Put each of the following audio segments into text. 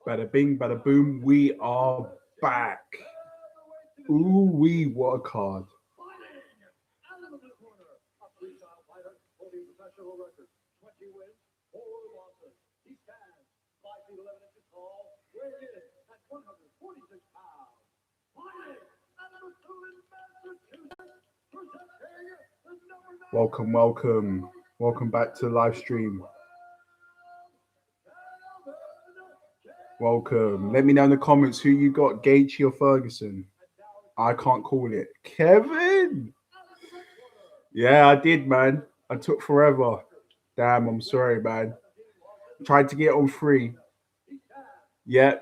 Bada bing, bada boom. We are back. Ooh, what a card. Welcome, welcome. Welcome back to the live stream. Welcome. Let me know in the comments who you got, Gaethje or Ferguson. I can't call it. Kevin! Yeah, I did, man. I took forever. Damn, I'm sorry, man. Tried to get on free. Yeah.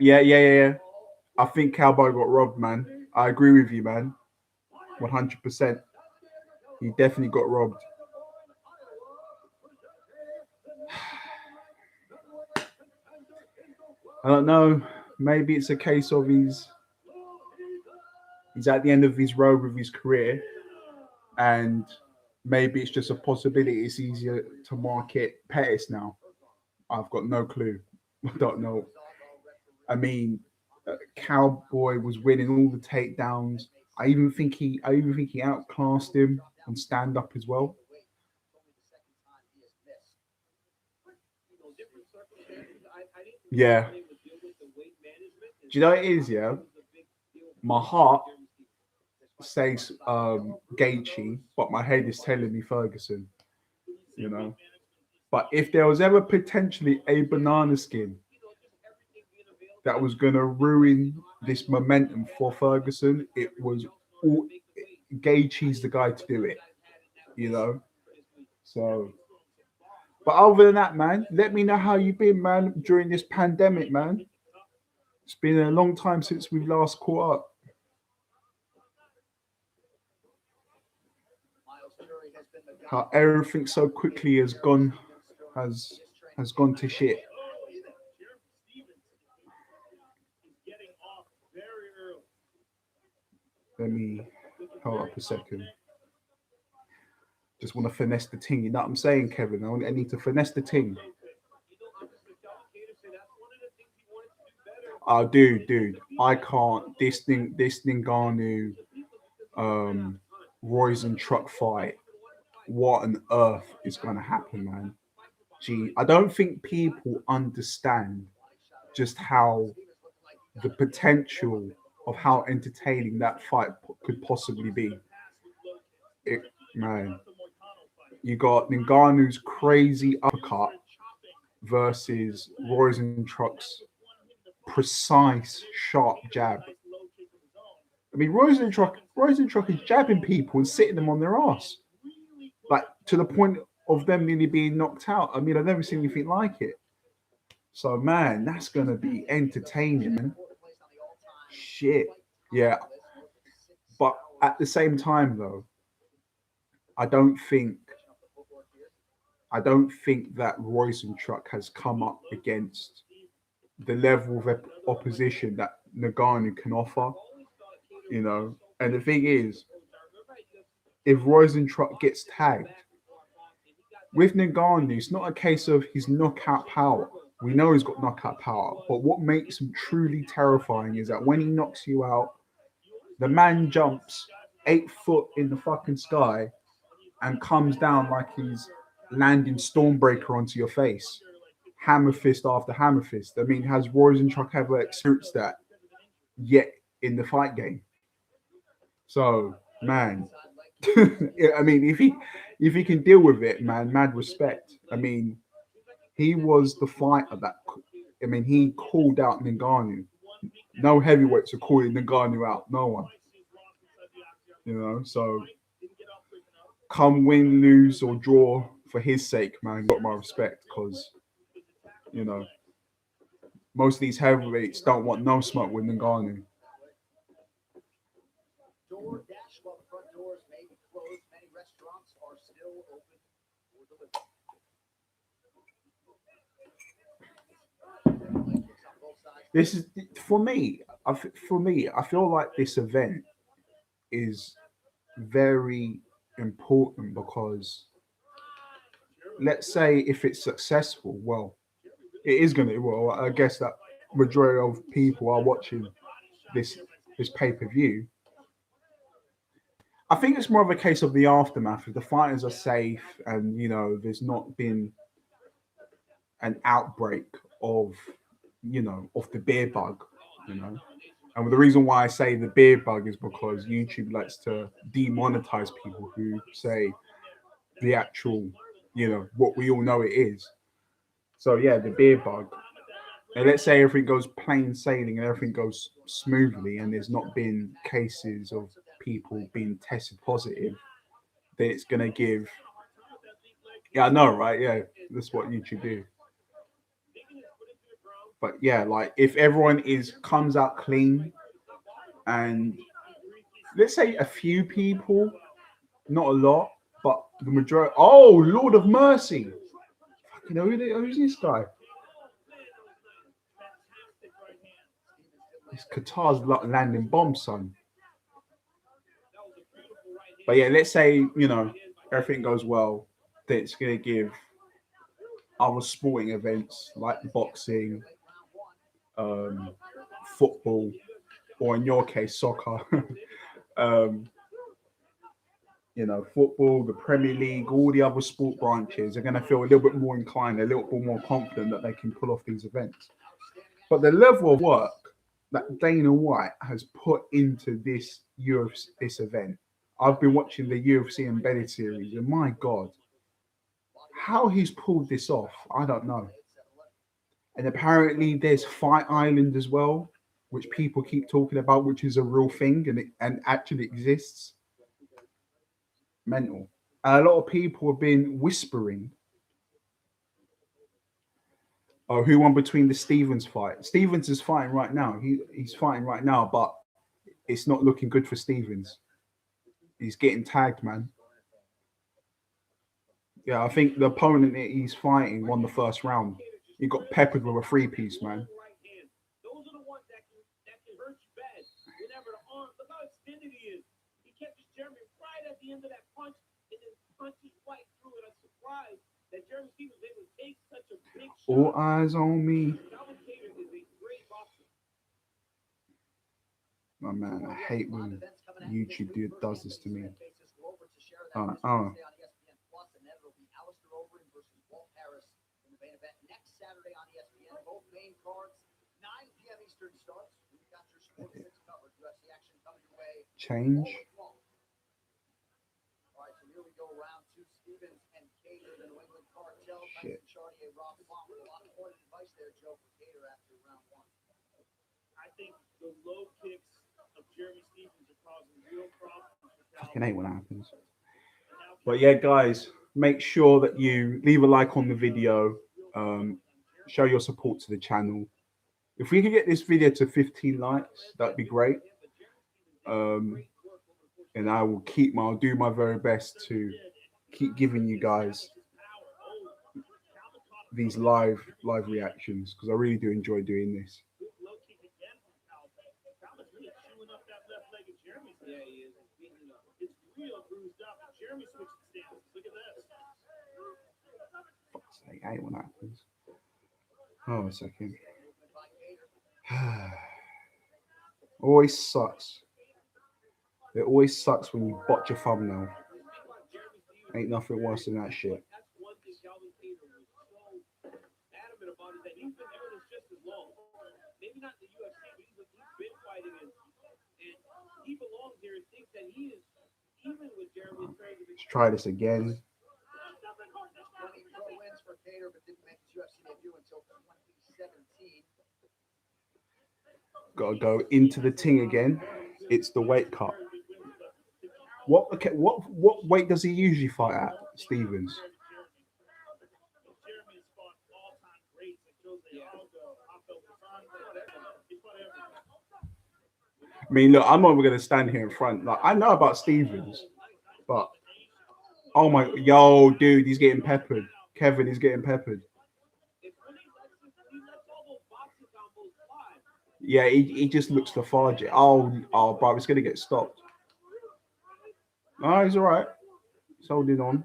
I think Cowboy got robbed, man. I agree with you, man. 100%. He definitely got robbed. I don't know. Maybe it's a case of he's at the end of his road with his career, and maybe it's just a possibility it's easier to market Pettis now. I've got no clue. I don't know. I mean, Cowboy was winning all the takedowns. I even think he outclassed him on stand up as well. Yeah. Do you know what it is? Yeah. My heart says Gaethje, but my head is telling me Ferguson. You know. But if there was ever potentially a banana skin that was going to ruin this momentum for Ferguson, it was all Gaethje's the guy to do it, you know. So, but other than that, man, let me know how you've been, man, during this pandemic, man. It's been a long time since we've last caught up. How everything so quickly has gone to shit. Let me hold up a second. Just want to finesse the ting. You know what I'm saying, Kevin? I need to finesse the ting. Oh, dude, I can't. This Ngannou, Royce truck fight. What on earth is going to happen, man? Gee, I don't think people understand just how the potential of how entertaining that fight could possibly be. Man, you got Ngannou's crazy uppercut versus Roisenstruck's precise, sharp jab. I mean, Roisenstruck is jabbing people and sitting them on their ass, like to the point of them nearly being knocked out. I mean, I've never seen anything like it. So, man, that's gonna be entertaining, man. Shit, yeah. But at the same time, though, I don't think that Roisenstruck has come up against the level of opposition that Ngannou can offer, you know. And the thing is, if Roisenstruck gets tagged with Ngannou, it's not a case of his knockout power. We know he's got knockout power, but what makes him truly terrifying is that when he knocks you out, the man jumps 8 foot in the fucking sky and comes down like he's landing Stormbreaker onto your face. Hammer fist after hammer fist. I mean, has Roisenstruck ever experienced that yet in the fight game? So, man, I mean, if he can deal with it, man, mad respect. I mean, he was the fighter that. I mean, he called out Ngannou. No heavyweights are calling Ngannou out. No one. You know, so come win, lose, or draw for his sake, man. Got my respect because, you know, most of these heavyweights don't want no smoke with Ngannou. This is for me. I feel like this event is very important because let's say if it's successful, well, it is going to. Well, I guess that majority of people are watching this pay-per-view. I think it's more of a case of the aftermath. If the fighters are safe and there's not been an outbreak of of the beer bug, and the reason why I say the beer bug is because YouTube likes to demonetize people who say the actual, what we all know it is. So yeah, the beer bug. And let's say everything goes plain sailing and everything goes smoothly, and there's not been cases of people being tested positive, then it's gonna give. Yeah, I know, right? Yeah, that's what YouTube do. But yeah, like if everyone comes out clean, and let's say a few people, not a lot, but the majority. Oh, Lord of Mercy! Who's this guy? It's Qatar's landing bomb, son. But yeah, let's say everything goes well, then it's gonna give other sporting events like boxing, football, or in your case, soccer. um, football, the Premier League, all the other sport branches are going to feel a little bit more inclined, a little bit more confident that they can pull off these events. But the level of work that Dana White has put into this event, I've been watching the UFC Embedded series, and my God, how he's pulled this off, I don't know. And apparently there's Fight Island as well, which people keep talking about, which is a real thing and actually exists. Mental. And a lot of people have been whispering, oh, who won between the Stevens fight? Stevens is fighting right now. He's fighting right now, but it's not looking good for Stevens. He's getting tagged, man. Yeah, I think the opponent that he's fighting won the first round. He got peppered with a 3-piece, man. All eyes on me. Oh man, I hate when YouTube does this to me. Change. Shit. Fucking hate when that happens. But yeah, guys, make sure that you leave a like on the video. Show your support to the channel. If we can get this video to 15 likes, that'd be great. And I'll do my very best to keep giving you guys these live reactions, because I really do enjoy doing this. Fuck's sake, I hate when that happens. Oh, a second. Always sucks. It always sucks when you botch your thumbnail. Ain't nothing worse than that shit. Let's try this again. Gotta go into the ting again. It's the weight cut. What weight does he usually fight at, Stevens? I mean, look, I'm not even gonna stand here in front. Like, I know about Stevens, but oh my, yo, dude, he's getting peppered. Kevin is getting peppered. Yeah, he just looks lethargic. Oh, bro, it's gonna get stopped. Oh, he's all right. He's holding on.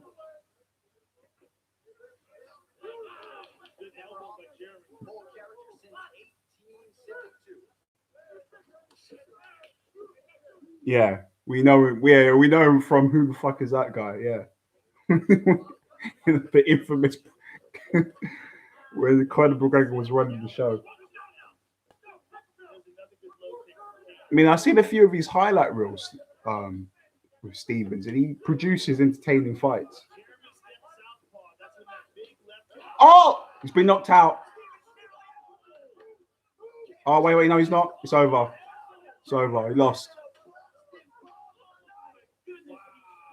Yeah, we know him. Yeah, we know him from who the fuck is that guy? Yeah, the infamous where Conor McGregor was running the show. I mean, I've seen a few of his highlight reels with Stevens, and he produces entertaining fights. Oh, he's been knocked out. Oh, wait, no, he's not. It's over. It's over. He lost.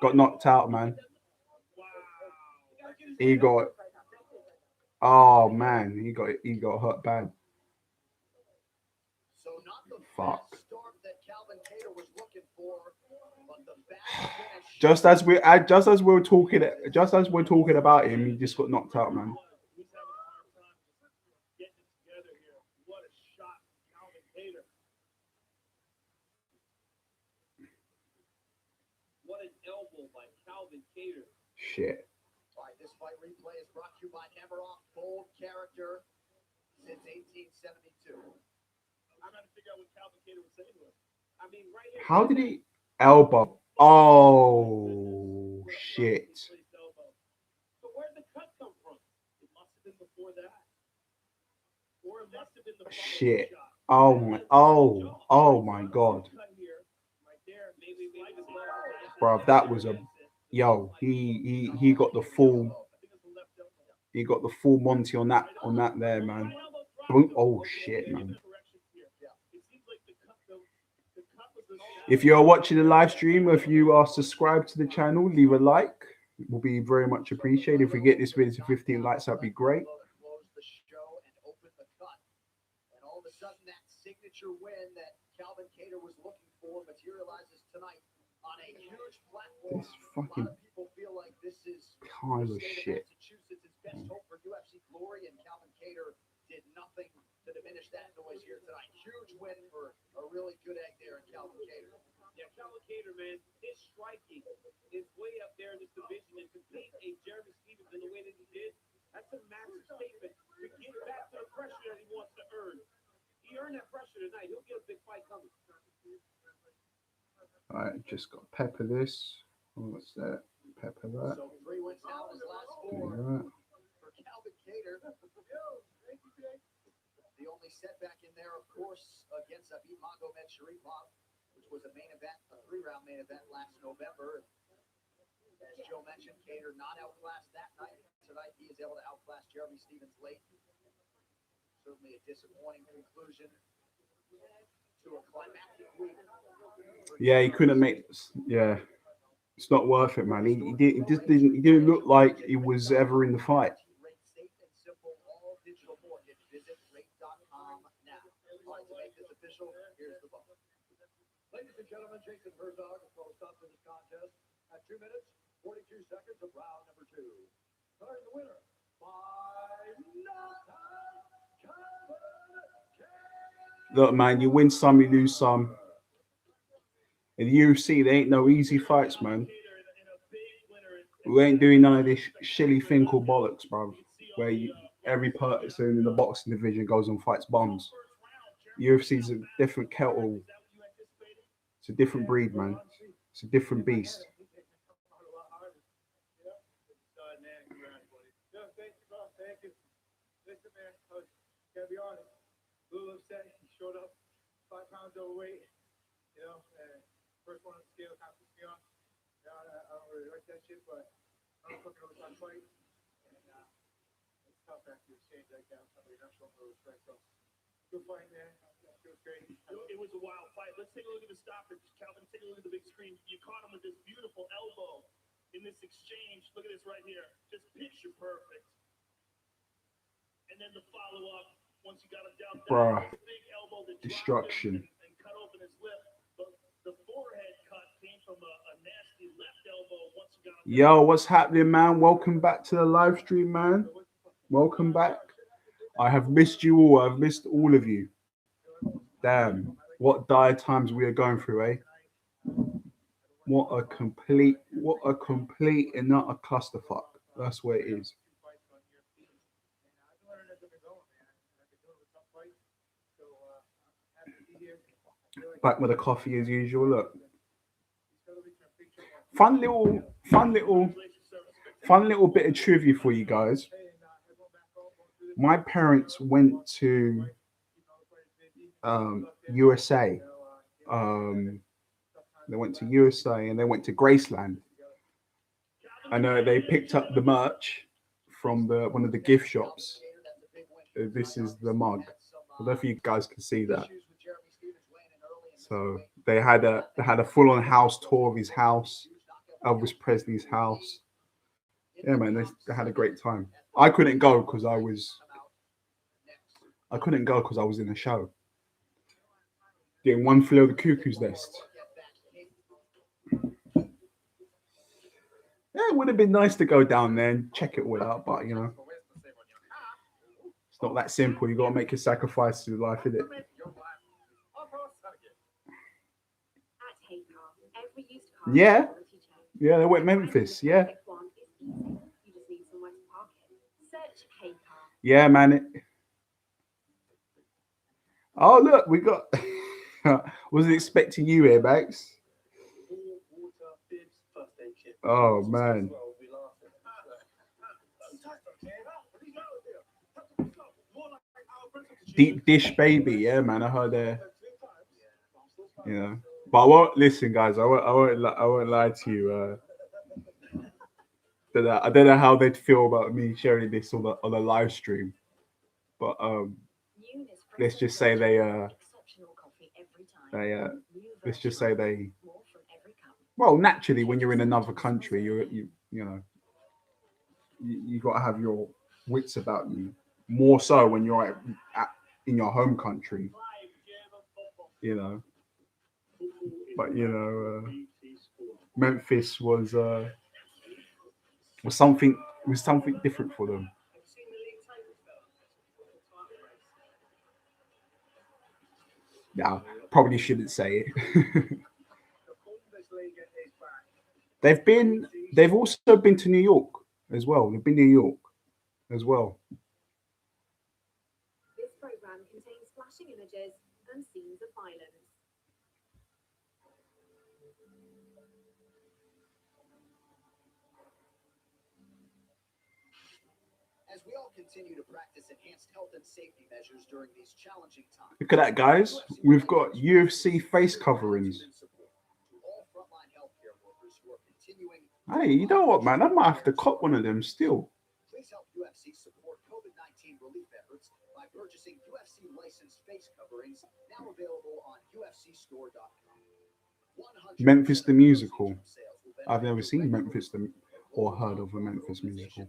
Got knocked out, man. He got. Oh man, he got hurt bad. Fuck. Just as we're talking about him, he just got knocked out, man. Shit. This fight replay is brought to you by Nemiroff, bold character since 1872. I'm trying to figure out what Calvin Kattar was saying to him. I mean, right here. How did he elbow? Oh shit. So where'd the cut come from? It must have been before that. Or it must have been the shit. Oh my god. Bro, that was a he got the full Monty on that there, man. Oh shit, man. If you're watching the live stream, if you are subscribed to the channel, leave a like. It will be very much appreciated. If we get this video to 15 likes, that'd be great. And all of a sudden, that signature win that Calvin Kattar was looking for materializes tonight on a huge platform. This fucking a lot of people feel like this is kind of shit. Massachusetts' best hope for UFC glory, and Calvin Kattar did nothing to diminish that noise here tonight. Huge win for a really good egg there in Calvin Kattar. Yeah, Calvin Kattar, man, his striking is way up there in this division, and to beat a Jeremy Stephens in the way that he did, that's a massive statement to get back to the pressure that he wants to earn. He earned that pressure tonight. He'll get a big fight coming. All right, just got to pepper this. What's that? Pepper that. So 3 wins now in his last 4 for Calvin Kattar. The only setback in there, of course, against Abid Magomed Sharipov, which was a main event, a 3-round main event last November. As Joe mentioned, Kattar not outclassed that night. Tonight, he is able to outclass Jeremy Stephens late. Certainly a disappointing conclusion to a climactic week. Yeah, he couldn't make. Yeah, it's not worth it, man. He didn't look like he was ever in the fight. Ladies and gentlemen, Jason Herzog will close up to this contest at 2 minutes, 42 seconds of round number 2. Declaring the winner by knockout, Look, man, you win some, you lose some. In the UFC, there ain't no easy fights, man. We ain't doing none of this shilly finkel bollocks, bro. Where every person in the boxing division goes and fights bums. UFC's a different kettle. It's a different breed, man. It's a different beast. Gotta be honest, a little upset. He showed up 5 pounds overweight, and first one on the scale kind of pissed me off. I don't really like that shit, but I'm fucking overtime fight, and it's tough after you change like that. Somebody not showing no respect, so good fight, man. It was great. It was a wild fight. Let's take a look at the stoppage. Calvin, take a look at the big screen. You caught him with this beautiful elbow in this exchange. Look at this right here. Just picture perfect. And then the follow-up. Once you got him down, Bruh. big elbow that Destruction. and cut open his lip. But the forehead cut came from a nasty left elbow. Once you got him Yo, what's happening, man? Welcome back to the live stream, man. Welcome back. I have missed you all. I've missed all of you. Damn, what dire times we are going through, eh? What a complete and utter clusterfuck. That's what it is. Back with a coffee as usual. Look, fun little, fun little, fun little bit of trivia for you guys. My parents went to USA. Um, they went to USA and they went to Graceland. And they picked up the merch from the one of the gift shops. This is the mug. I don't know if you guys can see that. So they had a full on house tour of his house, Elvis Presley's house. Yeah, man, they had a great time. I couldn't go because I was in a show getting One Flew Over the Cuckoo's Nest. Yeah, it would have been nice to go down there and check it all out, but it's not that simple. You got to make a sacrifice to life, isn't it? Yeah, yeah, they went Memphis. Yeah, yeah, man. Oh, look, we got. Wasn't expecting you here, Max. Oh man, deep dish baby. Yeah, man. I heard you know. But I won't listen, guys. I won't lie to you. I don't know how they'd feel about me sharing this on the live stream, but let's just say they let's just say they well naturally when you're in another country you got to have your wits about you more so when you're in your home country, you know. But Memphis was something different for them. Now, probably shouldn't say it. They've also been to New York as well. They've been to New York as well. Look at that, guys. We've got UFC face coverings. Hey, you know what, man? I might have to cop one of them still. Memphis the musical. I've never seen or heard of a Memphis musical.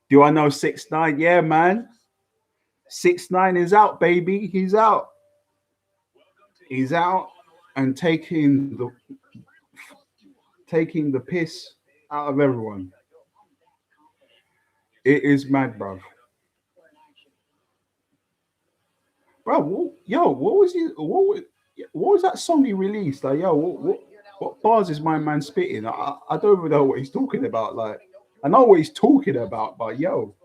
Do I know 6ix9ine? Yeah, man. 6ix9ine is out, baby. He's out. He's out and taking the piss out of everyone. It is mad, bro. Bro, what was that song he released? Like, yo, what bars is my man spitting? I don't even know what he's talking about. Like, I know what he's talking about, but yo.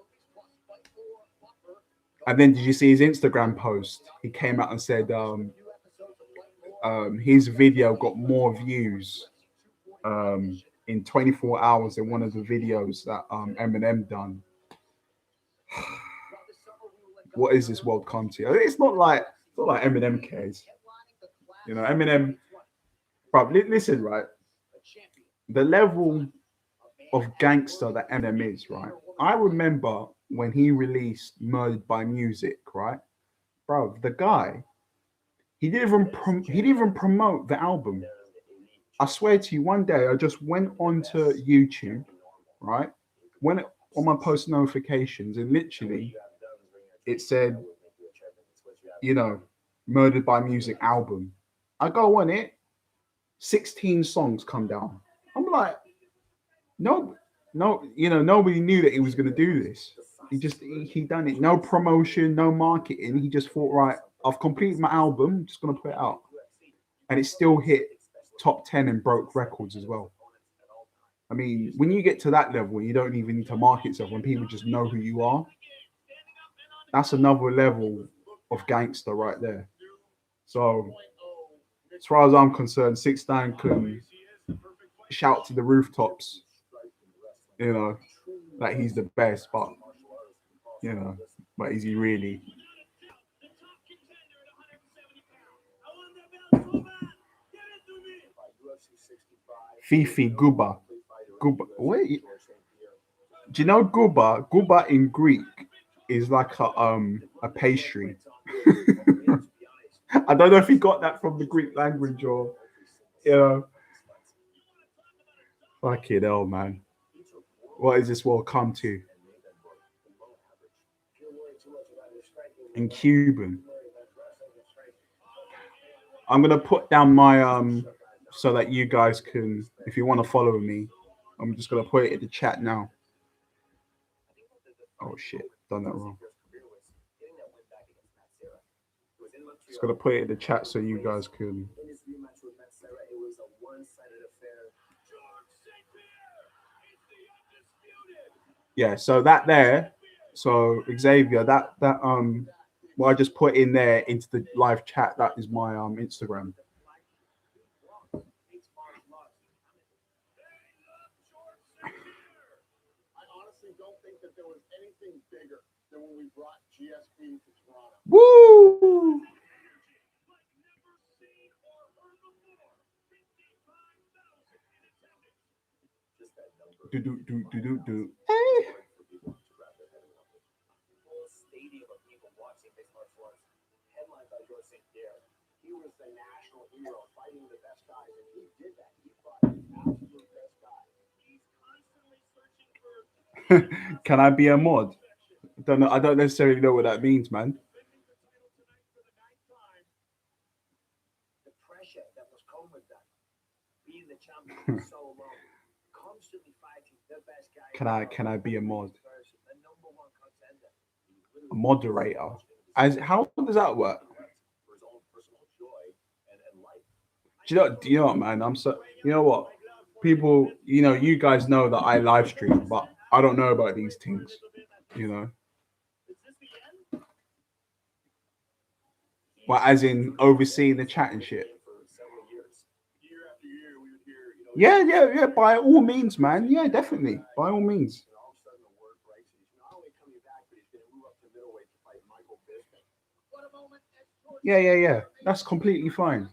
And then did you see his Instagram post? He came out and said his video got more views in 24 hours than one of the videos that Eminem done. What is this world come to? It's not like Eminem cares. Eminem. But listen, right? The level of gangster that Eminem is, right? I remember when he released "Murdered by Music," right, bro? The guy, he didn't even promote the album. I swear to you, one day I just went onto YouTube, right? Went on my post notifications, and literally it said, "Murdered by Music" album. I go on it, 16 songs come down. I'm like, no, no, nobody knew that he was going to do this. He done it. No promotion, no marketing. He just thought, right, I've completed my album. I'm just going to put it out, and it still hit top 10 and broke records as well. I mean, when you get to that level, you don't even need to market yourself. When people just know who you are, that's another level of gangster right there. So as far as I'm concerned, 6ix9ine can shout to the rooftops, you know, that he's the best, but you know, but is he really? Fifi Guba. Guba. Wait. Do you know Guba? Guba in Greek is like a pastry. I don't know if he got that from the Greek language or you know. Fucking hell, man. What is this world come to? In Cuban. I'm gonna put down my so that you guys can, if you want to follow me, I'm just gonna put it in the chat now. Oh shit, done that wrong. Just gonna put it in the chat so you guys can. Yeah, so that there, so Xavier, that what I just put in there into the live chat, that is my Instagram. When we brought GSP to Toronto. Woo! Do. Hey. Stadium of people watching mixed martial arts. Headlined by George St. Pierre. He was the national hero fighting the best guys, and he did that. He fought the absolute best guys. He's constantly searching for. Can I be a mod? Don't know. I don't necessarily know what that means, man. The pressure that was come with that, being the champion for so long, constantly fighting the best guy. Can I be a mod? A moderator. As how does that work? Do you know what, man? I'm so. You know what? People, you know, you guys know that I live stream, but I don't know about these things. You know. Well, as in overseeing the chat and shit. Yeah. By all means, man. Yeah, definitely. By all means. Yeah. That's completely fine.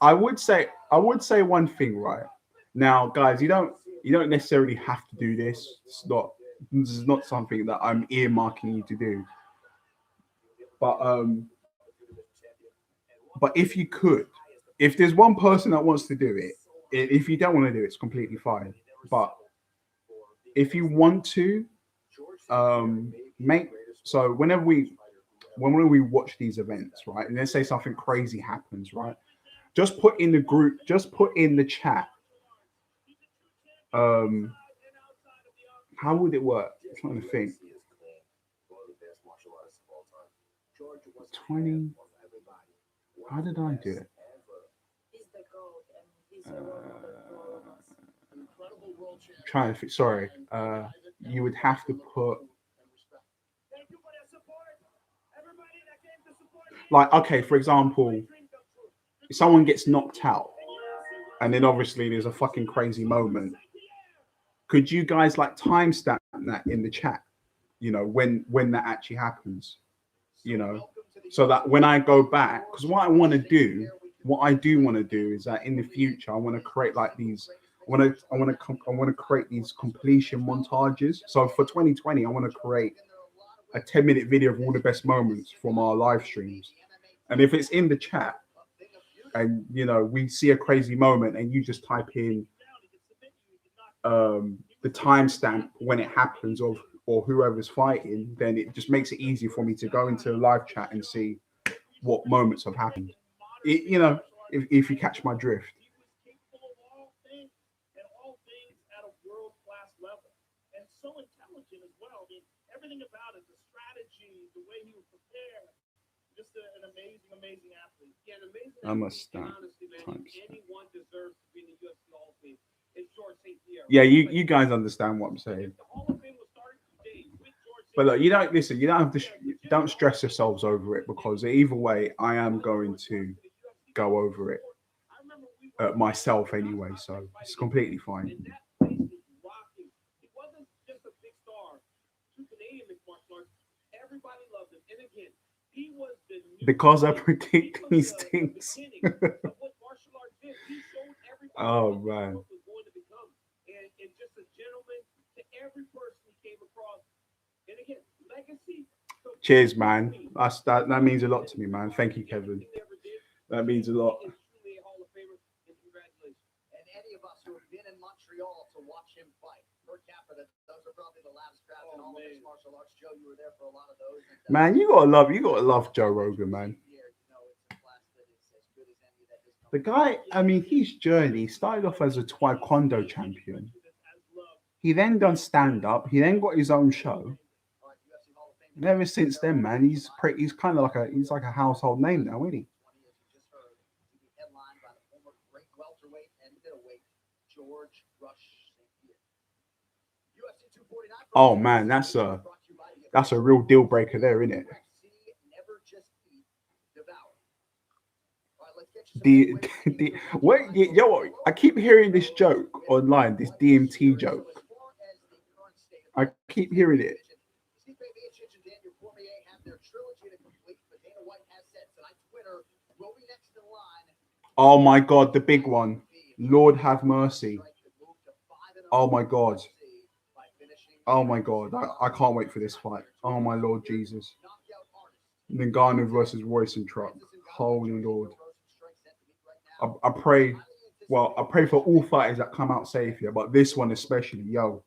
I would say one thing, right? Now, guys, you don't necessarily have to do this. This is not something that I'm earmarking you to do. But if you could, if there's one person that wants to do it, if you don't want to do it, it's completely fine. But if you want to, make so whenever we watch these events, right, and let's say something crazy happens, right, just put in the group, just put in the chat. How would it work? I'm trying to think. 20. How did I do it? Trying to think. Sorry. You would have to put. Like, okay, for example, if someone gets knocked out, and then obviously there's a fucking crazy moment. Could you guys like timestamp that in the chat? You know, when that actually happens. You know, so that when I go back, because what I do want to do is that in the future I want to create like these. I want to create these completion montages. So for 2020, I want to create a 10-minute video of all the best moments from our live streams. And if it's in the chat, and you know we see a crazy moment, and you just type in the timestamp when it happens or whoever's fighting, then it just makes it easy for me to go into the live chat and see what moments have happened. You know, if you catch my drift. Everything about it, the strategy, the way he was prepared, just an amazing athlete. Yeah, an amazing athlete. I must start. Anyone deserves to be in the UFC Hall of Fame. It's George St. Pierre. Yeah, you guys understand what I'm saying. But look, you don't listen. You don't have to. don't stress yourselves over it, because either way, I am going to go over it myself anyway. So it's completely fine. Because I predict these things. Oh man. Cheers, man. That means a lot to me, man. Thank you, Kevin. That means a lot. And any of us who have been in Montreal to watch him fight per capita, those are probably the loudest crowds in all of mixed martial arts. Joe, you were there for a lot of those. And, Man, you gotta love Joe Rogan, man. The guy, I mean, his journey started off as a Taekwondo champion. He then done stand up. He then got his own show. And ever since then, man, he's kind of like a household name now, isn't he? Oh man, that's a real deal breaker there, isn't it? The what? Yo, I keep hearing this joke online, this DMT joke. I keep hearing it. Oh my God, the big one. Lord have mercy. Oh my God. Oh my God. I can't wait for this fight. Oh my Lord Jesus. Ngannou versus Royce and Truck. Holy Lord. I pray. Well, I pray for all fighters that come out safe here, but this one especially, yo.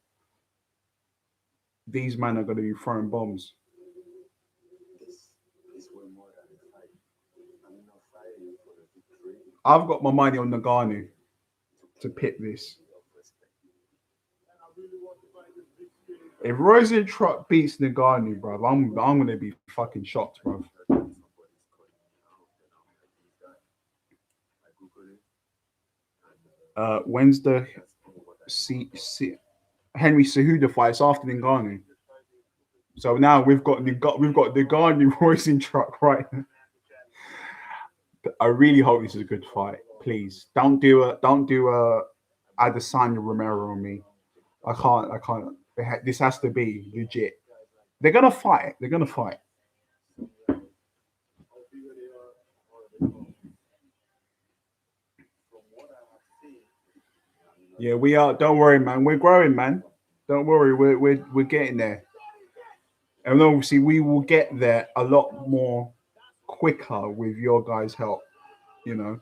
These men are going to be throwing bombs. I've got my money on Ngannou to pick this. If Rosenstruck beats Ngannou, bro, I'm gonna be fucking shocked, bro. When's the Henry Cejudo fights after Ngannou? So now we've got Ngannou Rosenstruck, right? I really hope this is a good fight. Please don't do a Adesanya Romero on me. I can't. This has to be legit. They're gonna fight. They're gonna fight. Yeah, we are. Don't worry, man. We're growing, man. Don't worry. We're getting there. And obviously, we will get there a lot more quicker with your guys' help. You know.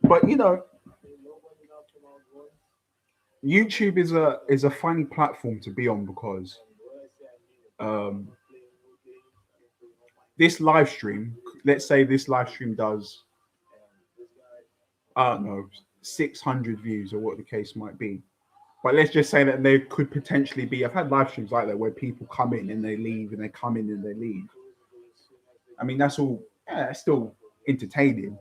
But you know, YouTube is a funny platform to be on, because um, this live stream, let's say this live stream does, I don't know, 600 views or what the case might be. But let's just say that there could potentially be, I've had live streams like that where people come in and they leave and they come in and they leave. I mean, that's all, yeah, it's still entertaining,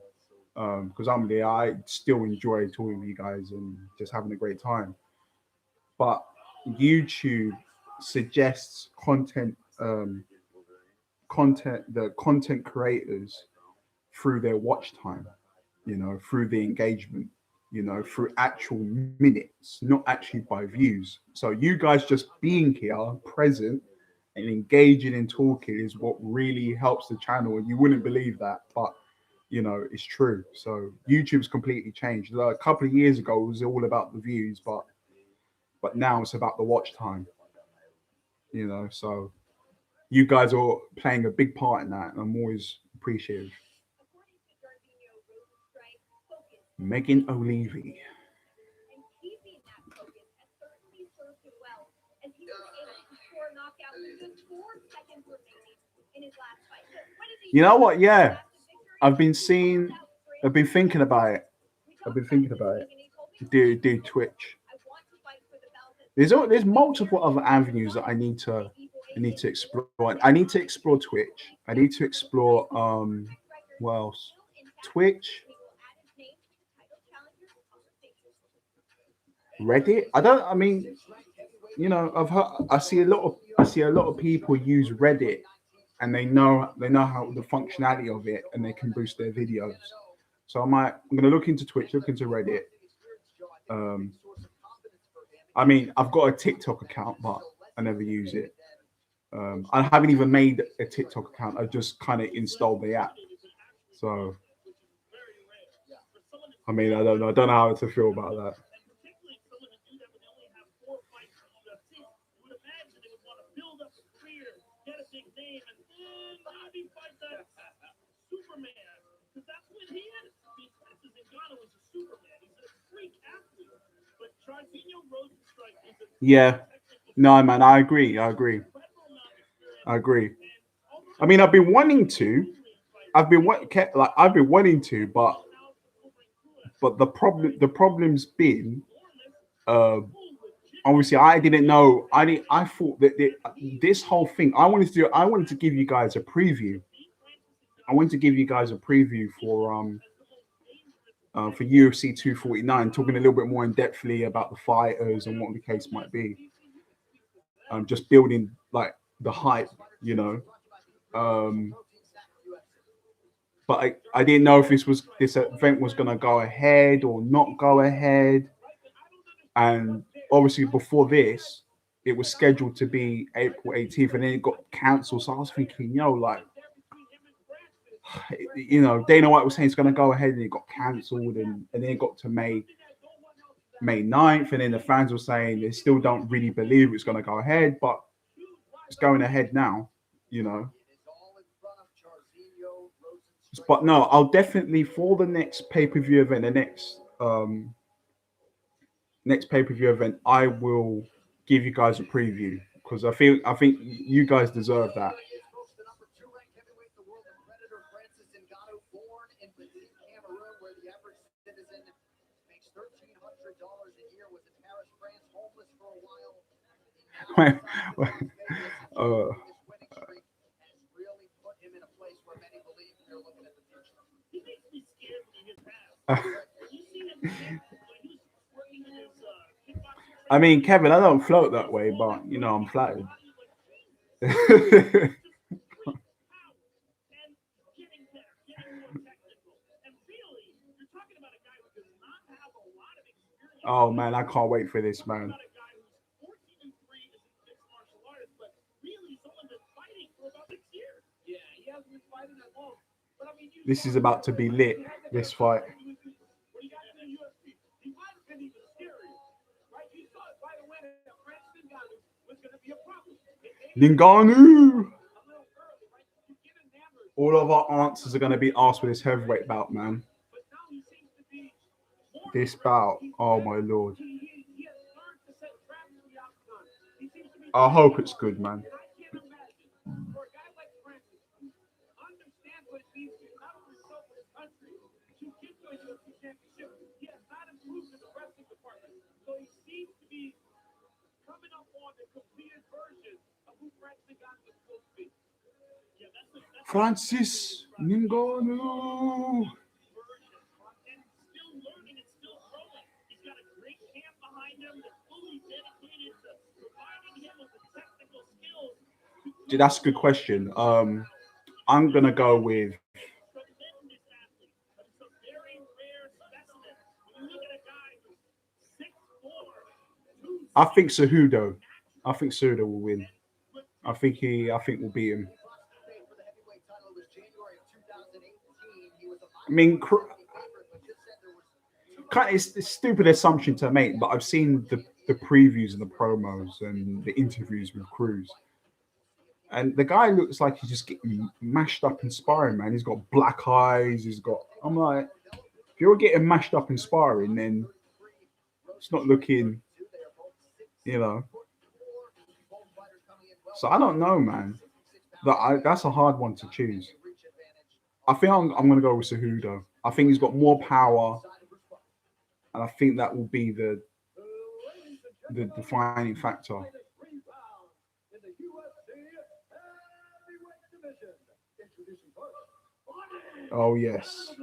because I'm there. I still enjoy talking with you guys and just having a great time. But YouTube suggests the content creators through their watch time, you know, through the engagement, you know, through actual minutes, not actually by views. So you guys just being here, present, and engaging and talking is what really helps the channel. And you wouldn't believe that, but you know, it's true. So YouTube's completely changed. Like, a couple of years ago, it was all about the views, but now it's about the watch time. You know, so you guys are playing a big part in that, and I'm always appreciative. Megan O'Leary. You know what? Yeah, I've been thinking about it. Do Twitch. There's multiple other avenues that I need to explore. I need to explore Twitch. I need to explore what else? Twitch, Reddit. I mean, I see a lot of people use Reddit, and they know how the functionality of it, and they can boost their videos. So I'm gonna look into Twitch, look into Reddit. Um, I mean, I've got a TikTok account, but I never use it. I haven't even made a TikTok account. I just kind of installed the app. So, I mean, I don't know. I don't know how to feel about that. Yeah. No, man, I agree. I agree. I agree. I mean, I've been wanting to. I've been wanting to, but the problem's been uh obviously I didn't know. I thought that this whole thing I wanted to give you guys a preview. I wanted to give you guys a preview for UFC 249, talking a little bit more in depthly about the fighters and what the case might be. Just building like the hype, you know. Um, but I didn't know if this event was going to go ahead or not go ahead. And obviously before this, it was scheduled to be April 18th, and then it got cancelled. So I was thinking, like, Dana White was saying it's going to go ahead, and it got cancelled, and then it got to May 9th, and then the fans were saying they still don't really believe it's going to go ahead, but it's going ahead now, you know. But no, I'll definitely, for the next pay-per-view event, the next pay-per-view event, I will give you guys a preview, because I think you guys deserve that. uh, I mean, Kevin, I don't float that way, but I'm flattered. Oh man, I can't wait for this, man. This is about to be lit. This fight. Ngannou. All of our answers are going to be asked for this heavyweight bout, man. This bout. Oh my lord. I hope it's good, man. Francis Ngannou. Dude, that's a good question. I'm gonna go with. I think Cejudo. I think Cejudo will win. I think we'll beat him. I mean, it's a stupid assumption to make, but I've seen the previews and the promos and the interviews with Cruz, and the guy looks like he's just getting mashed up in sparring, man. He's got black eyes. I'm like, if you're getting mashed up in sparring, then it's not looking, you know. So I don't know, man. That's a hard one to choose. I think I'm going to go with Cejudo. I think he's got more power, and I think that will be the defining factor. Oh yes.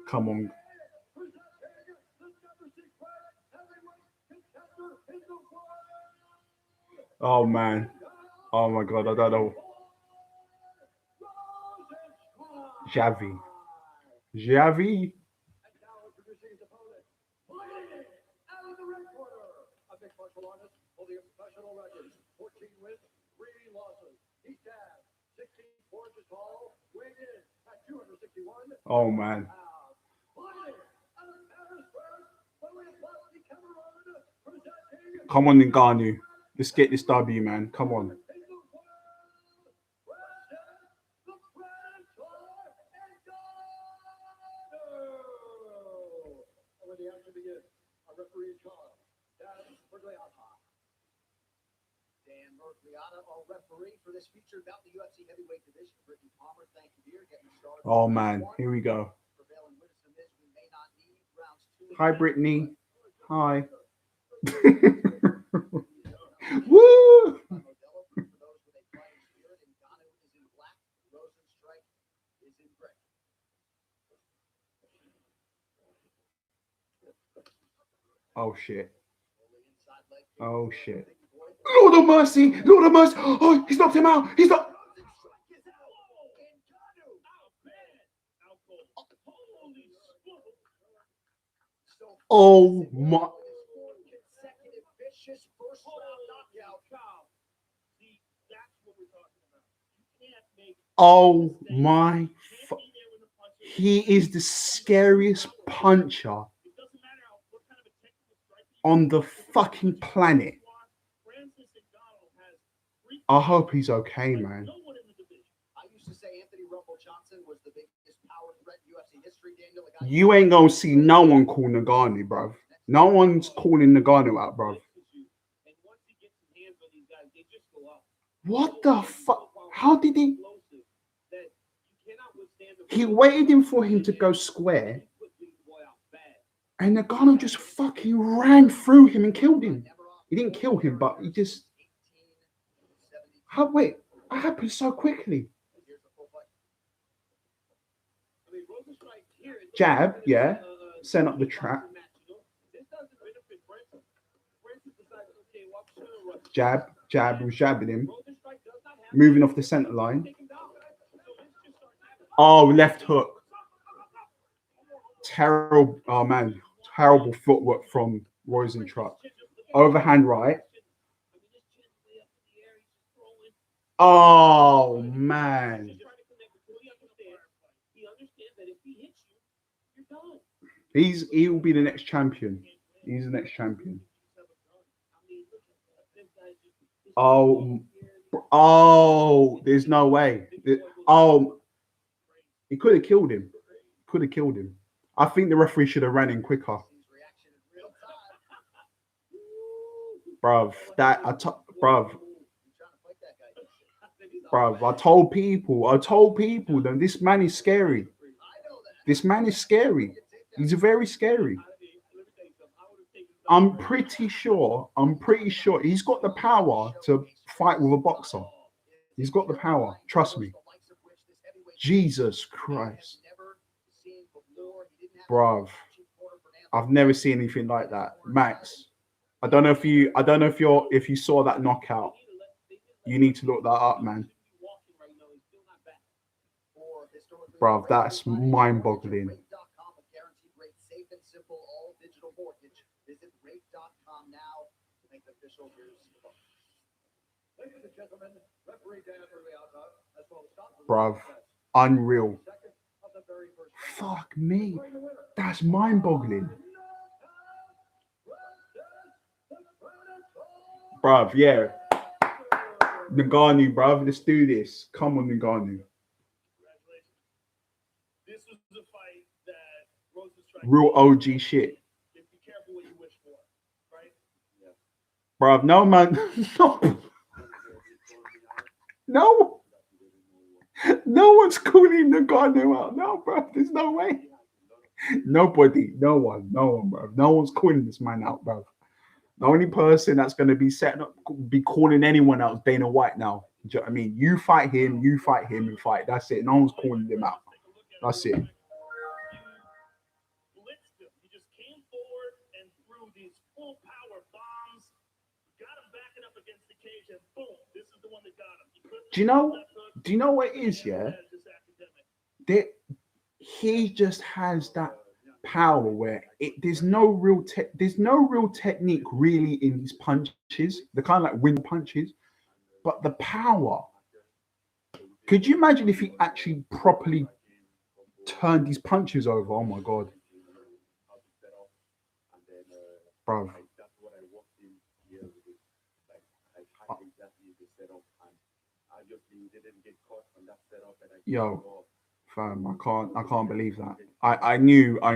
Come on. Oh man. Oh my god, I don't know. Javi. Javi. Oh man. Come on, Ngannou. Let's get this W, man. Come on. Oh man, here we go. Hi, Brittany. Hi. Woo! Oh shit. Oh shit. Lord of mercy! Lord of mercy! Oh, he's knocked him out! He's not. Oh my. Oh my. He is the scariest puncher on the fucking planet. I hope he's okay, man. You ain't gonna see no one call Ngannou, bruv. No one's calling Ngannou out, bruv. What the fuck? How did he? He waited for him to go square, and Ngannou just fucking ran through him and killed him. He didn't kill him, but he just. How? Wait, that happened so quickly. Jab, yeah. Set up the trap. Jab was jabbing him. Moving off the center line. Oh, left hook. Terrible. Oh man, terrible footwork from Rosenstruck. Overhand right. Oh man. He will be the next champion. He's the next champion. Oh, there's no way. He could have killed him. I think the referee should have ran in quicker. Bruv, I told people that this man is scary. He's very scary. I'm pretty sure he's got the power to fight with a boxer. He's got the power. Trust me. Jesus Christ. Bruv. I've never seen anything like that. Max, I don't know if you saw that knockout. You need to look that up, man. Bruv, that's mind-boggling. Bruv, unreal. Fuck me. That's mind-boggling. Bruv, yeah. Ngannou, bruv, let's do this. Come on, Ngannou. This was the fight that Rosenstruck. Real OG shit. Be careful what you wish for, right? Yeah. Bruv, no man. No one's calling Ngannou out. No, bruv, there's no way. Nobody, no one, bruv. No one's calling this man out, bruv. The only person that's going to be calling anyone else, Dana White now. Do you know what I mean? You fight him, and fight. That's it. No one's calling him out. That's it. full power bombs. Got him backing up against the cage, and boom, this is the one that got him. Do you know what it is? Yeah, that he just has that power where there's no real technique really in his punches. The kind of like wind punches, but the power. Could you imagine if he actually properly turned his punches over? Oh my god, bro. Yo, fam, I can't believe that. I knew that. I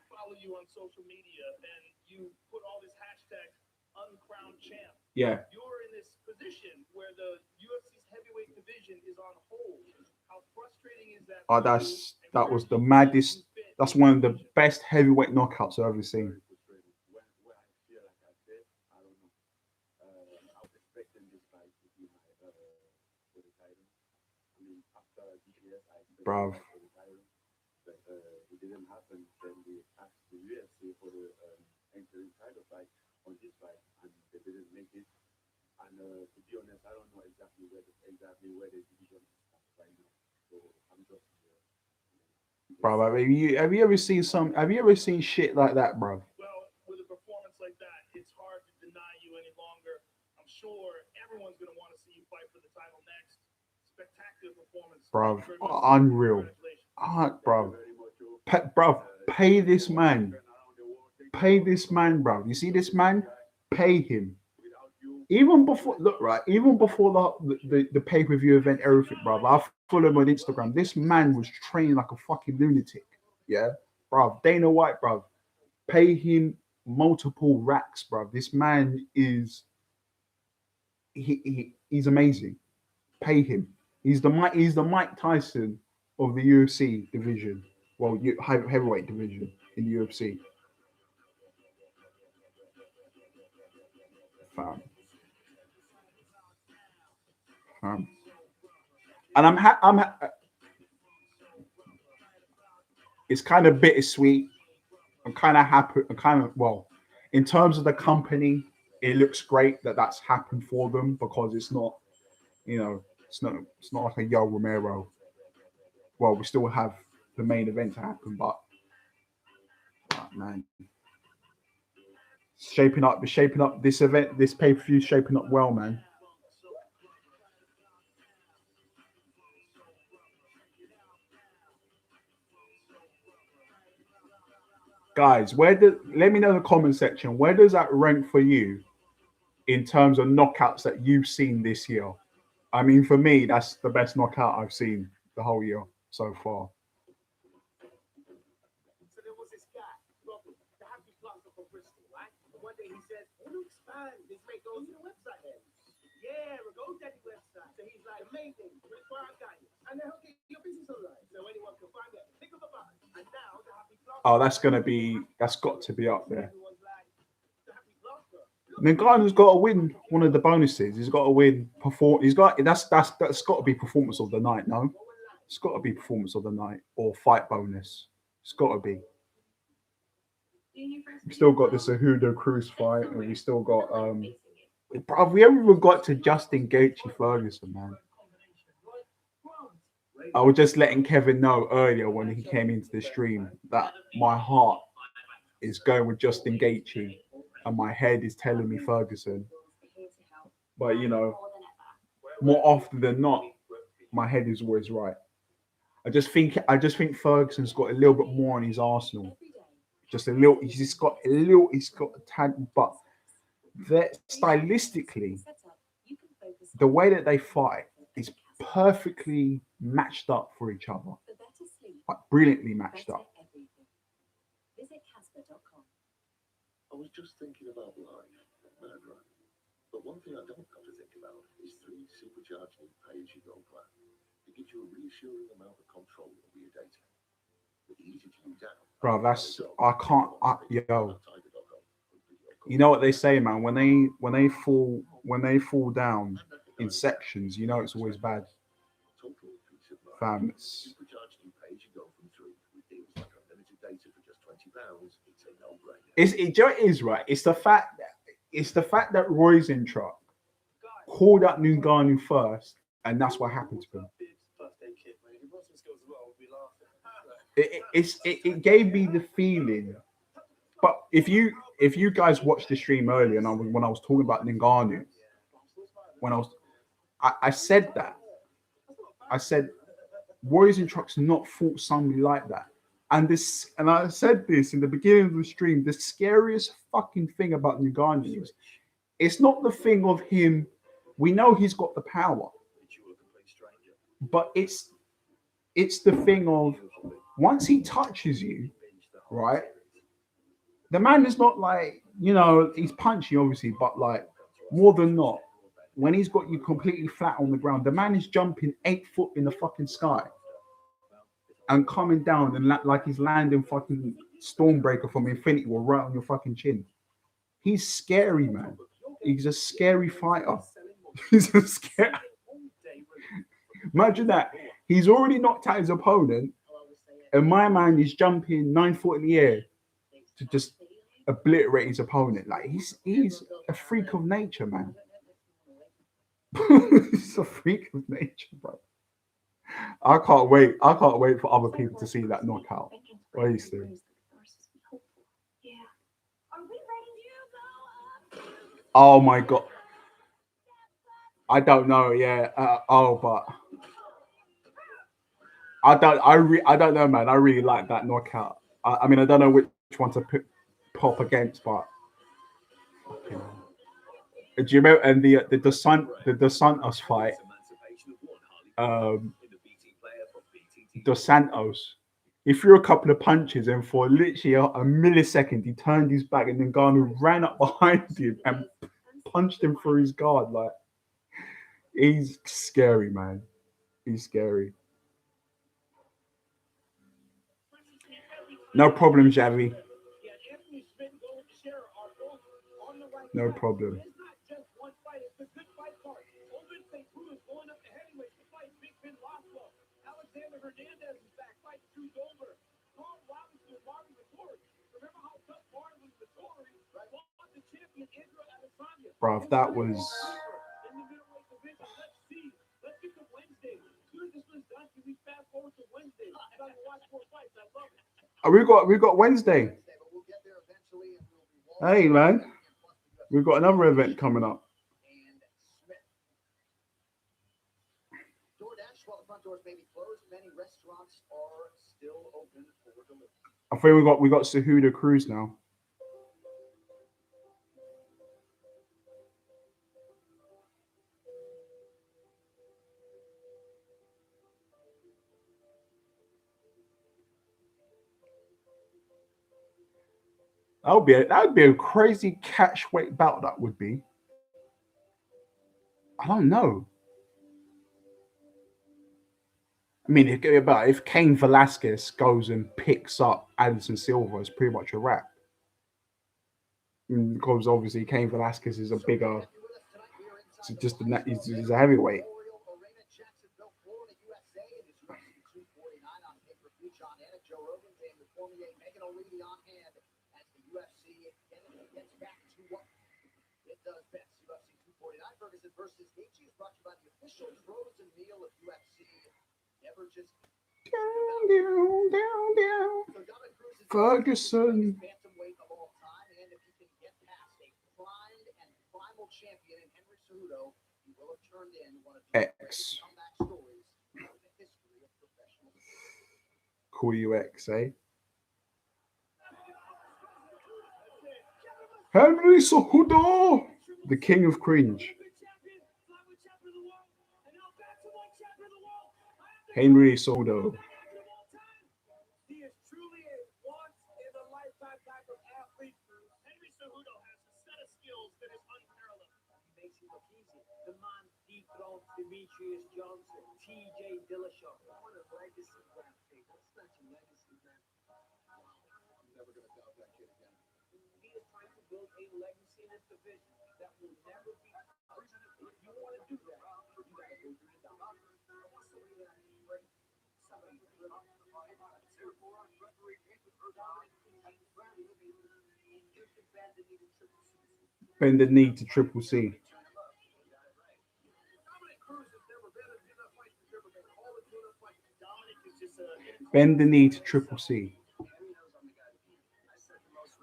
follow you on social media, and you put all this hashtag uncrowned champ. Yeah. You're in this position where the UFC's heavyweight division is on hold. How frustrating is that? Oh, that was the maddest. That's one of the best heavyweight knockouts I've ever seen. Bruv. Bro, have you ever seen shit like that, bro? Well, with a performance like that, it's hard to deny you any longer. I'm sure everyone's going to want to see you fight for the title next. Spectacular performance. Bro, unreal. Bro. Bro, pay this man. Pay this man, bro. You see this man? Pay him. Even before, look, right, even before the pay-per-view event, everything, bro. I follow him on Instagram. This man was training like a fucking lunatic. Yeah, bro. Dana White, bro. Pay him multiple racks, bro. This man is he's amazing. Pay him. He's the Mike Tyson of the UFC division. Well, heavyweight division in the UFC. Fam. And it's kind of bittersweet. I'm kind of happy. In terms of the company, it looks great that that's happened for them because it's not, it's not like a Yo Romero. Well, we still have the main event to happen, but man, shaping up this event, this pay-per-view, shaping up well, man. Guys, let me know in the comment section, where does that rank for you in terms of knockouts that you've seen this year? I mean, for me, that's the best knockout I've seen the whole year so far. So there was this guy, Robert, the happy plaster from Bristol, right? And one day he says, "Want to expand this, mate? Go to the website then." Yeah, we'll go to that website. So he's like, "Amazing, where I got you, and then he'll get your business online, so anyone can find it. Think of a button, and now the happy plaster." Oh, that's got to be up there. Ngannou's got to win one of the bonuses. He's got to win that's got to be performance of the night. No, it's got to be performance of the night or fight bonus. It's got to be. We still got the Cejudo Cruz fight, and we still got bro, we haven't even got to Justin Gaethje Ferguson, man. I was just letting Kevin know earlier when he came into the stream that my heart is going with Justin Gaethje and my head is telling me Ferguson. But more often than not, my head is always right. I just think Ferguson's got a little bit more on his arsenal. Just a little. He's got a tad, but that stylistically, the way that they fight is perfectly matched up for each other. Like brilliantly matched up. I was just thinking about life, murder. But one thing I don't have to think about is 3 supercharged new pay-as-you-go plan. It gives you a reassuring amount of control over your data. With easy to use app. Bro, yo. You know what they say, man? When they fall down in sections, it's always bad. Fam, Supercharged new pay-as-you-go from 3 with deals like unlimited data for just £20. It's a no-brainer. Do you know what it is, right? It's the fact that Roisenstruck called out Ngannou first, and that's what happened to him. It gave me the feeling. But if you guys watched the stream earlier, and when I was talking about Ngannou, I said that. I said Roisenstruck's not fought somebody like that. And I said this in the beginning of the stream. The scariest fucking thing about Ngannou is it's not the thing of him. We know he's got the power, but it's the thing of once he touches you, right? The man is not like, he's punchy, obviously, but like more than not, when he's got you completely flat on the ground, the man is jumping 8 foot in the fucking sky and coming down and like he's landing fucking Stormbreaker from Infinity War right on your fucking chin. He's scary, man. He's a scary fighter. He's a scary. Imagine that. He's already knocked out his opponent, and my man is jumping 9 foot in the air to just obliterate his opponent. Like he's a freak of nature, man. He's a freak of nature, bro. I can't wait. I can't wait for other people to see that knockout. Honestly. Oh my god. I don't know. Yeah. But I don't know, man. I really like that knockout. I mean, I don't know which one to pop against, but do you remember? And the Dos Santos fight. Dos Santos. He threw a couple of punches, and for literally a millisecond, he turned his back, and then Ngannou ran up behind him and punched him through his guard. Like, he's scary, man. He's scary. No problem, Javi. No problem. Bruv, that was. We got Wednesday. Hey man, we've got another event coming up. I think we got Cejudo Cruz now. That would be a crazy catch weight bout. That would be. I don't know. I mean, if Cain Velasquez goes and picks up Anderson Silva, it's pretty much a wrap. Because obviously Cain Velasquez is a bigger, he's a heavyweight. UFC versus Gaethje is brought to you by the official frozen meal of UFC. Never just Ferguson. Bantamweight of all time, and if he can get past a primed and primal champion in Henry Cejudo, he will have turned in one of the X. comeback stories in the history of professional. Call you X, eh? Henry Cejudo, the king of cringe. Henry Cejudo. He is truly a once-in-a-lifetime type of athlete. Henry Cejudo has a set of skills that is unparalleled. He makes it look easy. The man dethroned Demetrius Johnson, TJ Dillashaw. What a legacy that thing. That's not your legacy, man. I'm never going to doubt that kid again. He is trying to build a legacy in this division that will never be touched. If you want to do that, you got to go through the doctor. Bend the knee to Triple C. Bend the knee to Triple C.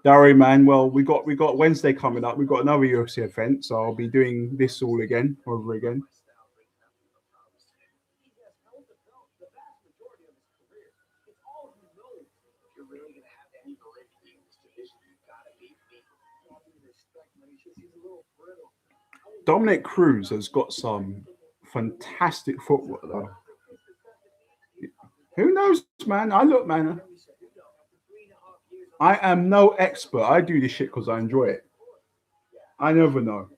Darry, man. Well, we got Wednesday coming up. We've got another UFC event, so I'll be doing this all again, over again. Dominic Cruz has got some fantastic footwork, though. Who knows, man? Man. I am no expert. I do this shit because I enjoy it. I never know.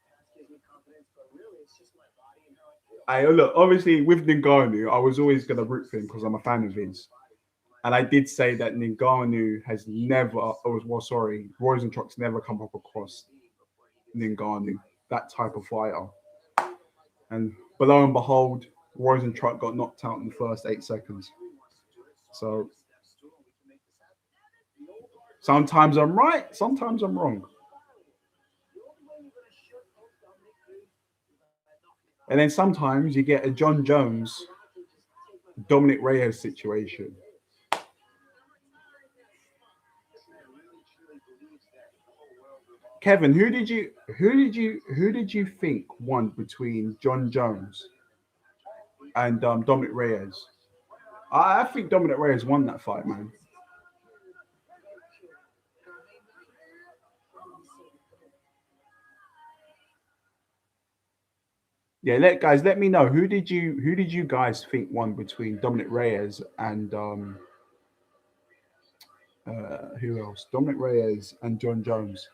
Look, obviously with Ngannou, I was always gonna root for him because I'm a fan of his. And I did say that Ngannou has never, Rosenstruck's never come up across Ngannou, that type of fighter. And lo and behold, Rosenstruck got knocked out in the first 8 seconds. So sometimes I'm right, sometimes I'm wrong. And then sometimes you get a John Jones, Dominic Reyes situation. Kevin, who did you think won between John Jones and Dominic Reyes? I think Dominic Reyes won that fight, man. Yeah, let me know who did you guys think won between Dominic Reyes and who else? Dominic Reyes and John Jones.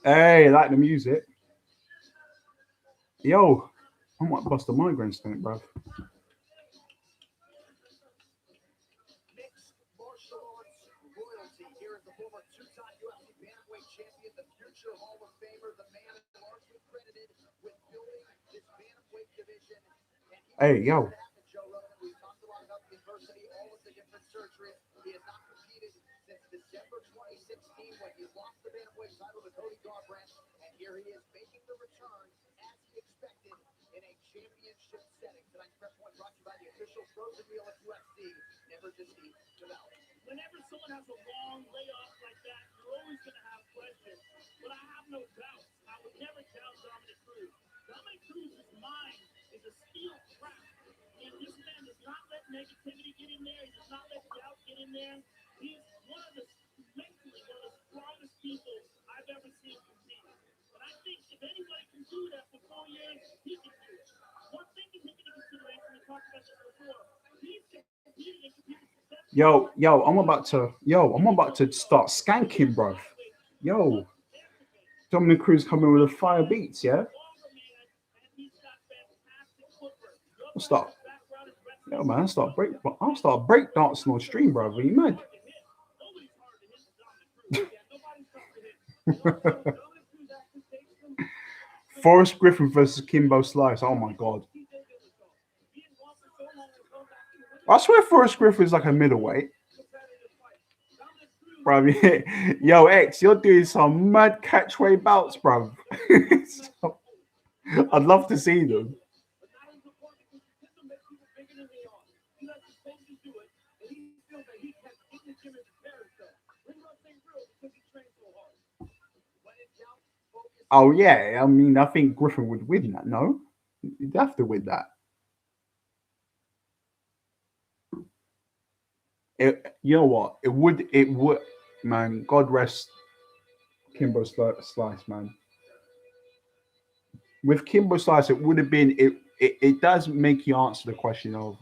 Hey, I like the music. Yo, I might bust a migraine stomach, bro. Mixed martial arts royalty. Here is the former two-time UFC bantamweight champion, the future Hall of Famer, the man largely credited with building this bantamweight division. Hey, yo. We talked a lot about the adversity, all of the different surgeries. He has not competed since December 2016 when he lost the bantamweight title to Cody Garbrandt, and here he is making the return as he expected in a championship setting. Tonight's prep point brought to you by the official frozen meal at UFC. Never deceive develop. Whenever someone has a long layoff like that, you're always going to have questions. But I have no doubts. I would never doubt Dominic Cruz. Dominic Cruz's mind is a steel trap. And this man does not let negativity get in there. He does not let doubt get in there. He's mentally one of the strongest people I've ever seen compete. And I think if anybody can do that for 4 years, he can do it. One thing to take into consideration, we talked about this before, he's competing and competing successfully. I'm about to start skanking, bro. Yo, Dominic Cruz coming with a fire beats, yeah? I'll start break dancing on stream, bro. Are you mad? Forrest Griffin versus Kimbo Slice. Oh my god. I swear Forrest Griffin is like a middleweight. Bro, yo, X, you're doing some mad catchway bouts, bro. I'd love to see them. Oh yeah, I mean, I think Griffin would win that. No, you'd have to win that. You know what? It would, man. God rest Kimbo Slice, man. With Kimbo Slice, it would have been. It does make you answer the question of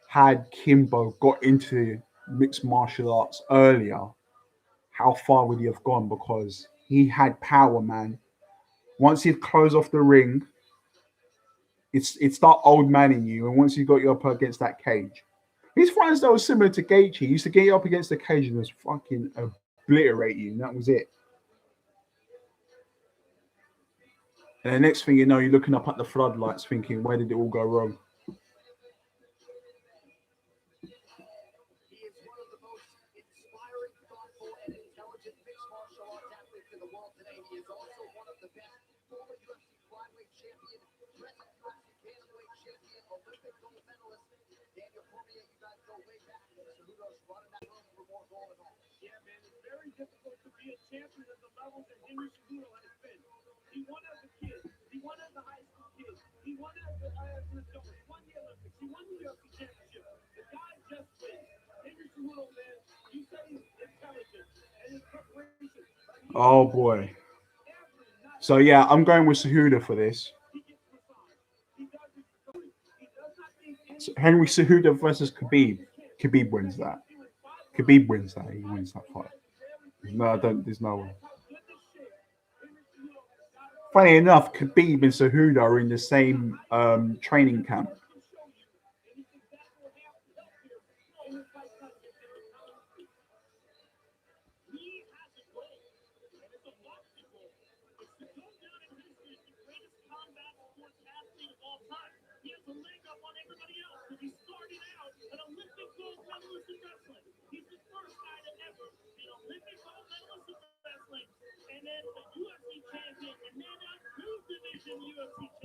had Kimbo got into mixed martial arts earlier, how far would he have gone? Because he had power, man. Once he'd close off the ring, it's start old man in you, and once you got you up against that cage, his fighting style was similar to Gaethje. He used to get you up against the cage and just fucking obliterate you, and that was it. And the next thing you know, you're looking up at the floodlights, thinking, "Where did it all go wrong?" He is one of the most inspiring, thoughtful, and intelligent mixed martial arts athletes in the world today. He is also one of the best former UFC flyweight champion, present UFC bantamweight champion, Olympic gold medalist. Daniel Cormier, you guys go way back. Cejudo's running that room for more gold and all. Yeah, man, it's very difficult to be a champion at the level that Henry Cejudo has been. He won as a kid. He won as a high school kid. He won as an adult. He won the Olympics. He won the UFC championship. The guy just wins. Henry Cejudo, man, you say he's intelligent and his preparation. Oh boy. So yeah, I'm going with Cejudo for this. So Henry Cejudo versus Khabib. Khabib wins that. Khabib wins that. He wins that fight. No, I don't. There's no way. Funny enough, Khabib and Cejudo are in the same training camp.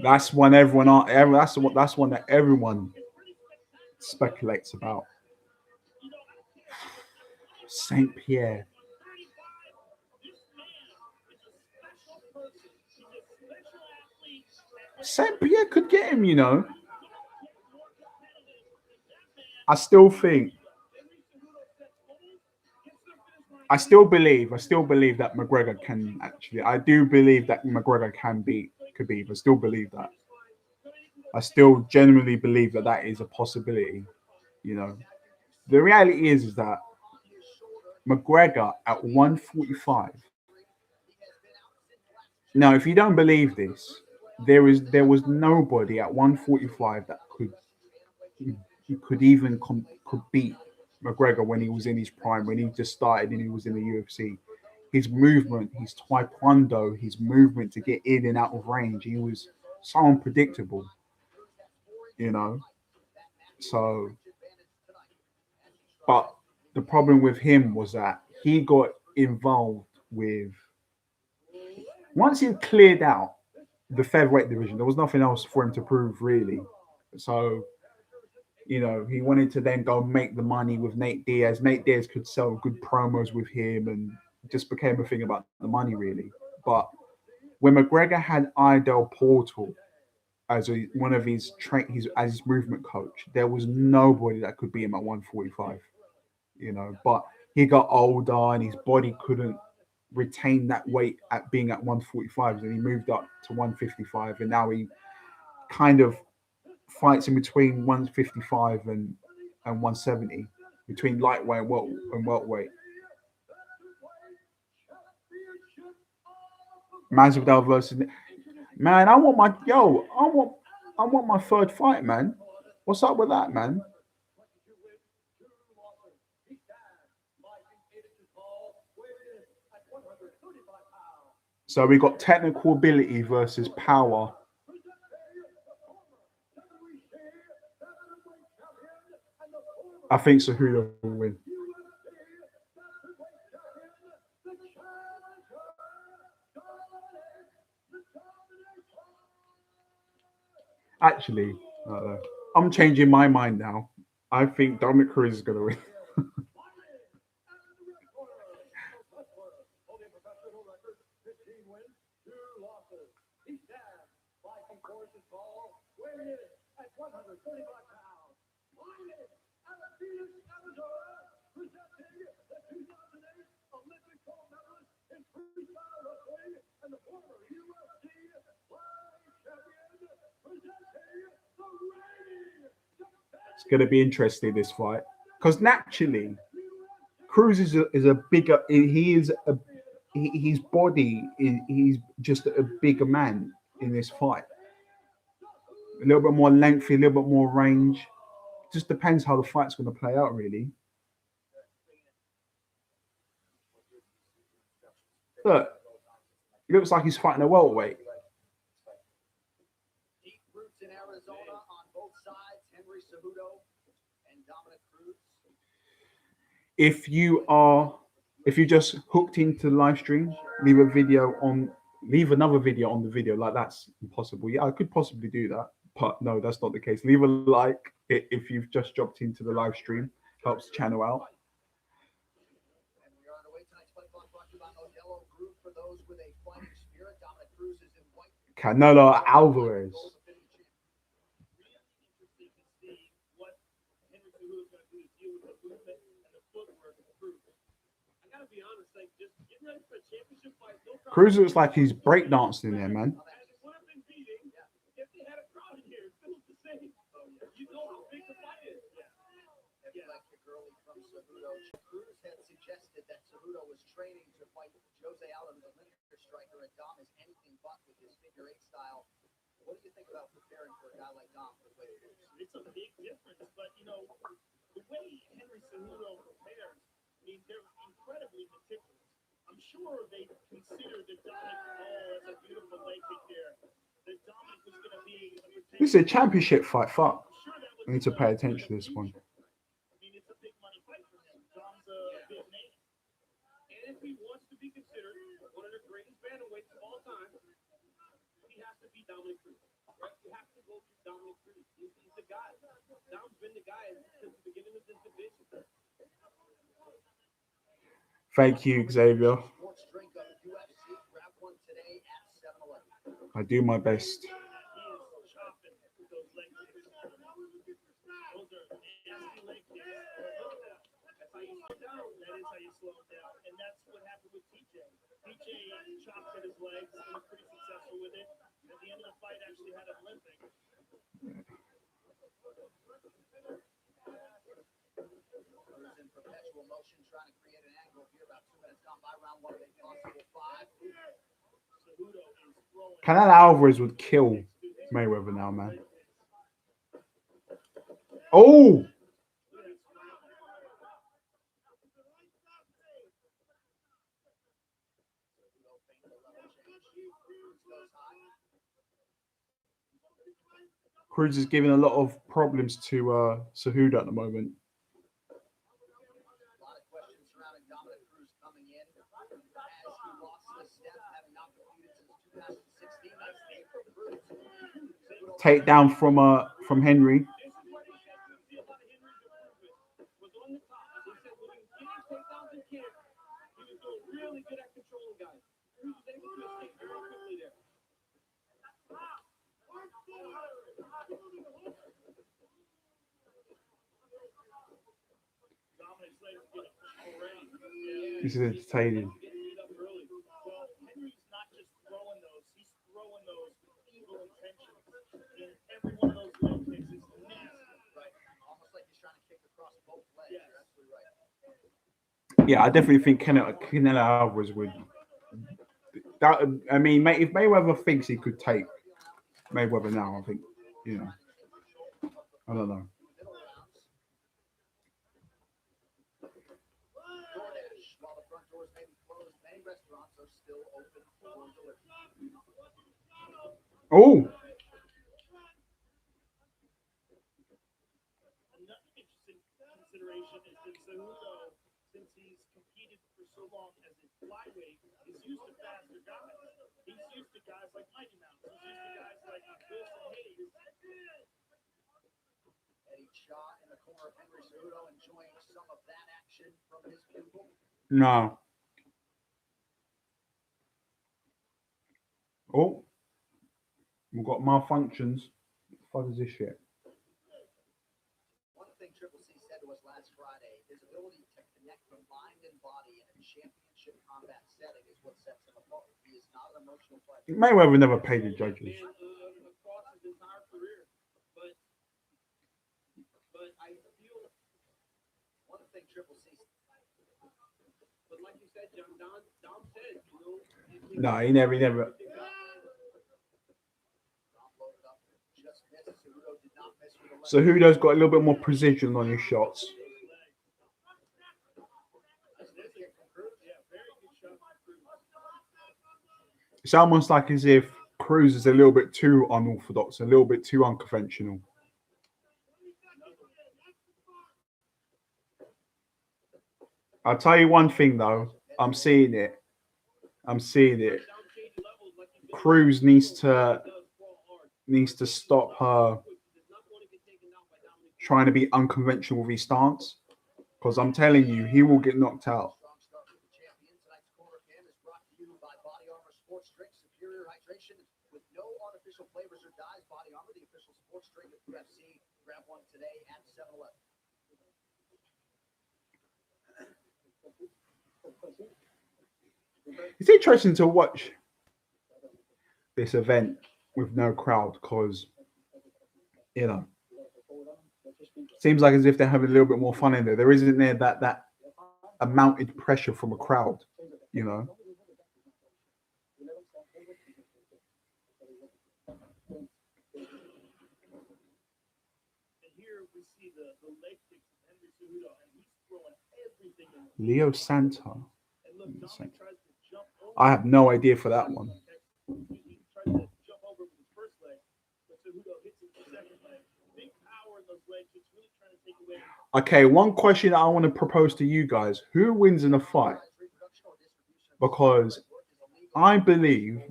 That's one everyone. That's one that everyone speculates about. Saint Pierre. Saint Pierre could get him, you know. I still believe that McGregor can actually. I do believe that McGregor can beat Khabib. I still believe that. I still genuinely believe that that is a possibility. You know, the reality is that McGregor at 145. Now, if you don't believe this, there was nobody at 145 that could even could beat McGregor when he was in his prime, when he just started and he was in the UFC. His movement, his taekwondo, his movement to get in and out of range, he was so unpredictable, you know. So, but the problem with him was that he got involved with, once he cleared out the featherweight division, there was nothing else for him to prove really. So, you know, he wanted to then go make the money with Nate Diaz. Nate Diaz could sell good promos with him, and it just became a thing about the money really. But when McGregor had Idel Portal as one of his as his movement coach, there was nobody that could beat him at 145. You know, but he got older and his body couldn't retain that weight at being at 145, and he moved up to 155, and now he kind of fights in between 155 and 170, between lightweight and welterweight. Masvidal versus, man, I want my third fight, man. What's up with that, man? So we got technical ability versus power. I think Cejudo will win. Actually, I'm changing my mind now. I think Dominic Cruz is going to win. It's going to be interesting, this fight, because naturally Cruz is a bigger. He is a his body is he's just a bigger man in this fight. A little bit more lengthy, a little bit more range. Just depends how the fight's going to play out, really. Look, it looks like he's fighting a welterweight. Deep roots in Arizona on both sides. Henry Cejudo and Dominic Cruz. If you just hooked into the live stream, leave another video on the video. Like, that's impossible. Yeah, I could possibly do that, but no, that's not the case. Leave a like if you've just dropped into the live stream. Helps the channel out. And we are on our way tonight's fight brought to you by Modelo Group for those with a fighting spirit. Dominic Cruz is in white. Canelo Alvarez. Cruz looks like he's breakdancing there, man. Cruz had suggested that Cejudo was training to fight Jose Aldo, the linear striker, and Dom is anything but with his figure eight style. What do you think about preparing for a guy like Dom for the weight of It's a big difference, but you know, the way Henry Cejudo prepares, I mean, they're incredibly meticulous. I'm sure they considered the Dominic as a beautiful leg kick there. The Dominic was going to be This is a championship fight. Fuck. I need to pay attention to this one. I mean, it's a big money fight for him. Dom's a big name. And if he wants to be considered one of the greatest bantamweights of all time, he has to be Dominic Cruz. Right? You have to go through Dominic Cruz. He's the guy. Dom's been the guy since the beginning of this division. Thank you, Xavier. sports drink of UFC. Grab one today at 7-Eleven. I do my best. He is chopping those leg kicks. Those are nasty leg kicks. That's how you slow down. That is how you slow him down. And that's what happened with TJ. TJ chopped at his legs. He was pretty successful with it. At the end of the fight, actually had him limping. Cruz in perpetual motion, trying to create an angle here. About 2 minutes gone by. Round one of a possible 5. Cejudo is throwing. Canelo Alvarez would kill Mayweather now, man. Oh! Cruz is giving a lot of problems to Cejudo at the moment. A lot of questions surrounding Dominic Cruz coming in as he lost the step, having not competed since 2016. Takedown from Henry. Was on the top. He said when he was getting takedowns in camp, he was doing really good at controlling guys. Cruz was able to escape very quickly there. Dominic's legs get already. This is entertaining. Getting beat up early. Well, Henry's not just throwing those; he's throwing those with evil intentions. And every one of those leg kicks is nasty. Right. Almost like he's trying to kick across both legs. Yes. You're absolutely right. Yeah, I definitely think Canelo Alvarez would. That, I mean, if Mayweather thinks he could take Mayweather now, I think, you know, I don't know. DoorDash, while the front doors may be closed, many restaurants are still open for delivery. Oh, Another interesting consideration is that Cejudo, since he's competed for so long as a flyweight, is used to faster guys. He's used to guys like Mighty Mouse. He's used to guys like Wilson Hayes. Eddie Shaw in the corner of Henry Cejudo enjoying some of that action from his pupil. no. Oh, we've got malfunctions. What is this shit? One thing Triple C said to us last Friday, his ability to connect the mind and body in a championship combat setting is what sets him apart. He is not an emotional fighter. Mayweather never paid the judges. Across his entire career. But I feel One thing Triple C No, he never. So Cejudo's got a little bit more precision on his shots. It's almost like as if Cruz is a little bit too unorthodox, a little bit too unconventional. I'll tell you one thing though, I'm seeing it. Cruz needs to stop her trying to be unconventional with his stance, because I'm telling you, he will get knocked out. It's interesting to watch this event with no crowd because, you know, seems like as if they're having a little bit more fun in there. There isn't there that a mounted pressure from a crowd, you know. Leo Santa. I have no idea for that one. Okay, one question I want to propose to you guys: who wins in a fight? Because I believe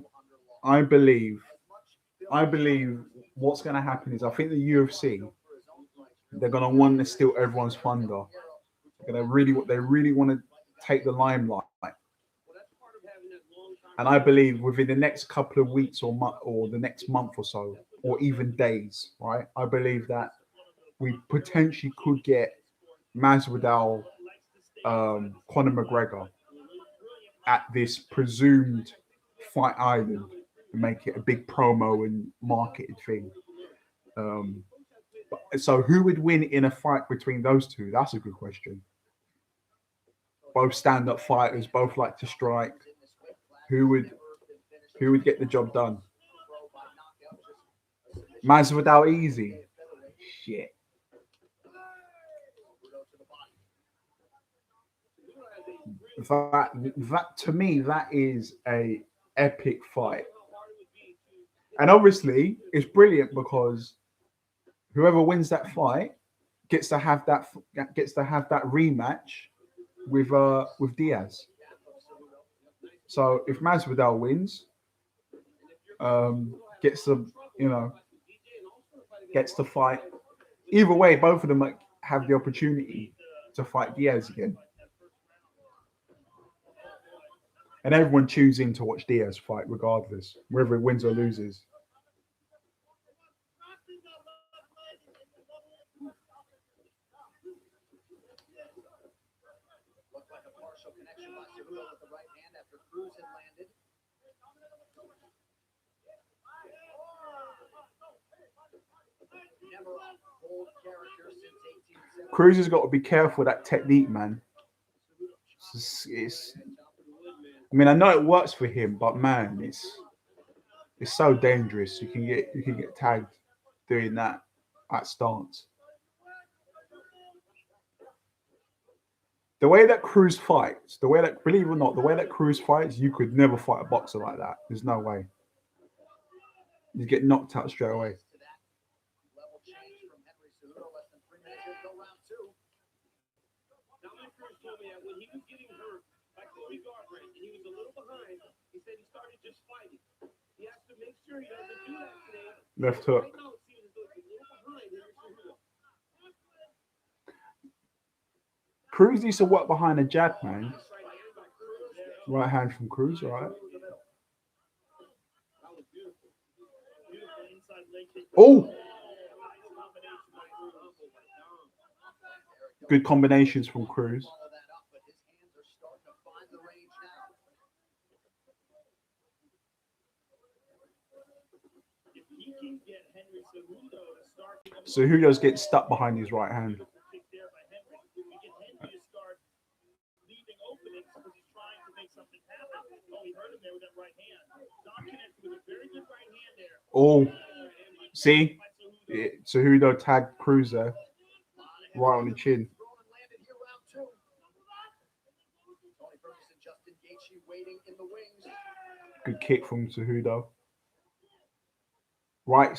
what's going to happen is I think the UFC, they're going to want to steal everyone's thunder. They really want to take the limelight. And I believe within the next couple of weeks or the next month or so, or even days, right? I believe that we potentially could get Masvidal, Conor McGregor at this presumed fight island and make it a big promo and marketed thing. So who would win in a fight between those two? That's a good question. Both stand-up fighters, both like to strike. Who would get the job done? Masvidal easy. Shit. That to me, that is a epic fight. And obviously it's brilliant because whoever wins that fight gets to have that rematch with Diaz. So if Masvidal wins, gets to fight. Either way, both of them have the opportunity to fight Diaz again. And everyone tunes in to watch Diaz fight regardless, whether it wins or loses. Cruz has got to be careful with that technique, man. I mean, I know it works for him, but man, it's so dangerous. You can get tagged doing that stance. The way that Cruz fights, believe it or not, the way that Cruz fights, you could never fight a boxer like that. There's no way. You get knocked out straight away. Left hook. Cruz needs to work behind a jab, man. Right hand from Cruz, all right. Oh! Good combinations from Cruz. So Cejudo's getting stuck behind his right hand. something happened. Oh, he hurt him there with that right hand. Dom connected with a very good right hand there. Oh, see, Cejudo tagged Cruz there, right on the chin. Thrown and landed here, round two. Tony Ferguson, Justin Gaethje waiting in the wings. Good kick from Cejudo. Right.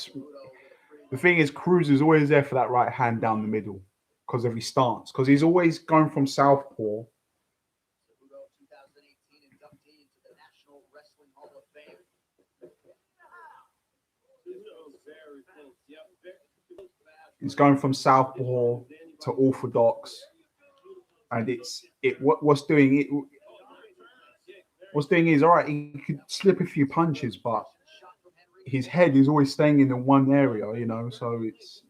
The thing is, Cruz is always there for that right hand down the middle because of his stance. Because he's always going from southpaw. Cejudo, 2018 inductee into the National Wrestling Hall of Fame. He's going from southpaw to orthodox, and what's doing is all right. He could slip a few punches, but his head is always staying in the one area, you know. So it's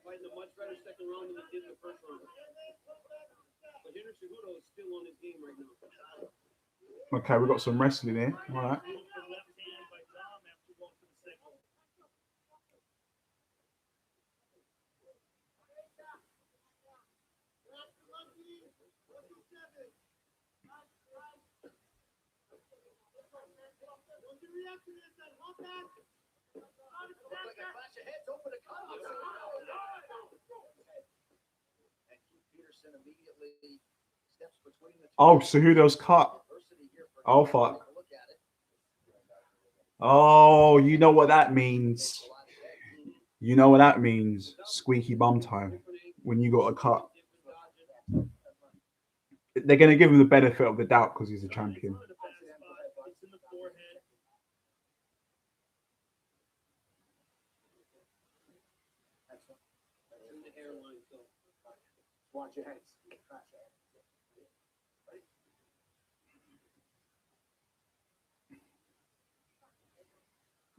Fighting a much better second round than he did in the first round. But Henry Cejudo is still on his game right now. okay. We've got some wrestling here. All right. Like a flash of heads open to come. And Peterson immediately steps between the two. Oh, Cejudo's cut. Oh fuck. Oh, you know what that means. You know what that means. Squeaky bum time. When you got a cut. They're going to give him the benefit of the doubt because he's a champion. Watch your heads.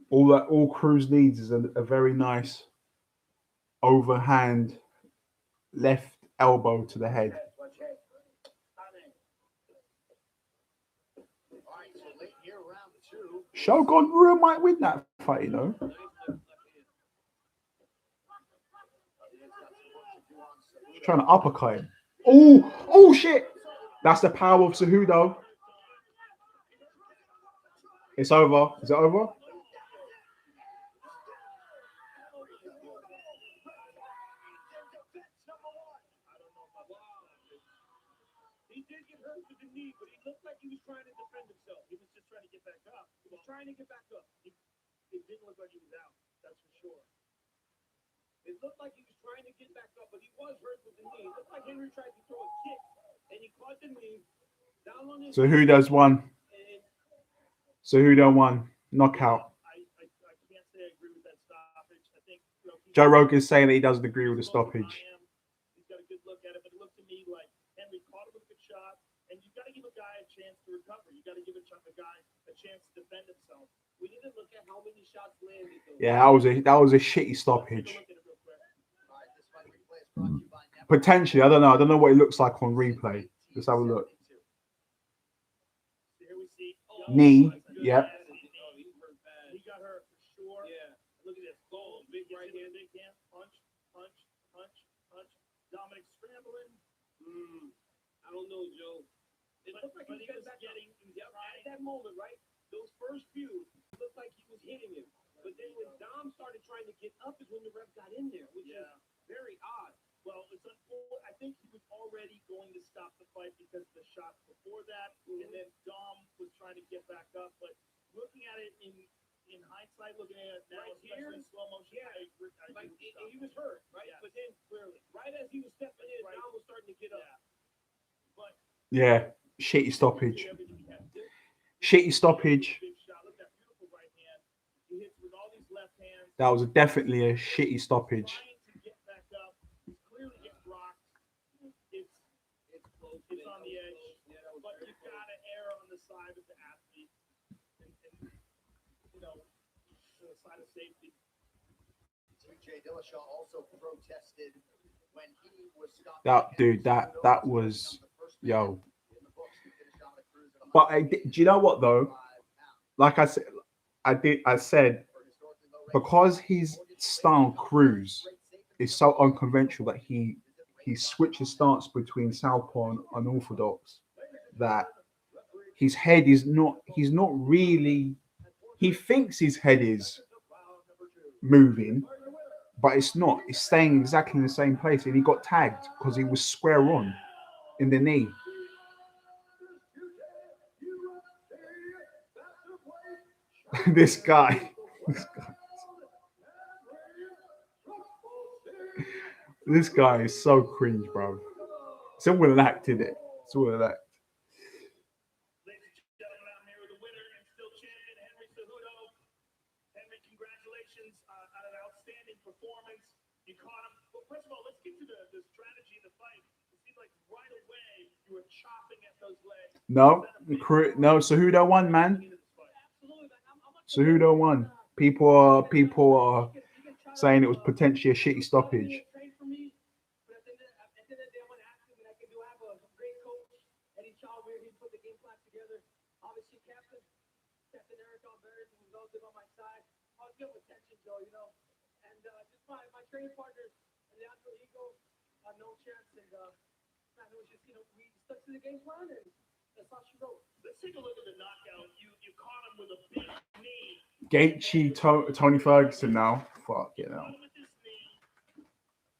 All Cruz needs is a very nice overhand left elbow to the head. Shogun Rua might win that fight, you know. Trying to uppercut him. Oh shit! That's the power of Cejudo. It's over. Is it over? He did get hurt with the knee, but he looked like he was trying to defend himself. He was just trying to get back up. He was trying to get back up. It didn't look like he was out. That's for sure. It looked like he was trying to get back up, but he was hurt with the knee. It looked like Henry tried to throw a kick, and he caught the knee down on his. So who does one? Cejudo won. Knockout. I can't say I agree with that stoppage. I think Joe Rogan is saying that he doesn't agree with the stoppage. He's got a good look at it, but it looked to me like Henry caught him with a good shot, and you've got to give a guy a chance to recover. You got to give a guy a chance to defend himself. We need to look at how many shots landed. Yeah, that was a shitty stoppage. Potentially, I don't know. I don't know what it looks like on replay. Let's have a look. Knee, yeah. He got hurt for sure. Yeah, look at this. Boom, big right hand. Big hand. Punch. Dominic scrambling. I don't know, Joe. It looked like he was getting at that moment, right? Those first few looked like he was hitting him. But then when Dom started trying to get up is when the ref got in there, which is very odd. Well, it's unfortunate. I think he was already going to stop the fight because of the shots before that, and then Dom was trying to get back up. But looking at it in hindsight, looking at it now, Right especially here, in slow motion, I agree Like, with the he was hurt, right? Yes. But then clearly. right as he was stepping in, Right. Dom was starting to get up. But Yeah, shitty stoppage. everything he had. Shitty stoppage. Big shot. Look at that beautiful right hand. He hits with all these left hands. That was definitely a shitty stoppage. Trying to get back up. He's clearly getting rocked. It's close. It's on the edge. But you've got to err on the side of the athlete, and you know, to the side of safety. TJ Dillashaw also protested when he was stopped. That was yo. But do you know what though? Like I said, I said because his style cruise is so unconventional that he switches stance between southpaw and unorthodox, that his head is not he's not really, he thinks his head is moving, but it's not. It's staying exactly in the same place, and he got tagged because he was square on in the knee. This guy, this guy is so cringe, bro. It's all an act, isn't it? It's all an act. Ladies and gentlemen, I'm here with the winner and still champion, Henry Cejudo. Henry, congratulations on an outstanding performance. You caught him. Well, first of all, let's get to the strategy in the fight. It seemed like right away you were chopping at those legs. No, Cejudo won, man. Cejudo won. People are saying it was potentially a shitty stoppage. My training partners and the actual ego no chance, and man, it was just, we stuck to the game plan, and that's all she wrote. Let's take a look at the knockout. You caught him with a big knee. Gaethje, Tony Ferguson now. Fuck it now. With this knee,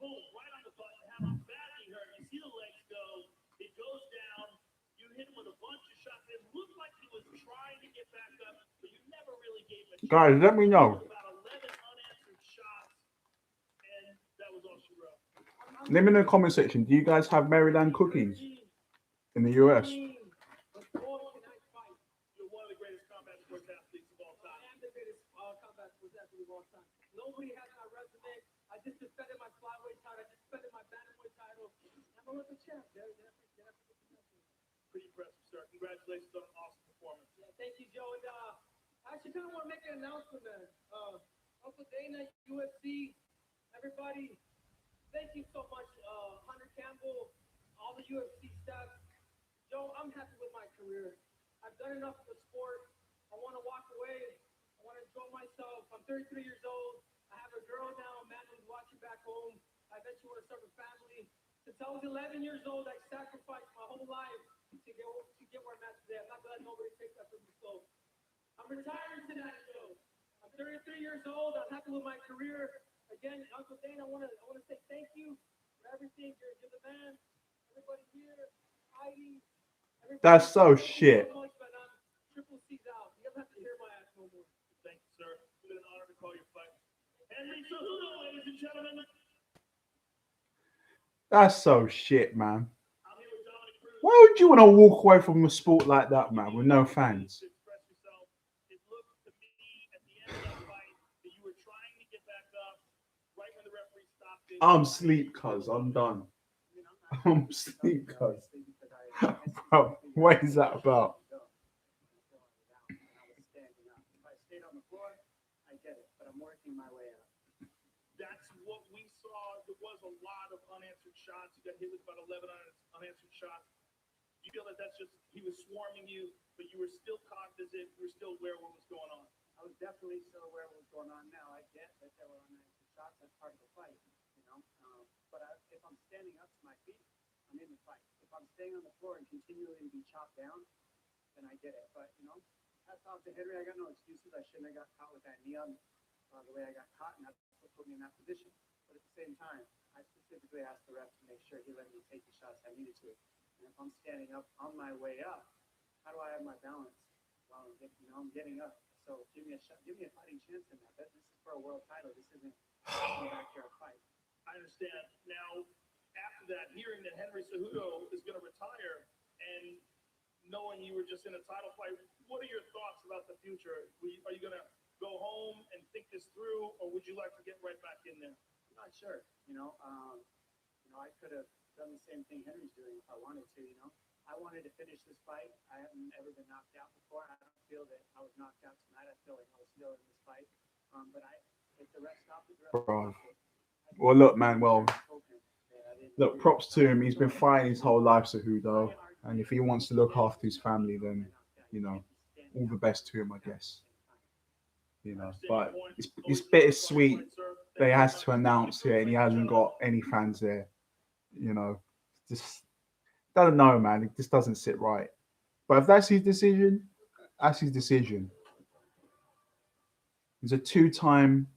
boom, right on the button. How badly hurt. You see the legs go. It goes down. You hit him with a bunch of shots. It looked like he was trying to get back up, but you never really gave him a chance. Guys, let me know. About 11 unanswered shots, and that was all she wrote. Let me know in the comment section. Do you guys have Maryland cookies in the US? You're one of the greatest combat sports athletes of all time. I am the greatest combat sports athlete of all time. Nobody has my resume. I just defended my flyweight title. I just defended my bantamweight title. I'm a Olympic champ. Pretty impressive, sir. Congratulations on an awesome performance. Yeah, thank you, Joe. And I actually kind of want to make an announcement, man. Uncle Dana, UFC, everybody, thank you so much. Hunter Campbell, all the UFC staff. Joe, I'm happy with my career. I've done enough for the sport. I want to walk away. I want to enjoy myself. I'm 33 years old. I have a girl now, a man who's watching back home. I eventually want to start a family. Since I was 11 years old, I sacrificed my whole life to get where I'm at today. I'm not going to let nobody take that from me. So I'm retiring tonight, Joe. I'm 33 years old. I'm happy with my career. Again, Uncle Dane, I want to say thank you for everything. You're the man. Everybody here, Heidi. That's so shit. Triple C's out. You don't have to hear my ass no more. Thank you, sir. It's been an honor to call you fight. Henry Cejudo, ladies and gentlemen. That's so shit, man. I'm here with Dominic Cruz. Why would you want to walk away from a sport like that, man, with no fans? To express yourself. It looked to me at the end of that fight that you were trying to get back up right when the referee stopped it. I'm sleep, cuz. I'm done. I'm sleep, cuz. Bro, what is that about? That's what we saw. There was a lot of unanswered shots. You got hit with about 11 unanswered shots. You feel that that's just, he was swarming you, but you were still cognizant, you were still aware of what was going on. I was definitely still aware of what was going on. Now I get that there were unanswered shots. That's part of the fight, But if I'm standing up to my feet, I'm in the fight. If I'm staying on the floor and continually be chopped down, then I get it. But hats off to Henry. I got no excuses. I shouldn't have got caught with that knee on the way I got caught, and that's what put me in that position. But at the same time, I specifically asked the ref to make sure he let me take the shots I needed to. And if I'm standing up on my way up, how do I have my balance while I'm getting up? So give me a shot, give me a fighting chance in that. This is for a world title. This isn't a backyard fight. I understand. Now, after that, hearing that Henry Cejudo is going to retire and knowing you were just in a title fight, what are your thoughts about the future? Are you going to go home and think this through, or would you like to get right back in there? I'm not sure. I could have done the same thing Henry's doing if I wanted to. I wanted to finish this fight. I haven't ever been knocked out before. I don't feel that I was knocked out tonight. I feel like I was still in this fight. If the rest stopped it, Well, look, man. Well, look, props to him. He's been fighting his whole life, Cejudo. And if he wants to look after his family, then, all the best to him, I guess. you know. But it's bittersweet that he has to announce it and he hasn't got any fans there, you know. Just don't know, man. It just doesn't sit right. But if that's his decision, that's his decision. He's a two-time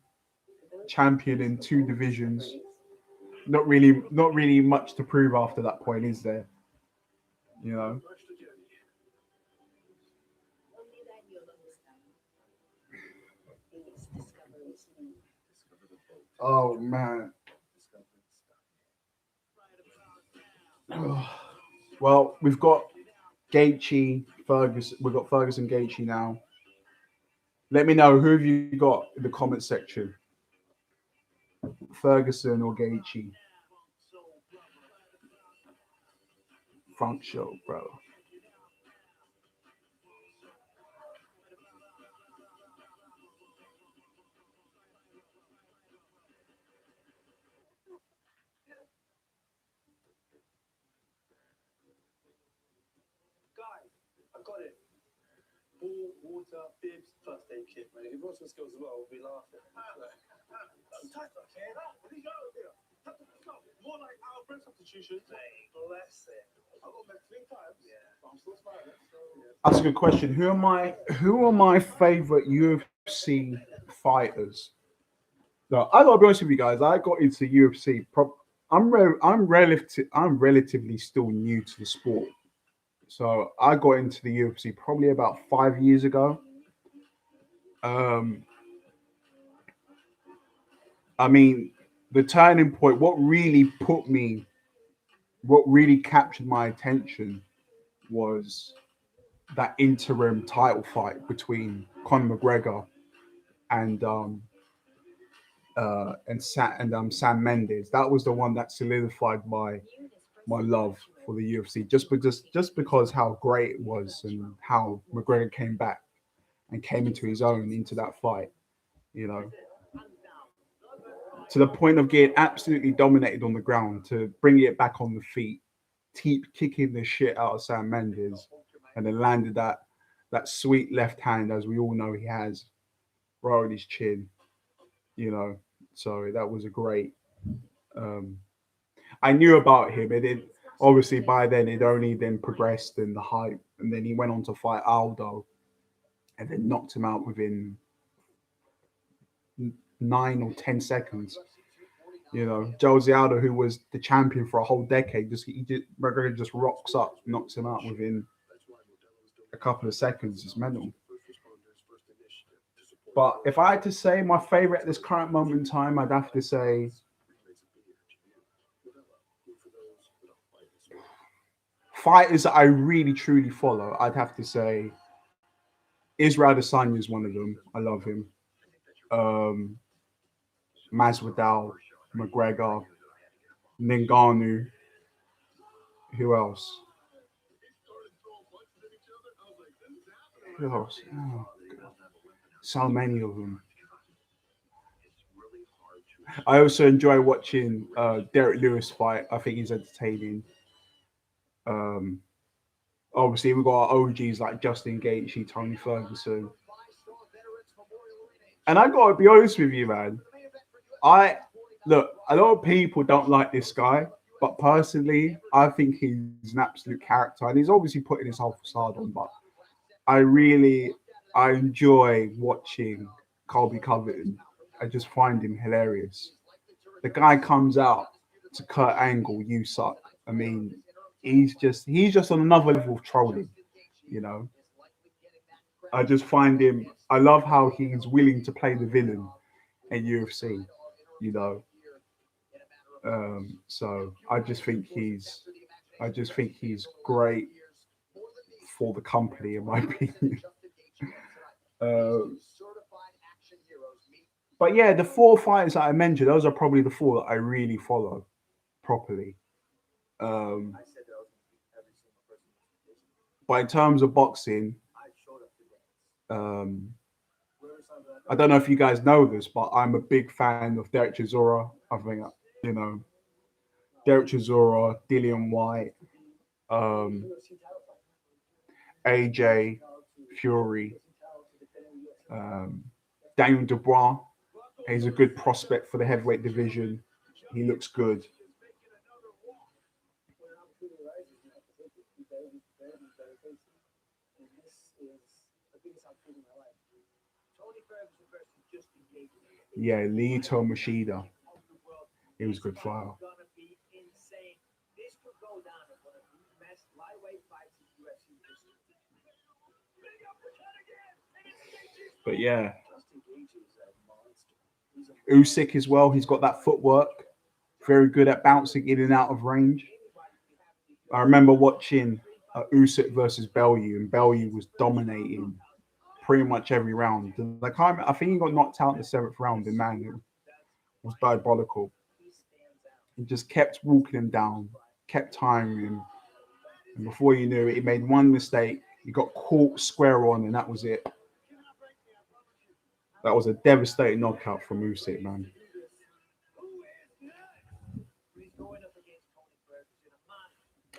champion in two divisions. Not really much to prove after that point, is there? You know. Oh man. Well, we've got Gaethje, Ferguson. We've got Ferguson, Gaethje now. Let me know who have you got in the comment section. Ferguson or Gaethje? Front show, bro. Guys, I got it. Ball, water, bibs, first aid kit, mate. If you brought some skills as well, we'll be laughing. More like our bread substitution. Bless it. I got met 3 times. Yeah. But I'm still smiling. That's a good question. Who are my favorite UFC fighters? No, I gotta be honest with you guys. I got into UFC. I'm relatively still new to the sport, so I got into the UFC probably about 5 years ago. I mean, the turning point, what really captured my attention was that interim title fight between Conor McGregor and Sam Mendes. That was the one that solidified my love for the UFC, just because how great it was and how McGregor came back and came into his own into that fight, you know, to the point of getting absolutely dominated on the ground to bring it back on the feet, keep kicking the shit out of Sam Mendes, and then landed that sweet left hand, as we all know he has, right on his chin, you know. So that was a great. I knew about him, and it obviously by then it only then progressed in the hype, and then he went on to fight Aldo, and then knocked him out within 9 or 10 seconds. You know, Jose Aldo, who was the champion for a whole decade, McGregor just rocks up, knocks him out within a couple of seconds. It's mental. But if I had to say my favorite at this current moment in time, I'd have to say fighters that I really truly follow. I'd have to say Israel Adesanya is one of them. I love him. Masvidal, McGregor, Ngannou. Who else? Oh, so many of them. I also enjoy watching Derek Lewis fight. I think he's entertaining. Obviously, we've got our OGs like Justin Gaethje, Tony Ferguson. And I gotta be honest with you, man. Look, a lot of people don't like this guy, but personally, I think he's an absolute character, and he's obviously putting his whole facade on. But I enjoy watching Colby Covington. I just find him hilarious. The guy comes out to Kurt Angle, "You suck." I mean, he's just on another level of trolling, you know. I just find him. I love how he's willing to play the villain in UFC, you know. So I just think he's great for the company, in my opinion. But yeah, the 4 fighters that I mentioned, those are probably the 4 that I really follow properly. But in terms of boxing, I don't know if you guys know this, but I'm a big fan of Derek Chisora. I think, you know, Derek Chisora, Dillian White, AJ, Fury, Daniel Dubois, he's a good prospect for the heavyweight division. He looks good. Yeah, Lito Machida. He was a good fighter. But yeah, Usyk as well. He's got that footwork. Very good at bouncing in and out of range. I remember watching Usyk versus Bellew, and Bellew was dominating pretty much every round. I think he got knocked out in the 7th round, and man, it was diabolical. He just kept walking him down, kept timing him, and before you knew it, he made one mistake. He got caught square on, and that was it. That was a devastating knockout from Usyk, man.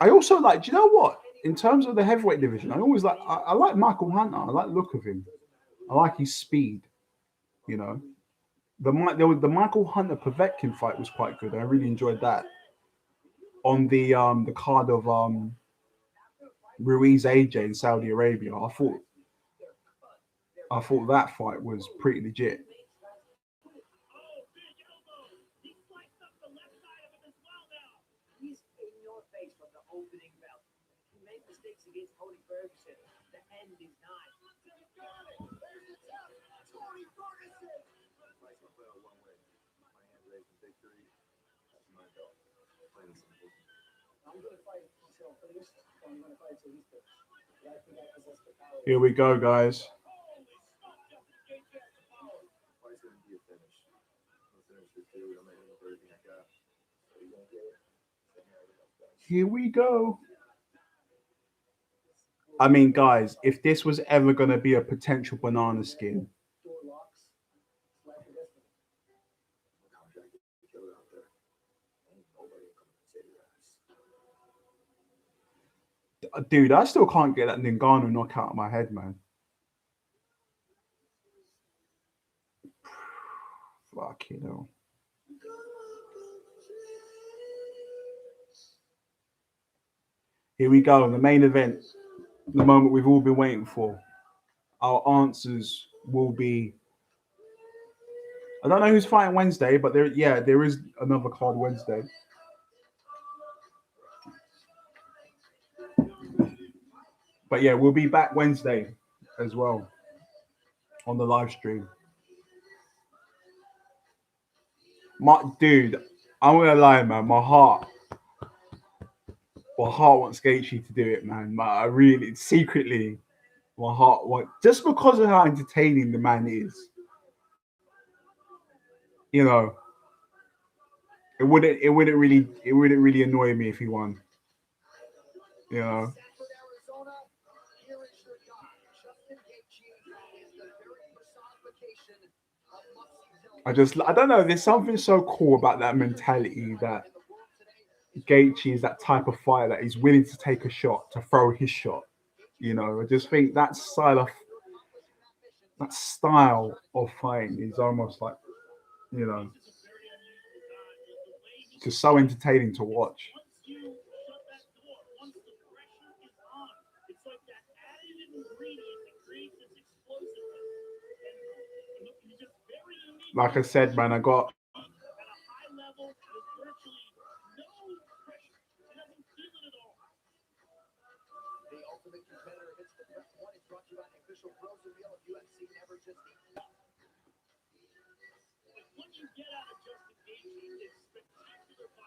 I also like, do you know what? In terms of the heavyweight division, I always I like Michael Hunter. I like the look of him. I like his speed. You know, the Michael Hunter Povetkin fight was quite good. I really enjoyed that. On the card of Ruiz AJ in Saudi Arabia, I thought that fight was pretty legit. He's in your face from the opening bell. He made mistakes against Tony Ferguson. The end is nigh. Tony Ferguson. I'm going to fight until finished. I'm going to fight till he's finished. I think I possess the power. Here we go, guys. Here we go. I mean, guys, if this was ever going to be a potential banana skin, dude, I still can't get that Ngannou knockout out of my head, man. Fuck, you know. Here we go, the main event, the moment we've all been waiting for. Our answers will be. I don't know who's fighting Wednesday, but there is another card Wednesday. But yeah, we'll be back Wednesday as well on the live stream. Dude, I'm gonna lie, man. My heart wants Gaethje to do it, man. I really secretly, my heart wants, just because of how entertaining the man is. You know, it wouldn't really annoy me if he won. You know. I don't know. There's something so cool about that mentality that Gaethje is that type of fighter that he's willing to take a shot, to throw his shot. You know, I just think that style of fighting is almost like, you know, just so entertaining to watch. Like I said, man, I got.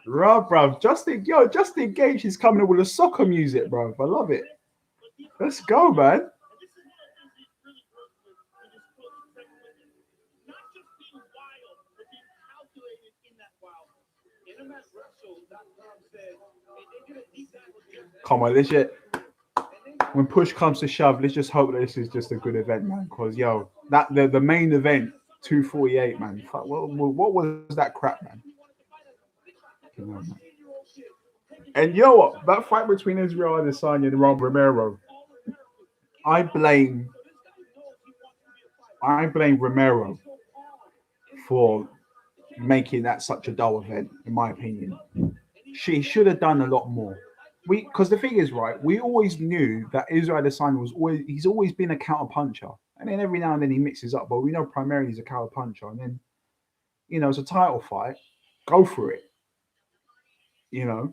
Bro, Justin Gaethje is coming up with a soccer music, bro. I love it. Let's go, man. Come on, let's just. When push comes to shove, let's just hope that this is just a good event, man. Because the main event, 248, man. Fuck, what was that crap, man? You know, man. And you know what? That fight between Israel Adesanya and Rob Romero, I blame I blame Romero for making that such a dull event, in my opinion. She should have done a lot more. Because the thing is, right, we always knew that Israel Adesanya he's always been a counter puncher. And then every now and then he mixes up, but we know primarily he's a counter puncher. And then, it's a title fight. Go for it. You know.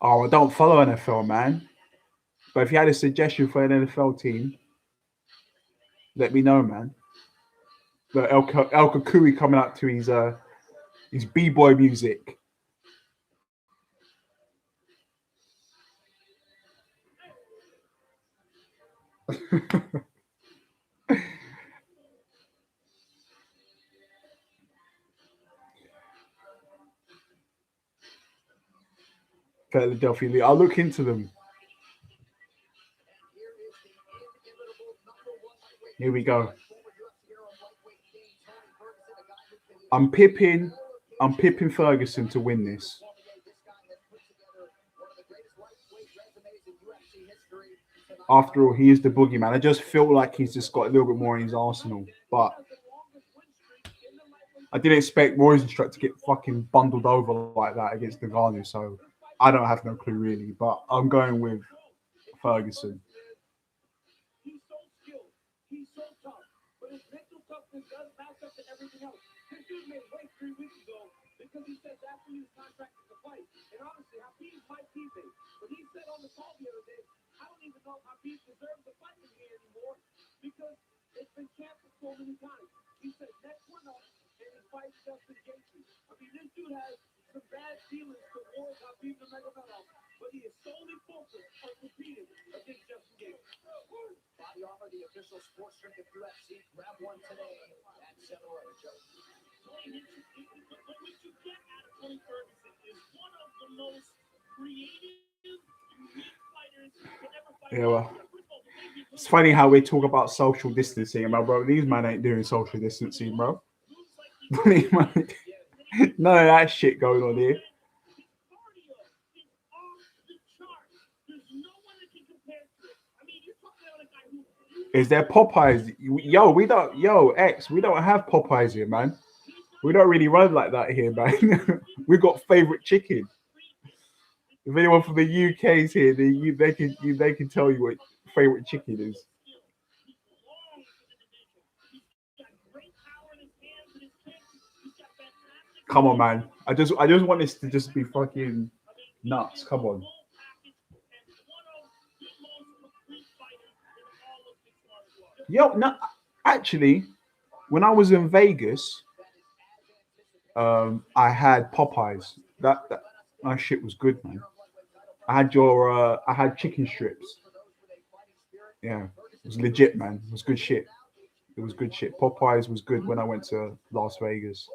Oh, I don't follow NFL, man. But if you had a suggestion for an NFL team, let me know, man. The El Kakui coming up to his b-boy music. Philadelphia League. I'll look into them. Here we go. I'm pipping Ferguson to win this. After all, he is the boogeyman. I just feel like he's just got a little bit more in his arsenal. But I didn't expect Rosenstruck to get fucking bundled over like that against Ngannou, so I don't have no clue really. But I'm going with Ferguson. He's so skilled. He's so tough. But his mental toughness does match up to everything else. This dude made weight 3 weeks ago because he said that's when he was contracted to fight. And honestly, Habib might be me. But he said on the call the other day, I don't even know if Habib deserves to fight with me anymore because it's been canceled so many times. He said next one up and he fights Justin Gaethje. I mean, this dude has some bad feelings towards Habib Nurmagomedov, but he is solely focused on competing against Justin Gaethje. Body Armor, the official sports drink of UFC. Grab one today at 7-Eleven, Joe. What you get out of Tony Ferguson is one of the most creative, unique fighters to ever fight. Yeah, well, it's funny how we talk about social distancing, bro. These men ain't doing social distancing, bro. None of that shit going on here. Is there Popeyes? X, we don't have Popeyes here, man. We don't really run like that here, man. We got favorite chicken. If anyone from the UK is here, they can tell you what favorite chicken is. Come on, man. I just want this to just be fucking nuts. Come on. Yo, no, actually, when I was in Vegas, I had Popeyes. That shit was good, man. I had chicken strips. Yeah, it was legit, man. It was good shit. It was good shit. Popeyes was good when I went to Las Vegas.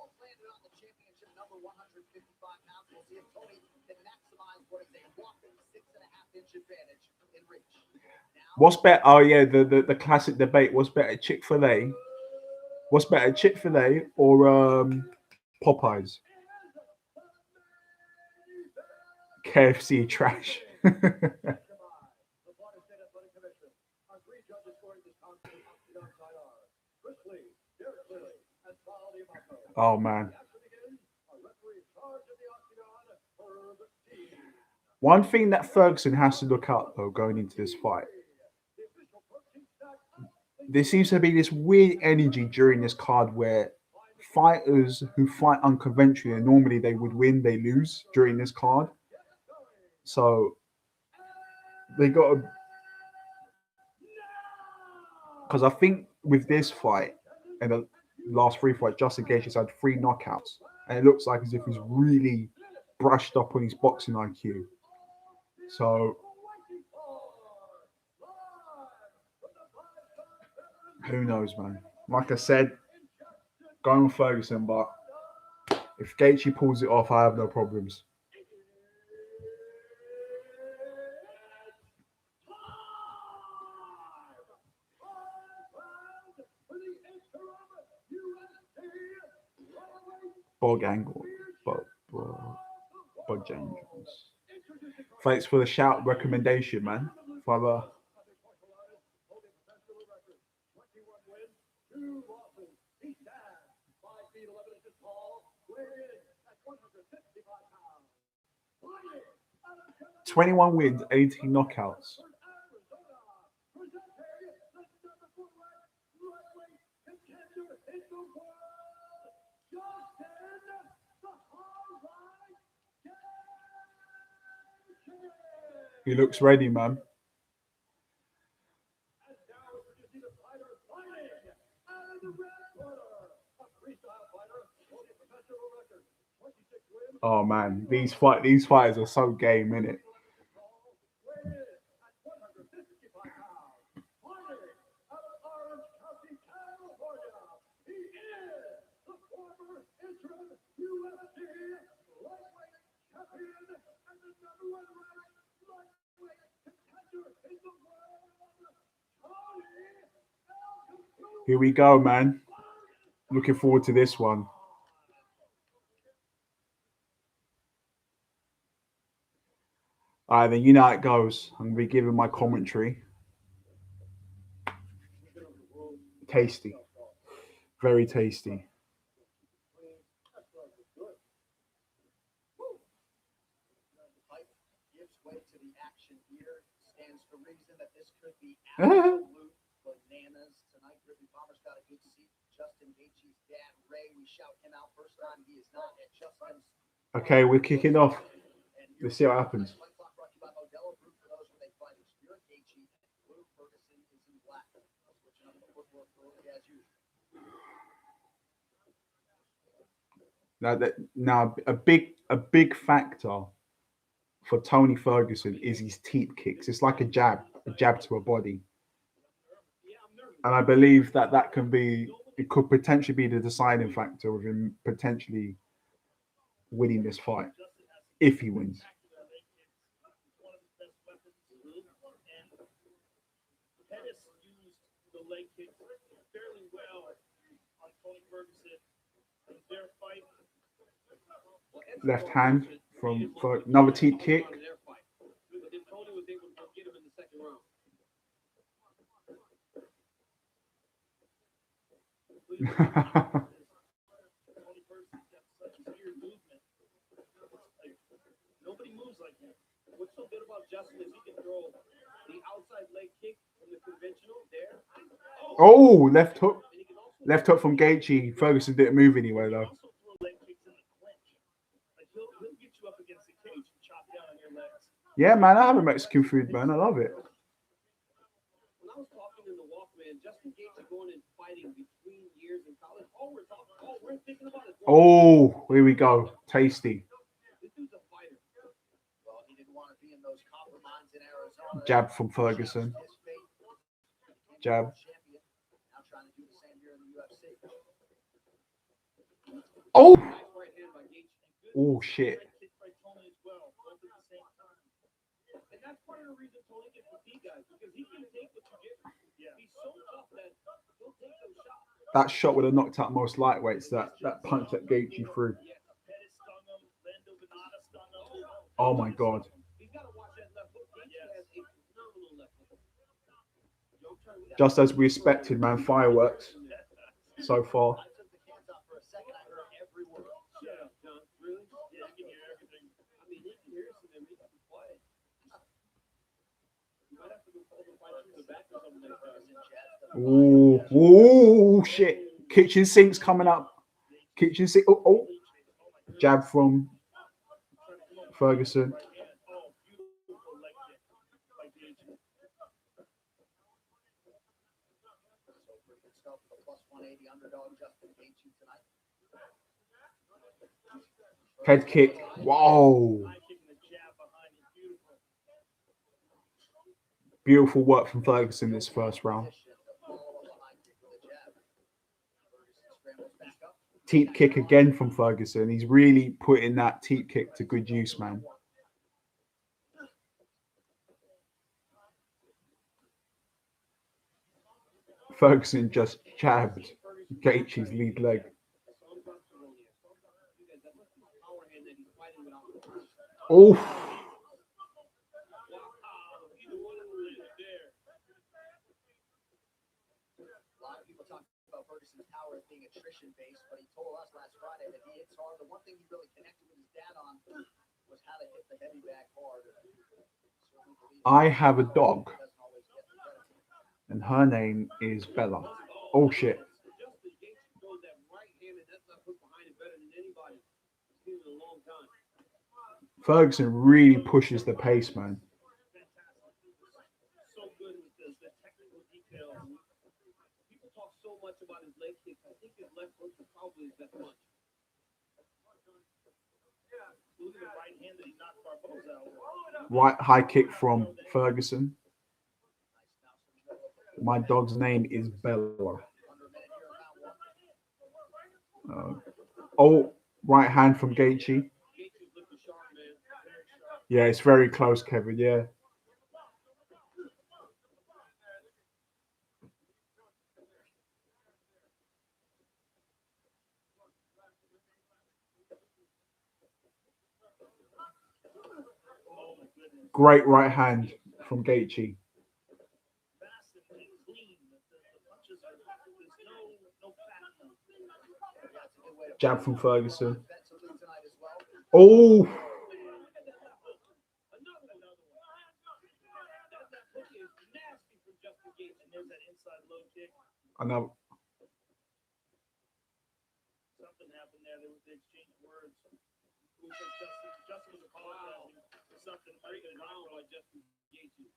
What's better? Oh yeah, the classic debate. What's better, Chick-fil-A? What's better, Chick-fil-A or Popeyes? KFC trash. Oh man. One thing that Ferguson has to look up though going into this fight. There seems to be this weird energy during this card where fighters who fight unconventionally and normally they would win, they lose during this card. So they got to, because I think with this fight and the last 3 fights, Justin Gaethje has had 3 knockouts, and it looks like as if he's really brushed up on his boxing IQ. So who knows, man? Like I said, going with Ferguson, but if Gaethje pulls it off, I have no problems. Bog angle, Bog James. Thanks for the shout recommendation, man. Father. Two losses. He stands 5 feet 11 inches tall, weighing in at 155 pounds. 21 wins, 18 knockouts. He looks ready, man. Oh man, these fighters are so game, innit? Here we go, man. Looking forward to this one. All right, then you know how it goes. I'm going to be giving my commentary. Tasty. Very tasty. Gives way to the action here. Stands to reason that this could be absolute bananas tonight. Griffin Palmer's got a good seat. Justin Gaethje's dad, Ray, we shout him out first time. He is not at Justin's. Okay, we're kicking off. Let's see what happens. Now a big factor for Tony Ferguson is his teep kicks. It's like a jab to a body, and I believe that it could potentially be the deciding factor of him potentially winning this fight if he wins. Fairly well on Tony Ferguson. Their fight. Left hand from another teep kick. But then Tony was able to get him in the second round. Tony Ferguson's got such a weird movement. Like, nobody moves like him. What's so good about Justin is he can throw the outside leg kick from the conventional there. Oh, left hook. Left hook from Gaethje. Ferguson didn't move anywhere though. Yeah, man, I have a Mexican food, man. I love it. When I was talking in the Walkman, Justin Gaethje going and fighting between years in college. All we're thinking about is. Oh, here we go. Tasty. This dude's a fighter. Well, he didn't want to be in those copper mines in Arizona. Jab from Ferguson. Jab. Now trying to do the same here in the UFC. Oh. Oh shit. And that's part of the reason Tony gets with guys because he can take what you give. Yeah. He's so tough that he'll take those shots. That shot would have knocked out most lightweights. That punch that Gaethje threw. Oh my god. Just as we expected, man. Fireworks so far. Ooh, shit. Kitchen sink's coming up. Kitchen sink. Oh. Jab from Ferguson. Head kick. Whoa. Beautiful work from Ferguson this first round. Teep kick again from Ferguson. He's really putting that teep kick to good use, man. Ferguson just jabbed Gaethje's lead leg. Oh, Ferguson's power as being attrition-based, but he told us last Friday that he hits hard. The one thing he really connected with his dad on was how to hit the heavy bag hard. I have a dog, and her name is Bella. Oh shit. Justin Gaethje throws that right hand and that left hook behind it better than anybody. I've seen in a long time. Ferguson really pushes the pace, man. So good with the technical details. People talk so much about his leg kicks. I think his left hook is probably his best punch. Look at the right hand that he knocked Barboza out. Right high kick from Ferguson. My dog's name is Bella. Oh, right hand from Gaethje. Yeah, it's very close, Kevin. Yeah. Great right hand from Gaethje. Jab from Ferguson. Oh, another. Something happened there. They exchanged words. Justin was apologizing for something very around like Justin Gaethje.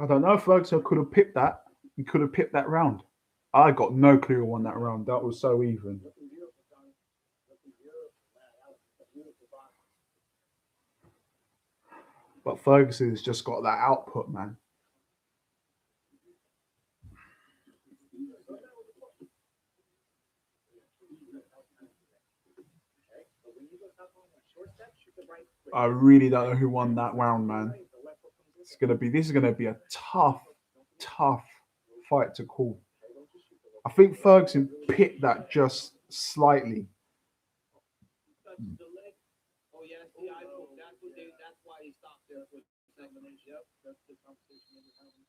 I don't know. Ferguson could have pipped that. He could have pipped that round. I got no clue who won that round. That was so even. But Ferguson's just got that output, man. I really don't know who won that round, man. This is gonna be a tough fight to call. I think Ferguson picked that just slightly. Oh yeah, that's why he stopped there for a second. Yep, that's the conversation we were having.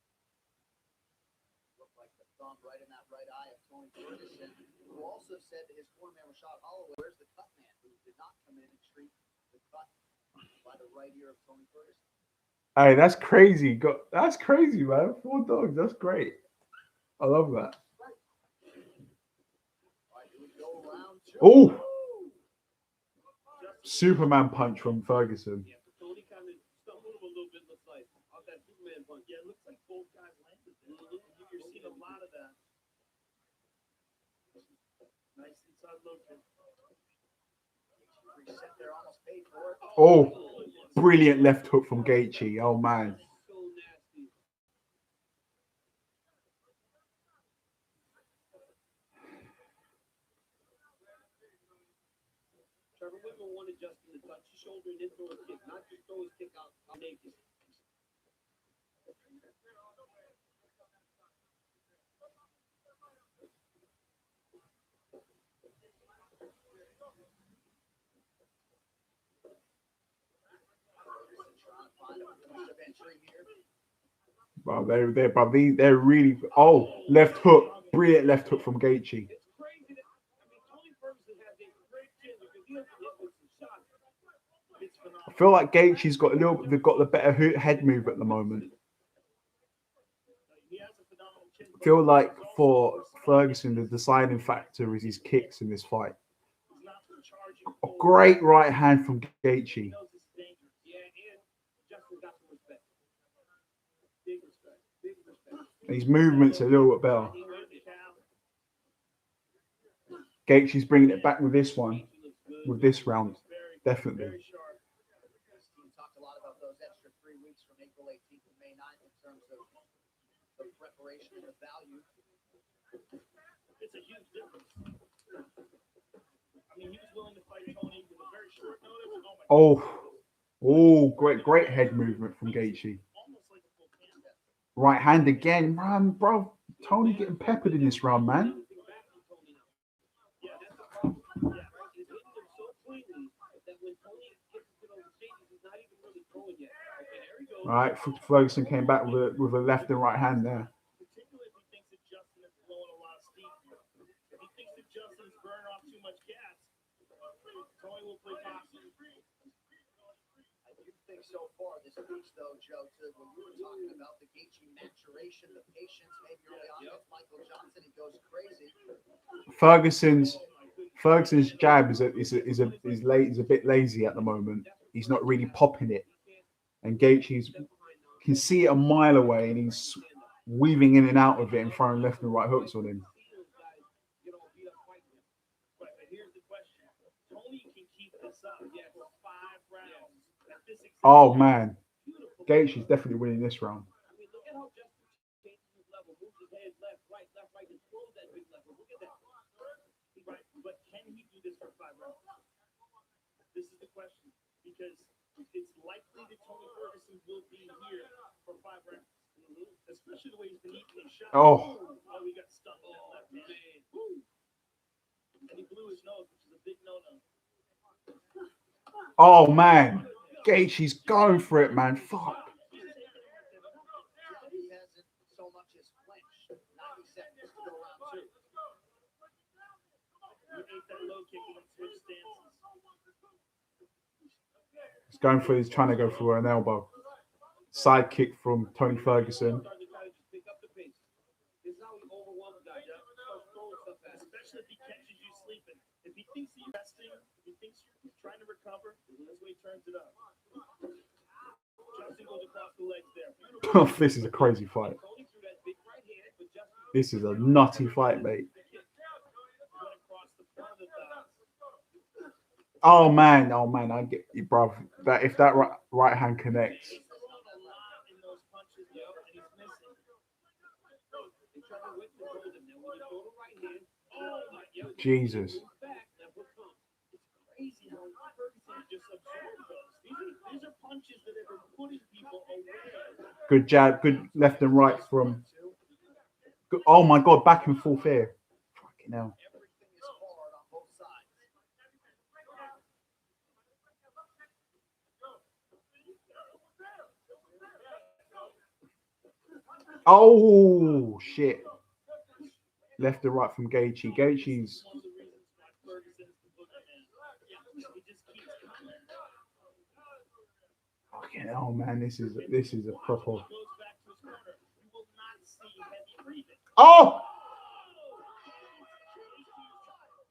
Looked like the thumb right in that right eye of Tony Ferguson, who also said that his cornerman Rashad Holloway, where's the cut man, who did not come in and treat the cut by the right ear of Tony Ferguson. Hey, that's crazy. That's crazy, man. 4 dogs. That's great. I love that. Oh, Superman punch from Ferguson. Yeah, Tony kind of stumbled a little bit. Looks like off that Superman punch. Yeah, it looks like both guys landed there. You're seeing a lot of that. Nice inside look. Reset there, almost paid for it. Oh, brilliant left hook from Gaethje. Oh man. So nasty. Trevor Whitman wanted Justin to touch his shoulder and then throw his kick, not just throw his kick out naked. Wow, they're really. Oh, left hook, brilliant left hook from Gaethje. It's crazy that Tony Ferguson has a great chin because he has hit with some shots. It's phenomenal. I feel like Gaethje's got they've got the better head move at the moment. He has a phenomenal chin. I feel like for Ferguson, the deciding factor is his kicks in this fight. He's not charging. A great right hand from Gaethje. He knows this is dangerous. Yeah, and Justin got some respect. Big respect. Big respect. His movement's a little bit better. He went to Cal. Gaethje's bringing it back with this one, He looks good. with this round, Very, definitely. very sharp. Steve talked a lot about those extra 3 weeks from April 18th to May 9th in terms of the preparation and the value. It's a huge difference. I mean, he was willing to fight Tony with a very short notice. Oh my God. great head movement from Gaethje. Almost like a full canvas. Right hand again, man, bro. Tony getting peppered in this round, man. Yeah, that's the problem. Yeah, right. He's hitting them so cleanly that when Tony gets to those stages, he's not even really throwing yet. Okay, there he goes. All right, Ferguson came back with a left and right hand there. Particularly if he thinks that Justin is blowing a lot of steam. Tony will play possum. I do think so far this speaks, though, Joe, to when you were talking about the Gaethje maturation, the patience, maybe early on against Michael Johnson, he goes crazy. Ferguson's jab is a bit lazy at the moment. He's not really popping it, and Gaethje's can see it a mile away, and he's weaving in and out of it and throwing left and right hooks on him. But here's the question: Tony can keep this up, for 5 rounds. Oh man, Gaethje's definitely winning this round. I mean, look at how Justin changes his level, moves his head left, right, and throws that big level. Look at that. Right, but can he do this for 5 rounds? This is the question, because it's likely that Tony Ferguson will be here for 5 rounds, especially the way he's been eating his shots. Oh, he got stuck in that left hand. Woo. And he blew his nose, which is a big no-no. oh man, Gaethje's going for it, man. Fuck. He hasn't so much as flinched. 90 seconds to go round 2. He ate that low kick and switch stances. He's going for. He's trying to go for an elbow. Side kick from Tony Ferguson. Starting to kind of just pick up the pace. This is how he overwhelms guys. Starts throwing stuff fast, especially if he catches you sleeping. If he thinks you're resting, if he thinks you're trying to recover, that's when he turns it up. Justin goes across the legs there. This is a crazy fight. Tony threw that big right hand, but Justin This is a nutty fight, mate. went across the front of the thighs. Oh man, I get you, bro. That if that right hand connects. He's throwing a lot in those punches, and he's missing. They try to whip the golden. Then when you throw the right hand, Jesus. back, that hook comes. It's crazy how Ferguson just absorbed those. These are punches that have been putting people away. Good jab, good left and right from. Good, oh my God, back and forth here. Fucking hell. Everything is hard on both sides. Oh shit. Left and right from Gaethje. Gaethje's. One of the reasons why Ferguson is the boogeyman. He just keeps coming. Fucking hell, man. This is a proper. Goes back to his corner. You will not see heavy breathing. Oh.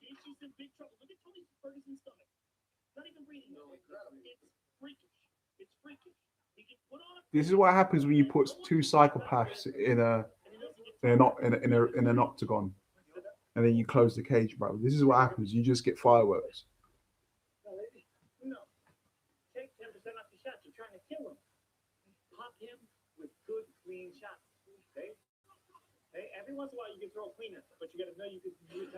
Gaethje's in big trouble. Look at Tony Ferguson's stomach. Not even breathing. It's freakish. It's freakish. He can put on a. This is what happens when you put two psychopaths in an octagon, and then you close the cage, bro. This is what happens. You just get fireworks. No. Take 10% off the shots. You're trying to kill him. Pop him with good, clean shots. Okay? Hey, every once in a while you can throw a cleaner, but you got to know you can do it.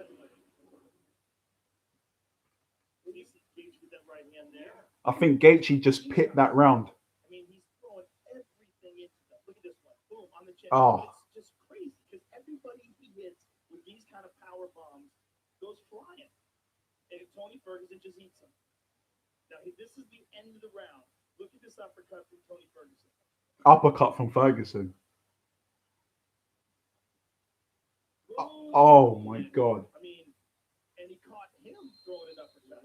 You see Gaethje with that right hand there. I think Gaethje just picked that round. I mean, he's throwing everything into them. Look at this one. Boom, on the chest. Oh. It's just crazy because everybody he hits with these kind of power bombs goes flying. And Tony Ferguson just eats them. Now, this is the end of the round. Look at this uppercut from Tony Ferguson. Uppercut from Ferguson. Boom. Oh my God. I mean, and he caught him throwing an uppercut.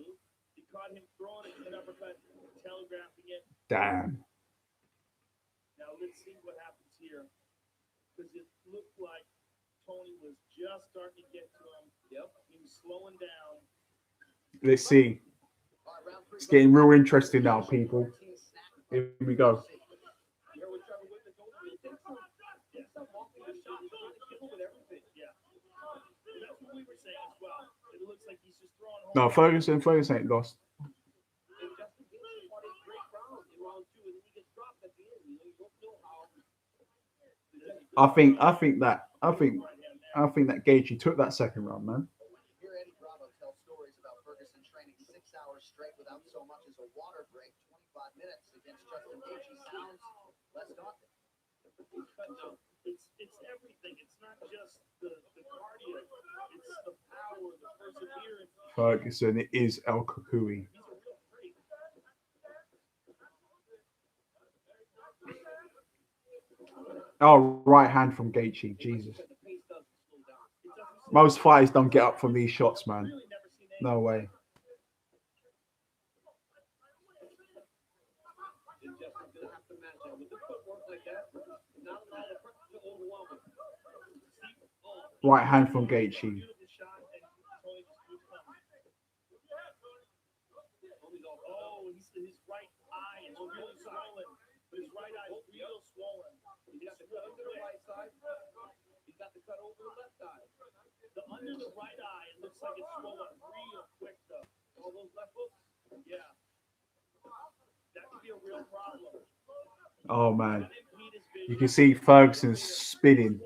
He caught him throwing an uppercut, telegraphing it. Damn. Now let's see what happens here, because it looked like Tony was just starting to get to him. Yep, he was slowing down. Let's see. It's getting real interesting now, people. Here we go. You know what Trevor Whitman told me? He's walking the shot, trying to kill him with everything. Yeah, and that's what we were saying as well. It looks like he's just throwing home. No, Ferguson ain't lost. And Justin Gaethje fought a great round in round 2, and then he gets dropped at the end. You know, you don't know how. I think that Gaethje took that second round, man. Hear Eddie Bravo tell stories about Ferguson training 6 hours straight without so much as a water break. 25 minutes against Justin Gaethje sounds less daunting. It's everything. It's not just the cardio. It's the power, the perseverance. Ferguson is El Kukui. He's a real freak. Oh, right hand from Gaethje. Jesus. The pace doesn't slow down. It doesn't slow Most fighters don't get up from these shots, man. Really never seen No way. Right hand from Gaethje. Oh, his right eye is really swollen. His right eye is real swollen. He's got the cut under the right side. He's got the cut over the left eye. The under the right eye, it looks like it's swollen real quick though. All those left hooks, yeah. That could be a real problem. Oh man, you can see Ferguson spinning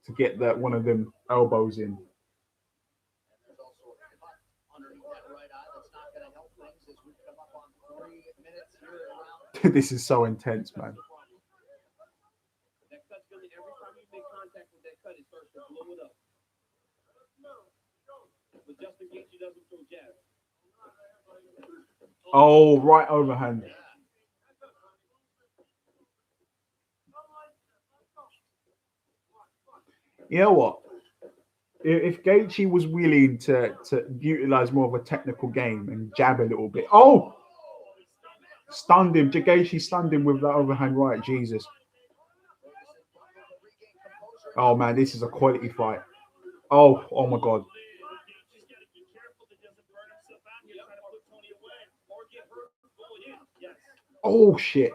to get that one of them elbows in. There's also a cut underneath that right eye that's not going to help things as we come up on 3 minutes here around. This is so intense, man. That cut's gonna, every time you make contact with that cut, it starts to blow it up. But Justin Gaethje doesn't throw jabs. Oh, right overhand. You know what? If Gaethje was willing to utilize more of a technical game and jab a little bit, oh, stunned him. Gaethje stunned him with that overhand right. Jesus. Oh man, this is a quality fight. Oh my God. Oh shit.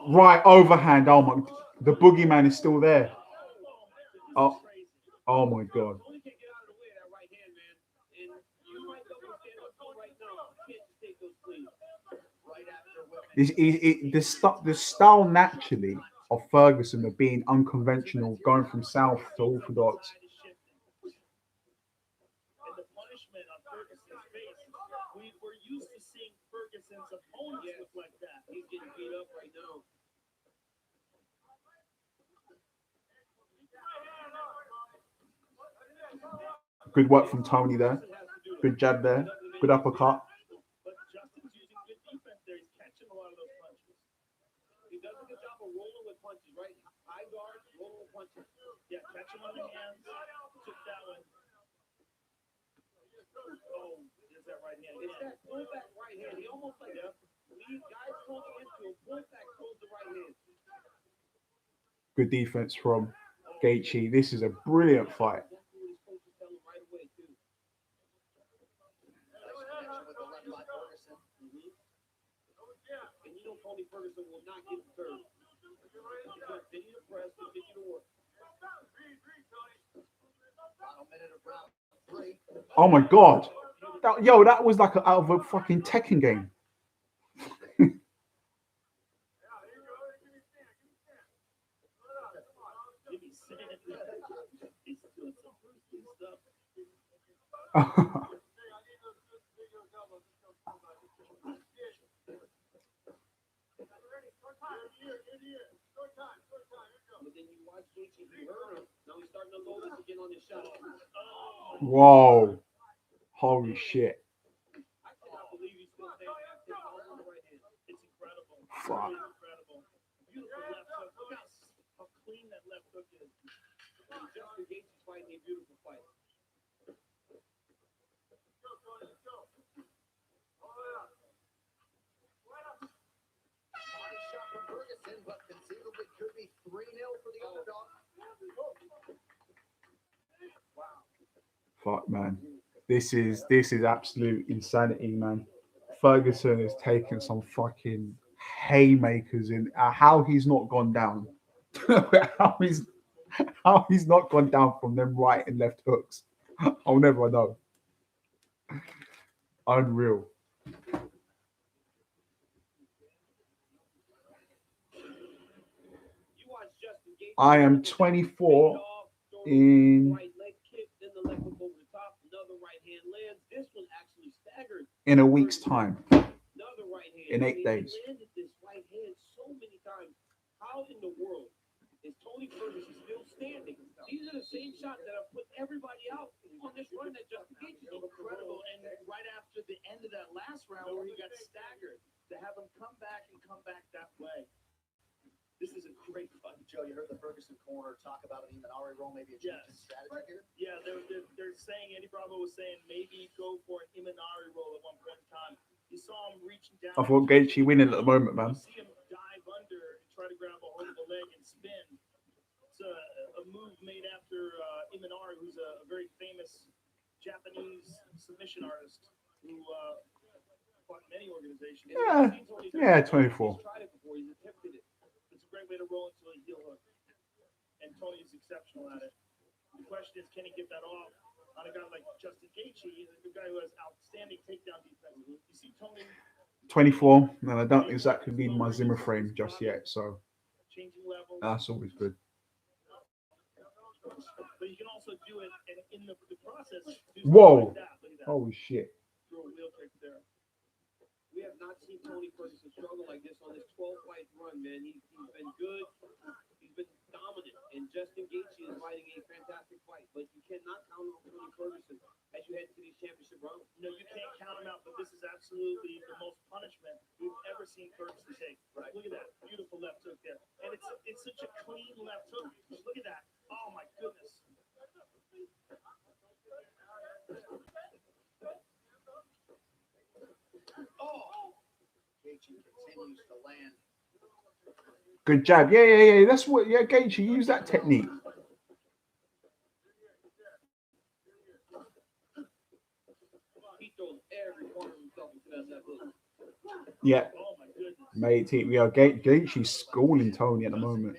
Right overhand. Oh my, the boogeyman is still there. Oh my God. The style naturally of Ferguson of being unconventional, going from south to orthodox. And the punishment on Ferguson's face, we're used to seeing Ferguson's opponents look like that. He's getting beat up right now. Good work from Tony there. Good jab there. Good uppercut. But Justin's using good defense there. He's catching a lot of those punches. He does a good job of rolling with punches, right? High guard, rolling with punches. Yeah, catch him on the hands. Took that one. Oh, there's that right hand. It's that pullback right hand. He almost like guys closing into a pullback, close the right hand. Good defense from Gaethje. This is a brilliant fight. And you know Tony Ferguson will not get third. He's going to continue to press, continue to work. Oh my God. That was like out of a fucking Tekken game. Whoa. Holy shit. I cannot believe he's still standing there. All on the right hand. It's incredible. Fuck. It's incredible. Beautiful left hook. Look how clean that left hook is. Justin Gaethje's fighting a beautiful fight. Ferguson, but conceivably could be 3-0 for the underdog. Fuck, man. This is absolute insanity, man. Ferguson has taken some fucking haymakers in. How he's not gone down? how he's not gone down from them right and left hooks? I'll never know. Unreal. I am 24 in a week's time. In 8 days. How in the world is Tony Ferguson still standing? These are the same shots that have put everybody out on this run that Justin Gaethje is incredible. And right after the end of that last round where he got staggered, to have him come back that way. This is a great fight. Joe, you heard the Ferguson corner talk about an Imanari roll, maybe a change in strategy here? Yeah, they're saying Eddie Bravo Silva was saying maybe go for an Imanari roll at one point in time. You saw him reaching down. I thought Gaethje winning at the moment, man. You see him dive under and try to grab a hold of the leg and spin. It's a move made after Imanari, who's a very famous Japanese submission artist who fought in many organizations. Yeah, 24. He's tried it before. He's attempted it. It's a great way to roll into a heel hook. And Tony is exceptional at it. The question is, can he get that off on a guy like Justin Gaethje, a guy who has outstanding takedown defense? You see Tony 24, and I don't exactly need my Zimmer frame just yet, so changing levels. that's always good. But you can also do it in the process. Whoa. Like that. Look at that. Holy shit. Throw a wheel kick there. We have not seen Tony Ferguson struggle like this on this 12-fight run, man. He's been good. He's been dominant. And Justin Gaethje is fighting a fantastic fight. But you cannot count on Tony Ferguson as you head into these championship rounds. No, you can't count him out, but this is absolutely the most punishment we've ever seen Ferguson take. Right. Look at that. Beautiful left hook there. And it's such a clean left hook. Look at that. Oh, my goodness. Gaethje continues to land. Good jab. Yeah. That's what, Gaethje, use that technique. He throws every part of himself into that hook. Yeah. Oh, my goodness. Mate, Gaethje's schooling Tony at the moment.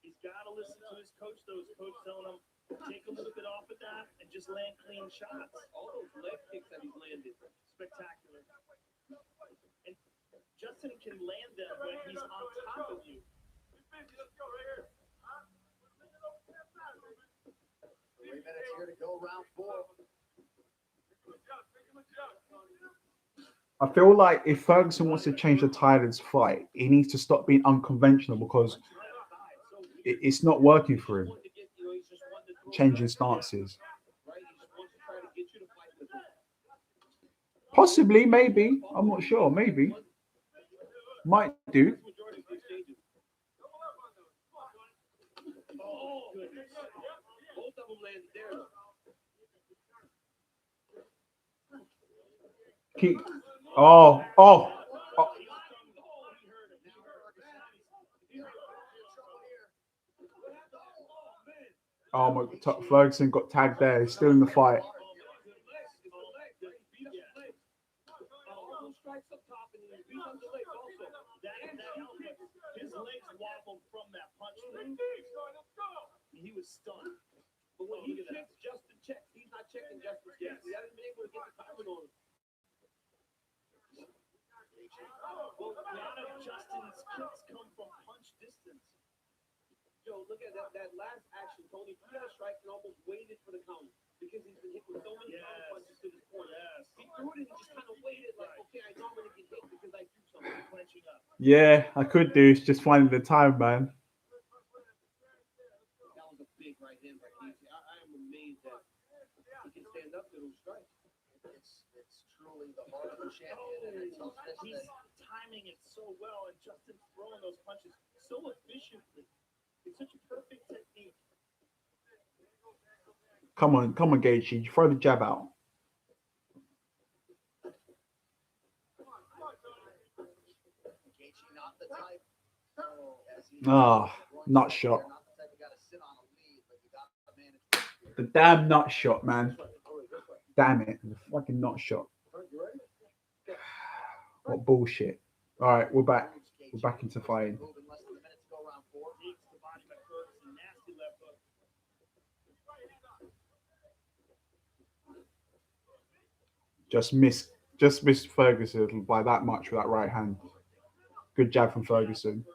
He's got to listen to his coach, though. His coach telling him, take a little bit off of that and just land clean shots. All those leg kicks that he's landed. Spectacular. And Justin can land them when he's on top of you. 3 minutes here to go, round 4. I feel like if Ferguson wants to change the tide of this fight, he needs to stop being unconventional because it's not working for him. Changing stances. Possibly, maybe. I'm not sure. Maybe. Might do. Oh, goodness. Both of them landed there. Keep. Oh. Oh my God. Ferguson got tagged there. He's still in the fight. His legs wobbled from that punch. He was stunned. But when he checks, Justin checks. He's not checking Justin checks. He hasn't been able to get the timing on him. Well, a lot of Justin's kicks come from punch distance. Joe, look at that last action. Tony threw that strike and almost waited for the counter because he's been hit with so many counter punches to this point. Yes. He threw it and he just kind of waited like, okay, I know I'm going to get hit because I do something. Clenching up. Yeah, I could do. It's just finding the time, man. That was a big right hand by Gaethje. I am amazed that he can stand up to those strikes. It's truly the heart of the champion. And He's timing it so well, and Justin's throwing those punches so efficiently. It's such a perfect technique. Come on, Gaethje. Throw the jab out. Gaethje not the type. Nut shot. The damn nut shot, man. Damn it. The fucking nut shot. What bullshit. All right, we're back. We're back into fighting. Just missed Ferguson by that much with that right hand. Good jab from Ferguson.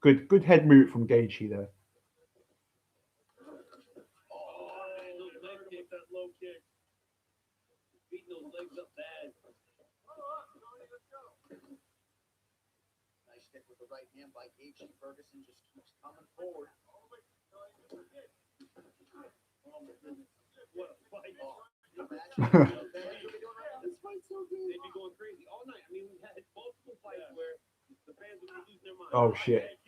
Good head move from Gaethje there. That low kick. Beating those legs up bad. Nice stick with the right hand by Gaethje. Ferguson just keeps coming forward. Oh my goodness. What a fight. This fight's so they'd be going crazy all night. I mean, we had multiple fights where the fans would be losing their mind. Oh shit.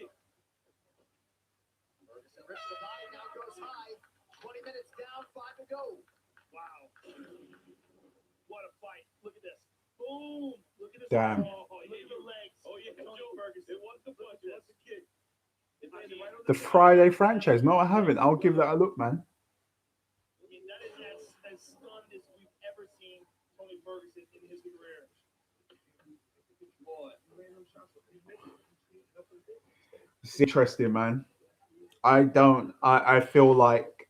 Ferguson rips the body, now goes high. 20 minutes down, 5 to go. Wow. What a fight. Look at this. Boom. Look at this. Damn. Oh, look at the legs. Oh, yeah, Joe Ferguson. It was the punch. It was the kick. It landed right on The Friday franchise. No, I haven't. I'll give that a look, man. That is as stunned as we've ever seen Tony Ferguson in his career. Boy. It's interesting, man. I feel like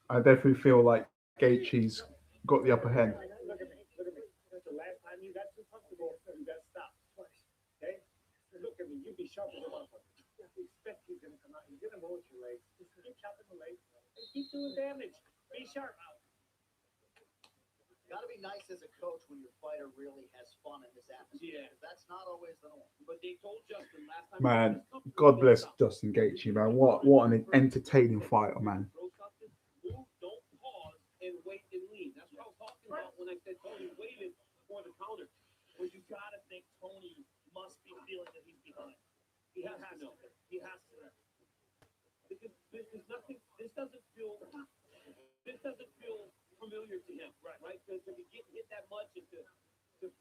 I definitely feel like Gaethje's got the upper hand. Look at me. That's the last time you got too comfortable, you got stopped twice. Okay? Look at me. You be sharp as a motherfucker. I expect you're going to come out. You're going to roll with your legs. Just keep chopping the legs and keep doing damage. Be sharp out. Got to be nice as a coach when your fighter really has fun in this atmosphere. Yeah. That's not always the norm. But they told Justin last time. Man, God bless Justin Gaethje, man. What an entertaining fighter, man. Move, don't pause, and wait and lean. That's what I was talking about when I said Tony waited for the counter. But you got to think Tony must be feeling that he's behind. He has to know. He has to know. Because there's nothing. This doesn't feel familiar to him, right? Because to get hit that much and to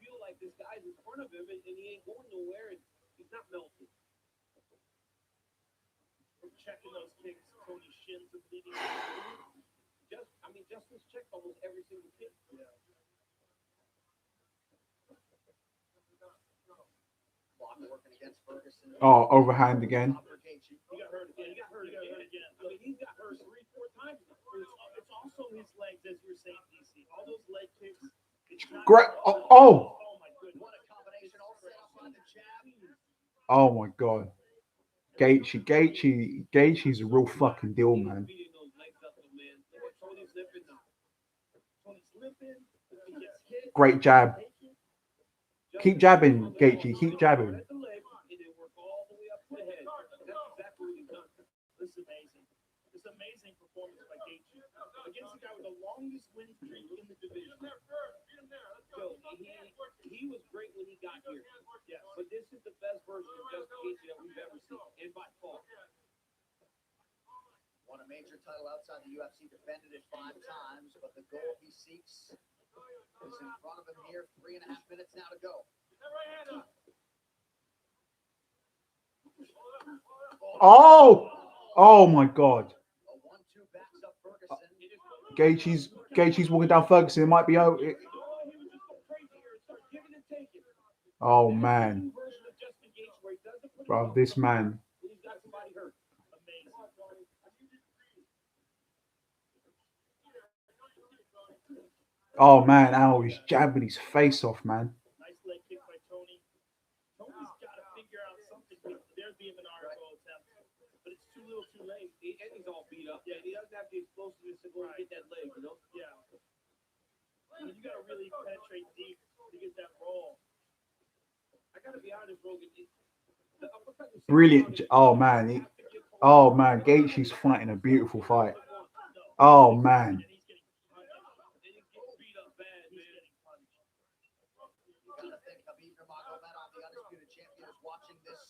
feel like this guy's in front of him and he ain't going nowhere and he's not melting. From checking those kicks, Tony's shins are bleeding. Justin's checked almost every single kick. Yeah. Block working against Ferguson. Oh, overhand again. He got hurt again. I mean, he's got hurt 3-4 times. It's also his legs, as you're saying, DC. All those leg kicks. Great. Oh my goodness. What a combination. All set up by the jab. Oh my God. Gaethje's a real fucking deal, man. Great jab. Keep jabbing, Gaethje. Keep jabbing. This amazing performance by Gaethje against the guy with the longest win streak in the division. So he was great when he got here. Yeah, but this is the best version of Justin Gaethje that we've ever seen, and by far. Won a major title outside the UFC, defended it 5 times, but the goal he seeks is in front of him here. 3.5 minutes now to go. Oh my God. A 1-2 backs up Ferguson. Gaethje's walking down Ferguson. It might be over. Oh man. Bro, this man. Oh man, ow, he's jabbing his face off, man. Nice leg kick by Tony. Tony's got to figure out something. There's the Imanaro attempt, but it's too little too late. And he's all beat up. Yeah, he doesn't have the explosiveness to go and get that leg, you know? Yeah. I mean, you got to really penetrate deep to get that roll. I got to be honest, Rogan. Brilliant. Oh man. Gaethje's fighting a beautiful fight. Oh man.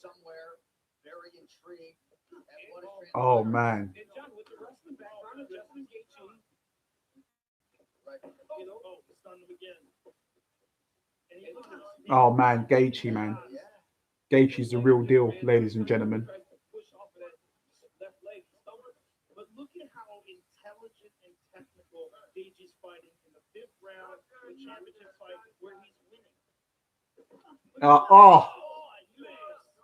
Somewhere very intrigued at what is oh man. And John, with the rest of the background of Justin Gaethje, right? You know, stun him again. Oh man, Gaethje, man. Gaethje's the real deal, ladies and gentlemen. But look at how intelligent and technical Gaethje's fighting in the 5th round, the championship fight where he's winning.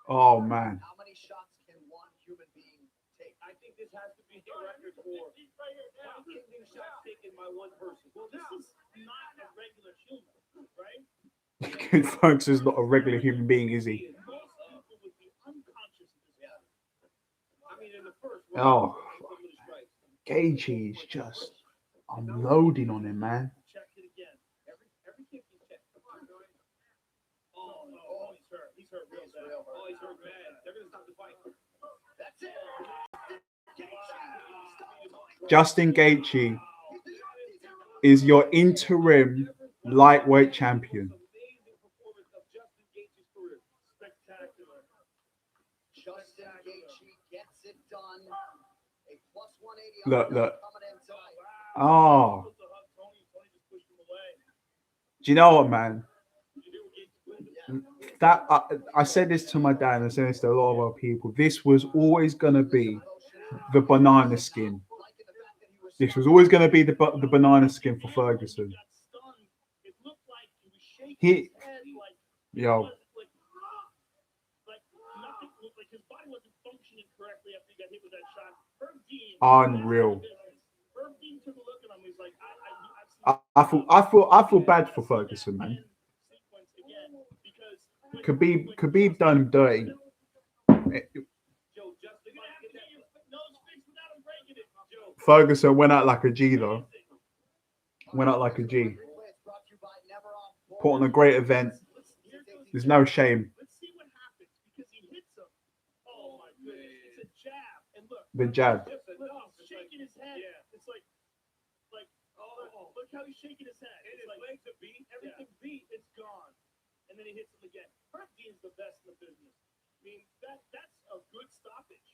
Oh man. How many shots can one human being take? I think this has to be a record for getting shots taken by one person. Well, this is not a regular human, right? Ferguson's not a regular human being, is he? Most people would be unconscious of this. I mean, in the first round, Gaethje is just unloading on him, man. Check it again. Every kick he checks. He's hurt real bad. He's hurt bad. They're going to stop the fight. That's it. Justin Gaethje is your interim lightweight champion. Amazing performance of Justin Gaethje's career. Spectacular. Justin Gaethje gets it done. A plus 180 Look, underdog look. coming in tonight. Oh, Supposed to hug Tony. Tony just pushed him away. do you know what, man? Did you do what Gaethje did? Yeah. That I said this to my dad, and I said this to a lot of other people. This was always gonna be the banana skin. Liking the fact that he was This was always gonna be the banana skin for Ferguson. Got stunned. It looked like he was shaking He- his head like Yo, like nothing, like his body wasn't functioning correctly after he got hit with that shot. Herb Dean, unreal. Herb Dean took a look at him. He's like, I feel bad for Ferguson, man. Sequence again because Khabib done him dirty. Joe, Justin might get that nose fixed without him breaking it. Joe, Ferguson went out like a G though. Went out like a G. replay. It's brought to you by Never Off. Put on a great event. There's no shame. let's see what happens because he hits him. Oh my goodness, it's a jab, and look, The jab. look, he's shaking his head. Yeah. It's like, look how he's shaking his head. It's like legs are beat, everything beat, it's gone, and then he hits him again. Herb Dean's the best in the business. I mean, that's a good stoppage.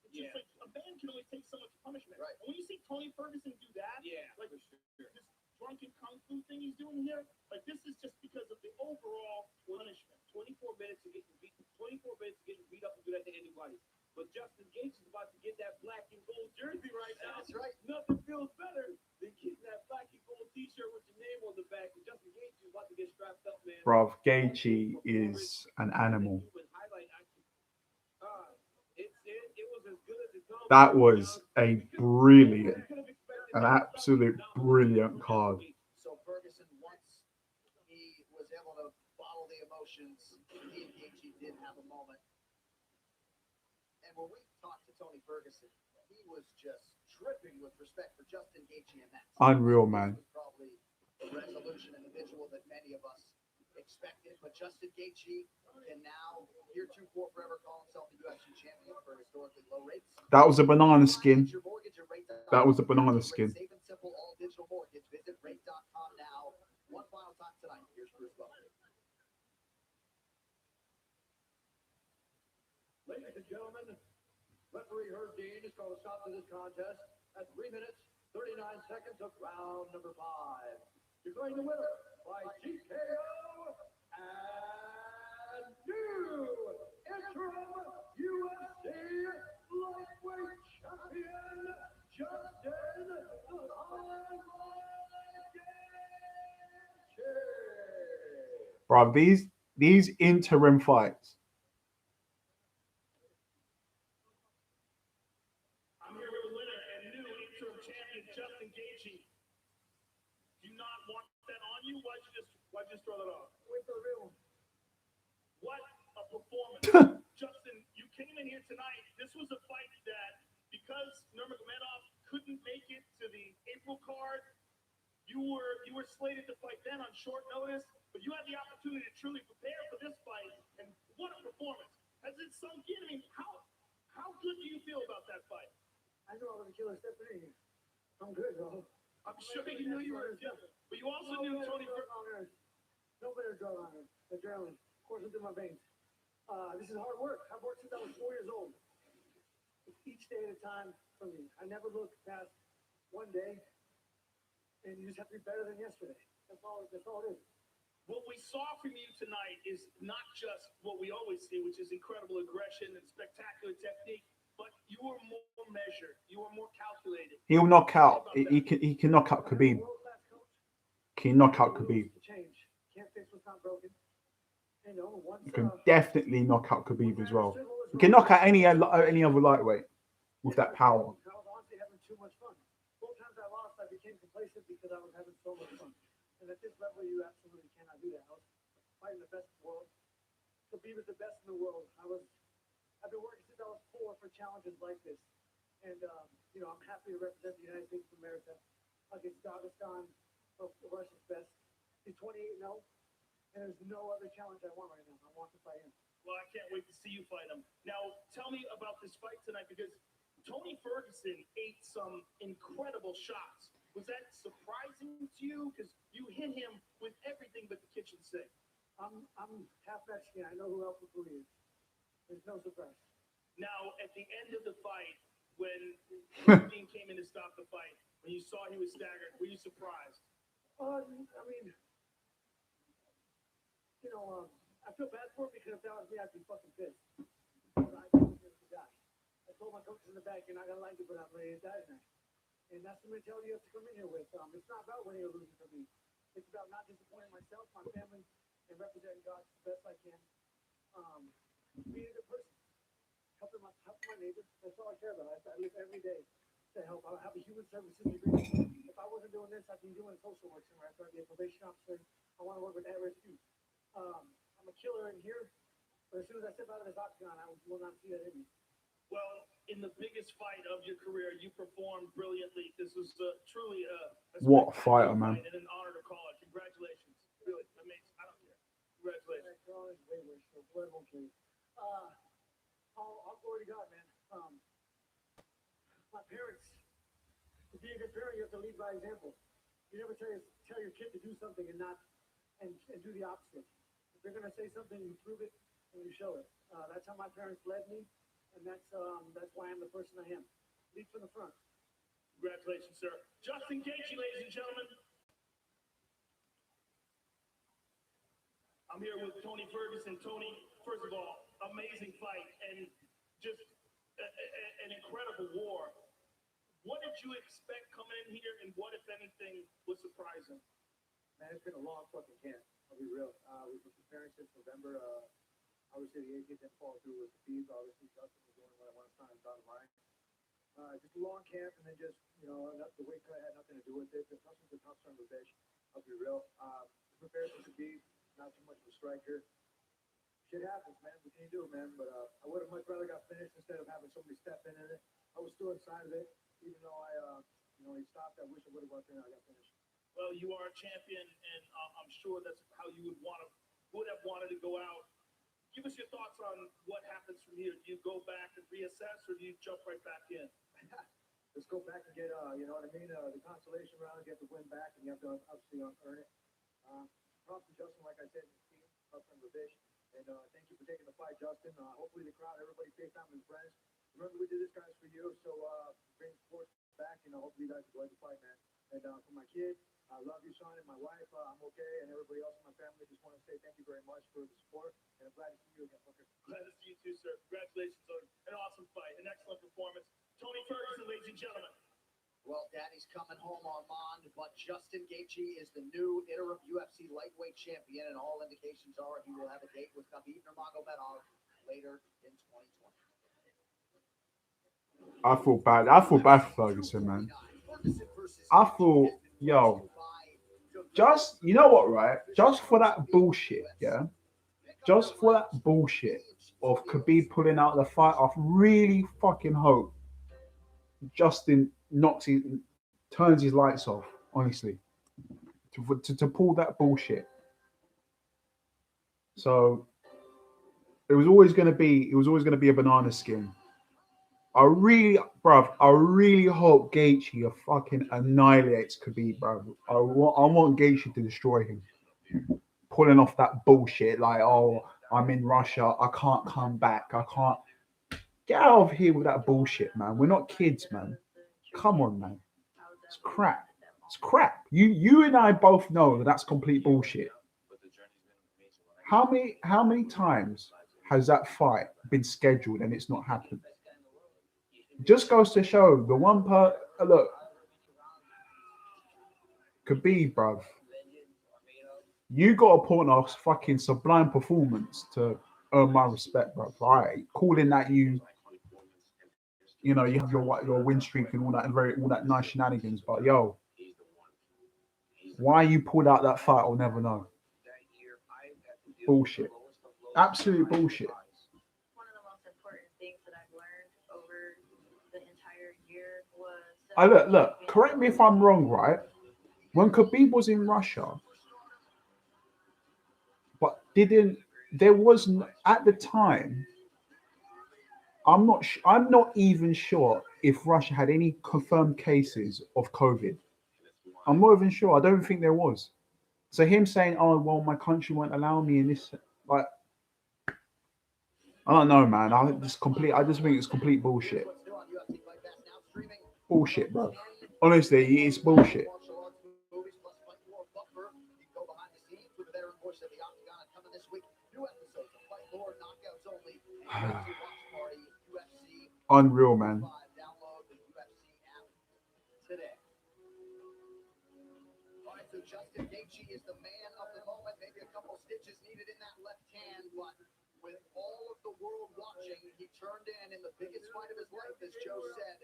It's just like a man can only take so much punishment. Right. And when you see Tony Ferguson do that, like this drunken kung fu thing he's doing here, like this is just because of the overall punishment. 24 minutes of getting beat, 24 minutes of getting beat up and do that to anybody. But Justin Gaethje is about to get that black and gold jersey right now. That's right. Nothing feels better than getting that black and gold T-shirt with your name on the back. And Justin Gaethje is about to get strapped up, man. Bruv, Gaethje is an animal. It was as good as it comes. That was a brilliant, an absolute brilliant card. So Ferguson, once he was able to bottle the emotions, he and Gaethje did have a moment. And when we talked to Tony Ferguson, he was just dripping with respect for Justin Gaethje and that. Unreal, man. This was probably the resolution individual that many of us expected. But Justin Gaethje can now, heretofore forever, call himself the UFC champion for historically low rates. That was a banana skin. Your mortgage at rate.com. That was a banana skin. Safe and simple, all digital mortgage. Visit rate.com now. One final time tonight. Here's Bruce Butler. Ladies and gentlemen, referee Herb Dean has called a stop to this contest at 3 minutes, 39 seconds of round number 5. Declaring the winner by TKO and new interim UFC lightweight champion, Justin Gaethje. Bruv, these interim fights. I'm here with the winner and new interim champion, Justin Gaethje. Do you not want that on you? Why'd you just throw that off? Wait for the real one. What a performance. Justin, you came in here tonight. This was a fight that, because Nurmagomedov couldn't make it to the April card, you were slated to fight then on short notice, but you had the opportunity to truly prepare for this fight, and what a performance. Has it sunk in? I mean, how good do you feel about that fight? I knew I was a killer stepping in here. I'm good, bro. I'm sure you knew you were, but you also knew Tony Ferguson. No better drug on earth. Adrenaline coursing through my veins. This is hard work. I've worked since I was 4 years old. It's each day at a time for me. I never look past one day, and you just have to be better than yesterday. That's all it is. What we saw from you tonight is not just what we always see, which is incredible aggression and spectacular technique, but you were more measured. You were more calculated. He'll knock out. He can knock out Khabib. World-class coach. Can knock out Khabib. Change. Can't fix what's not broken. You know, once He can definitely knock out Khabib as well. He can knock out any other lightweight with that power. I was honestly having too much fun. Both times I lost, I became complacent because I was having so much fun. And at this level, you absolutely cannot do that. I was fighting the best in the world. Khabib is the best in the world. I've been working since I was 4 for challenges like this. And, you know, I'm happy to represent the United States of America against Dagestan, Russia's best. He's 28-0. And there's no other challenge I want right now. I want to fight him. Well, I can't wait to see you fight him. Now, tell me about this fight tonight, because Tony Ferguson ate some incredible shots. Was that surprising to you? Because you hit him with everything but the kitchen sink. I'm half Mexican. I know who Alpha Puri is. There's no surprise. Now, at the end of the fight, when Dean came in to stop the fight, when you saw he was staggered, were you surprised? I mean, I feel bad for him because if that was me, I'd be fucking pissed. I think he's the guy. I told my coaches in the back, you're not gonna like it, but I'm ready to die tonight. And that's the mentality you have to come in here with. It's not about winning or losing for me. It's about not disappointing myself, my family, and representing God as best I can. Being a good person, helping my neighbors. That's all I care about. I live every day to help. I have a human services degree. If I wasn't doing this, I'd be doing social work somewhere. I'd be a probation officer. I want to work with at-risk youth. I'm a killer in here, but as soon as I step out of this octagon, I will not see that in me. Well, in the biggest fight of your career, you performed brilliantly. This was truly a What fighter, man. And an honor to call it. Congratulations. Really amazing. I don't care. Congratulations. Way worse. So blood won't kill you. I'll glory to God, man. My parents, to be a good parent, you have to lead by example. You never tell your kid to do something and do the opposite. If they're gonna say something, you prove it and you show it. That's how my parents led me, and that's why I'm the person I am. Lead from the front. Congratulations, sir. Justin Gaethje, ladies and gentlemen. I'm here with Tony Ferguson. Tony, first of all, amazing fight and just an incredible war. What did you expect coming in here, and what, if anything, was surprising? Man, it's been a long fucking camp. I'll be real. We've been preparing since November. Obviously, the Gaethje didn't fall through with the fees. Obviously, Justin was doing what I want to sign on the line. Just a long camp, and then just, the weight cut had nothing to do with it. Justin's a tough son of a bitch. I'll be real. Prepared for the beef, not too much of a striker. Shit happens, man. What can you do, man? But I would have much rather got finished instead of having somebody step in it. I was still inside of it, even though he stopped. I wish I would have went in and I got finished. Well, you are a champion, and I'm sure that's how you would have wanted to go out. Give us your thoughts on what happens from here. Do you go back and reassess, or do you jump right back in? Let's go back and get, you know what I mean, the consolation round, get the win back, and you have to obviously earn it. Props to Justin, like I said, and his team, tough son of a bitch. And thank you for taking the fight, Justin. Hopefully the crowd, everybody, FaceTime and friends. Remember, we did this, guys, for you, so bring sports back, hopefully you guys enjoy the fight, man. And for my kid, I love you, son, and my wife. I'm okay, and everybody else in my family, just want to say thank you very much for the support, and I'm glad to see you again, Booker. Glad to see you too, sir. Congratulations on an awesome fight, an excellent performance. Tony Ferguson, ladies and gentlemen. Well, Daddy's coming home, Armand, but Justin Gaethje is the new interim UFC lightweight champion, and all indications are he will have a date with Khabib Nurmagomedov later in 2020. I feel bad. I feel bad for Ferguson, man. I feel, just, you know what, right? Just for that bullshit, yeah? Just for that bullshit of Khabib pulling out the fight, I really fucking hope Justin turns his lights off, honestly, to pull that bullshit. So it was always going to be a banana skin. I really hope Gaethje fucking annihilates Khabib, bro. I want Gaethje to destroy him. Pulling off that bullshit like, oh, I'm in Russia, I can't come back, I can't. Get out of here with that bullshit, man. We're not kids, man. Come on, man. It's crap. It's crap. You and I both know that that's complete bullshit. How many times has that fight been scheduled and it's not happened? Just goes to show the one look, Khabib, bruv. You got to put on a fucking sublime performance to earn my respect, bruv. Right? Calling that you have your win streak and all that nice shenanigans, but why you pulled out that fight, I'll never know. Bullshit. Absolute bullshit. One of the most important things that I've learned over the entire year was... Look, correct me if I'm wrong, right? When Khabib was in Russia, but at the time, I'm not even sure if Russia had any confirmed cases of COVID. I'm not even sure. I don't think there was. So him saying, "Oh well, my country won't allow me," in this, like, I don't know, man. I just think it's complete bullshit. Bullshit, bro. Honestly, it's bullshit. Unreal, man. So Justin Gaethje is the man of the moment. Maybe a couple stitches needed in that left hand, but with all of the world watching, he turned in the biggest fight of his life, as Joe said,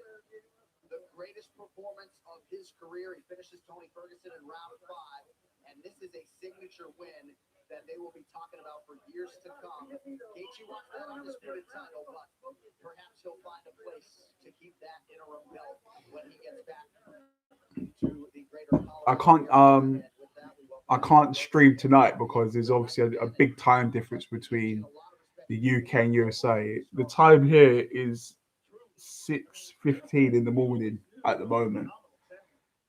the greatest performance of his career. He finishes Tony Ferguson in round 5, and this is a signature win that they will be talking about for years to come. Gaethje wants that undisputed title, but perhaps he'll find a place to keep that interim belt when he gets back to the greater I can't stream tonight because there's obviously a big time difference between the UK and USA. The time here is 6:15 in the morning at the moment,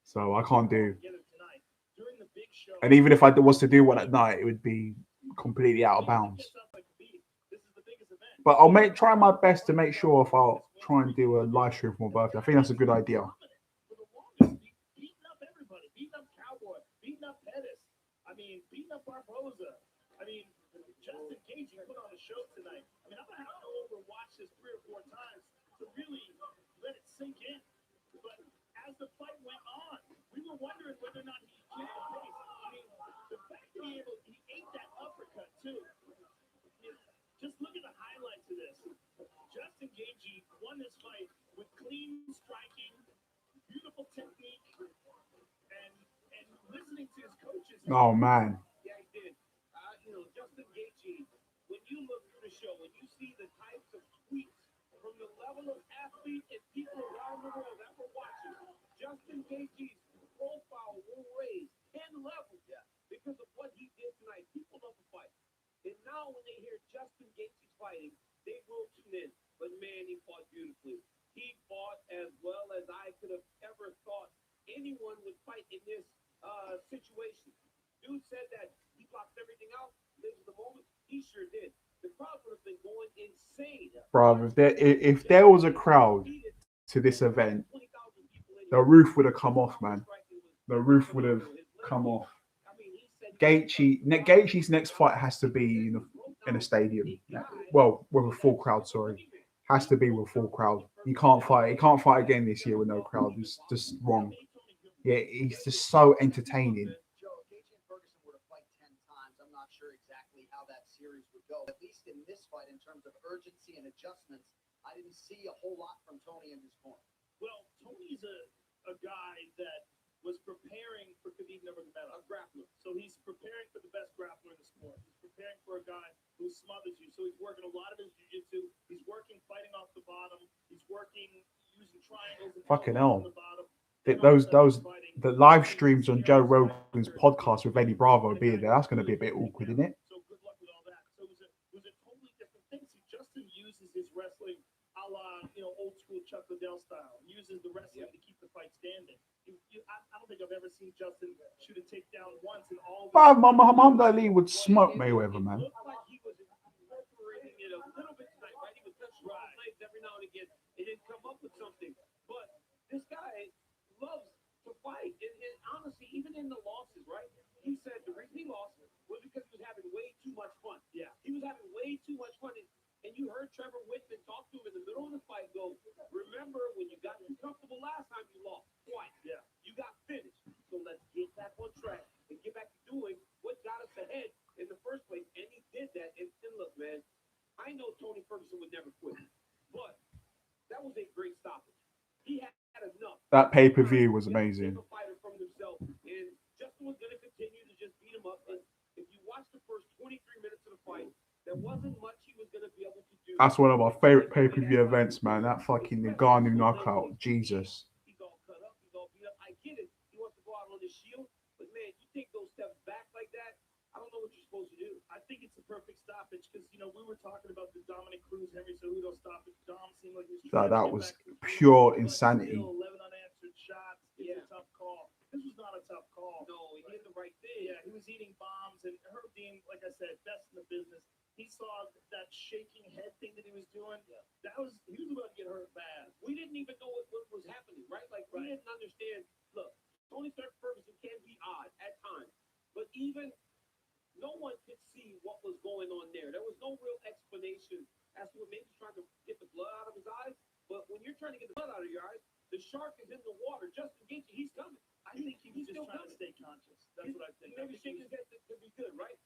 so I can't do. And even if I was to do one at night, it would be completely out of bounds. But I'll try my best to make sure if I'll try and do a live stream for my birthday. I think that's a good idea. Beating up Barboza. I mean, Justin Gaethje put on a show tonight. I mean, I'm gonna have to overwatch this 3 or 4 times to really let it sink in. But as the fight went on, we were wondering whether or not he kept the pace. I mean, the fact that he ate that uppercut too. Just look at the highlights of this. Justin Gaethje won this fight with clean striking, beautiful technique, and listening to his coaches. Oh man. Yeah, he did. Justin Gaethje, when you look through the show, when you see the types of tweets from the level of athlete and people around the world that were watching, Justin Gaethje's profile will raise 10 levels because of what he did tonight. People love the fight. And now when they hear Justin Gaethje fighting, they will tune in. But man, he fought beautifully. He fought as well as I could have ever thought anyone would fight in this situation. Dude said that he blocked everything out, lived in the moment. He sure did. The crowd would have been going insane. Bro, if there was a crowd to this event, the roof would have come off, man. The roof would have come off. Gaethje's next fight has to be in a stadium. Well, with a full crowd, sorry. Has to be with a full crowd. He can't fight again this year with no crowd. It's just wrong. Yeah, he's just so entertaining. Joe, Gaethje and Ferguson were to fight 10 times. I'm not sure exactly how that series would go. At least in this fight, in terms of urgency and adjustments, I didn't see a whole lot from Tony in his corner. Well, Tony's a guy that was preparing for Khabib Nurmagomedov, a grappler. So he's preparing for the best grappler in the sport. He's preparing for a guy who smothers you. So he's working a lot of his jiu-jitsu. He's working fighting off the bottom. He's working using triangles and fucking hell. on the bottom. The live streams on Joe Rogan's podcast with Eddie Bravo being there, that's going to be a bit awkward, isn't it? So good luck with all that. So it was a totally different thing. See, Justin uses his wrestling a la, old school Chuck Liddell style. He uses the wrestling to keep the fight standing. I don't think I've ever seen Justin shoot a takedown once in all. Muhammad Ali would smoke Mayweather, man. It looked like he was incorporating it a little bit tonight, right? He would touch legs every now and again. He didn't come up with something. But this guy loves to fight. And honestly, even in the losses, right? He said the reason he lost was because he was having way too much fun. Yeah. He was having way too much fun. And you heard Trevor Whitman talk to him in the middle of the fight go, remember when you got too comfortable last time you lost? Twice. Yeah. You got finished. So let's get back on track and get back to doing what got us ahead in the first place. And he did that. And look, man, I know Tony Ferguson would never quit. But that was a great stoppage. He had enough. That pay-per-view was amazing. And Justin was going to continue to just beat him up. And if you watch the first 23 minutes of the fight, there wasn't much he was going to be able to do. That's one of my favorite pay-per-view events, man. That fucking Ngannou knockout. Jesus. He's all cut up. He's all beat up. I get it. He wants to go out on his shield. But, man, you take those steps back like that, I don't know what you're supposed to do. I think it's the perfect stoppage because, we were talking about the Dominic Cruz, Henry Cejudo stoppage. Dom seemed like he was That was pure insanity. 11 unanswered shots. It's a tough call. This was not a Yeah, he was eating bombs, and Herb Dean, like I said, best in the business. He saw that shaking head thing that he was doing. Yeah. He was about to get hurt bad. We didn't even know what was happening, right? Like we didn't understand. Look, Tony Ferguson can be odd at times, but even no one could see what was going on there. There was no real explanation as to what maybe trying to get the blood out of his eyes. But when you're trying to get the blood out of your eyes, the shark is in the water. Justin Gaethje, he's coming. I think he was just trying to stay conscious. That's what I think. Maybe shaking his head could be good, right?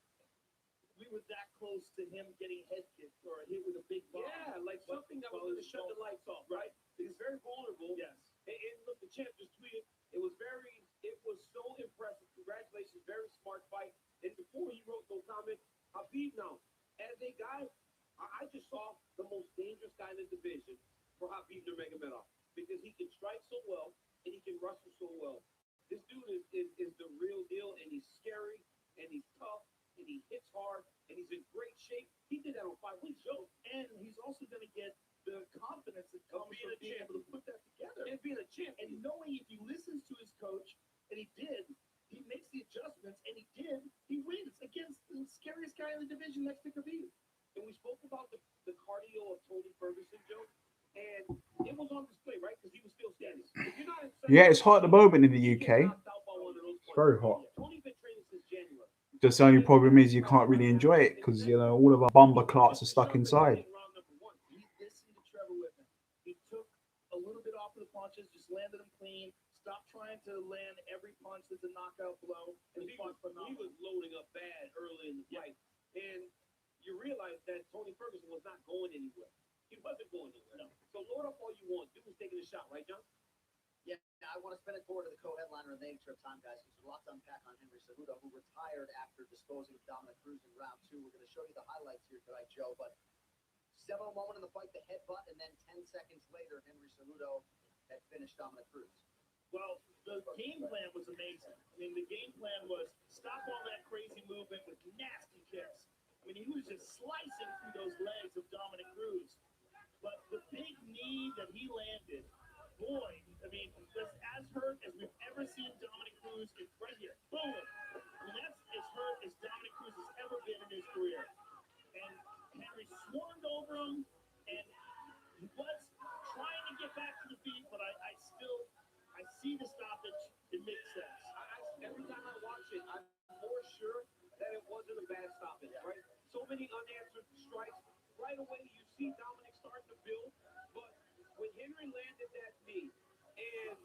We were that close to him getting head kicked or hit with a big bomb. Yeah, like something that was going to shut the lights off, right? He's very vulnerable. Yes. And look, the champ just tweeted. It was so impressive. Congratulations, very smart fight. And before he wrote no comment, Habib now, as a guy, I just saw the most dangerous guy in the division for Habib Nurmagomedov because he can strike so well and he can wrestle so well. This dude is the real deal, and he's scary, and he's tough, and he hits hard, and he's in great shape. He did that on 5 weeks, Joe. And he's also going to get the confidence that comes from being able to put that together. And being a champ. And knowing if he listens to his coach, and he did, he makes the adjustments, and he did, he wins against the scariest guy in the division next to Khabib. And we spoke about the cardio of Tony Ferguson, Joe. And it was on display, right? Because he was still standing. Yeah, it's hot at the moment in the UK. It's very hot. Just the only problem is you can't really enjoy it because, you know, all of our bumper clots are stuck inside. He listened to Trevor Whitman. He took a little bit off of the punches, just landed them clean. Stop trying to land every punch that's a knockout blow. And he was loading up bad early in the fight. And you realize that Tony Ferguson was not going anywhere. He wasn't going anywhere. No. So load up all you want. Dude was taking a shot, right, John? Yeah, I want to spin it forward to the co-headliner in the nature of time, guys, because there's a lot to unpack on Henry Cejudo, who retired after disposing of Dominic Cruz in round 2. We're going to show you the highlights here tonight, Joe, but seminal moment in the fight, the headbutt, and then 10 seconds later, Henry Cejudo had finished Dominic Cruz. Well, the game plan was amazing. I mean, the game plan was stop all that crazy movement with nasty kicks. I mean, he was just slicing through those legs of Dominic Cruz. But the big knee that he landed, boy, I mean, that's as hurt as we've ever seen Dominic Cruz. It's right here. Boom. I mean, that's as hurt as Dominic Cruz has ever been in his career. And Henry swarmed over him, and he was trying to get back to the feet, but I see the stoppage. It makes sense. Every time I watch it, I'm more sure that it wasn't a bad stoppage, right? So many unanswered strikes. Right away, you see Dominic starting to build, but when Henry landed that knee, and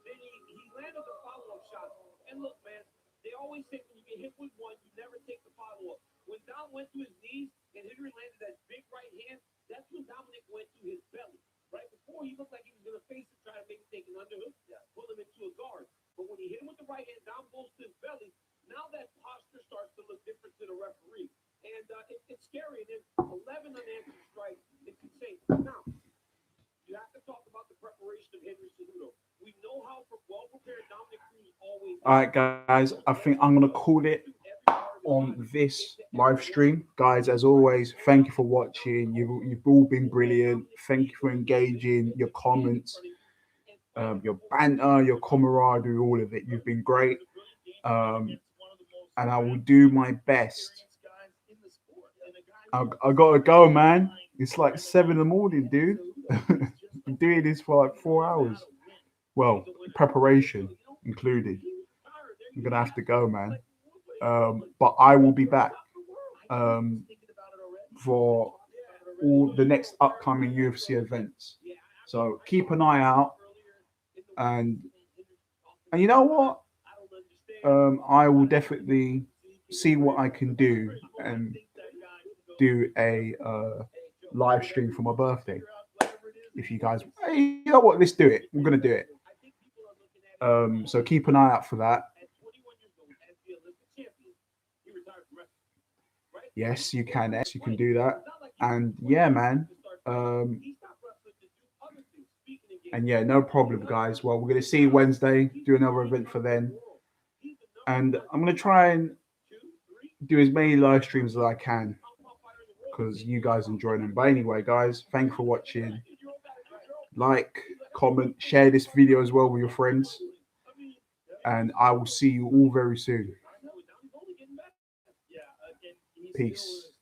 then he landed the follow-up shot. And look, man, they always say when you get hit with one, you never take the follow-up. When Dom went to his knees and Henry landed that big right hand, that's when Dominic went to his belly. Right before, he looked like he was going to face it, try to maybe take an underhook, pull him into a guard. But when he hit him with the right hand, Dom goes to his belly. Now that posture starts to look different to the referee. And it's scary. And then 11 unanswered strikes, it could say. Now, you have to talk about the preparation of Henry Cejudo. We know how well prepared Dominic Cruz always is. All right, guys, I think I'm going to call it on this live stream. Guys, as always, thank you for watching. You've all been brilliant. Thank you for engaging, your comments, your banter, your camaraderie, all of it. You've been great. And I will do my best. I got to go, man. It's like 7 in the morning, dude. I'm doing this for like 4 hours. Well, preparation included. I'm going to have to go, man. But I will be back for all the next upcoming UFC events. So keep an eye out. And you know what? I will definitely see what I can do and do a live stream for my birthday. If you guys, hey, you know what? Let's do it. We're going to do it. So keep an eye out for that. Yes, you can. Yes, you can do that. And yeah, man. And yeah, no problem, guys. Well, we're going to see you Wednesday. Do another event for then. And I'm going to try and do as many live streams as I can because you guys enjoy them. But anyway, guys, thank you for watching. Like, comment, share this video as well with your friends. And I will see you all very soon. Peace.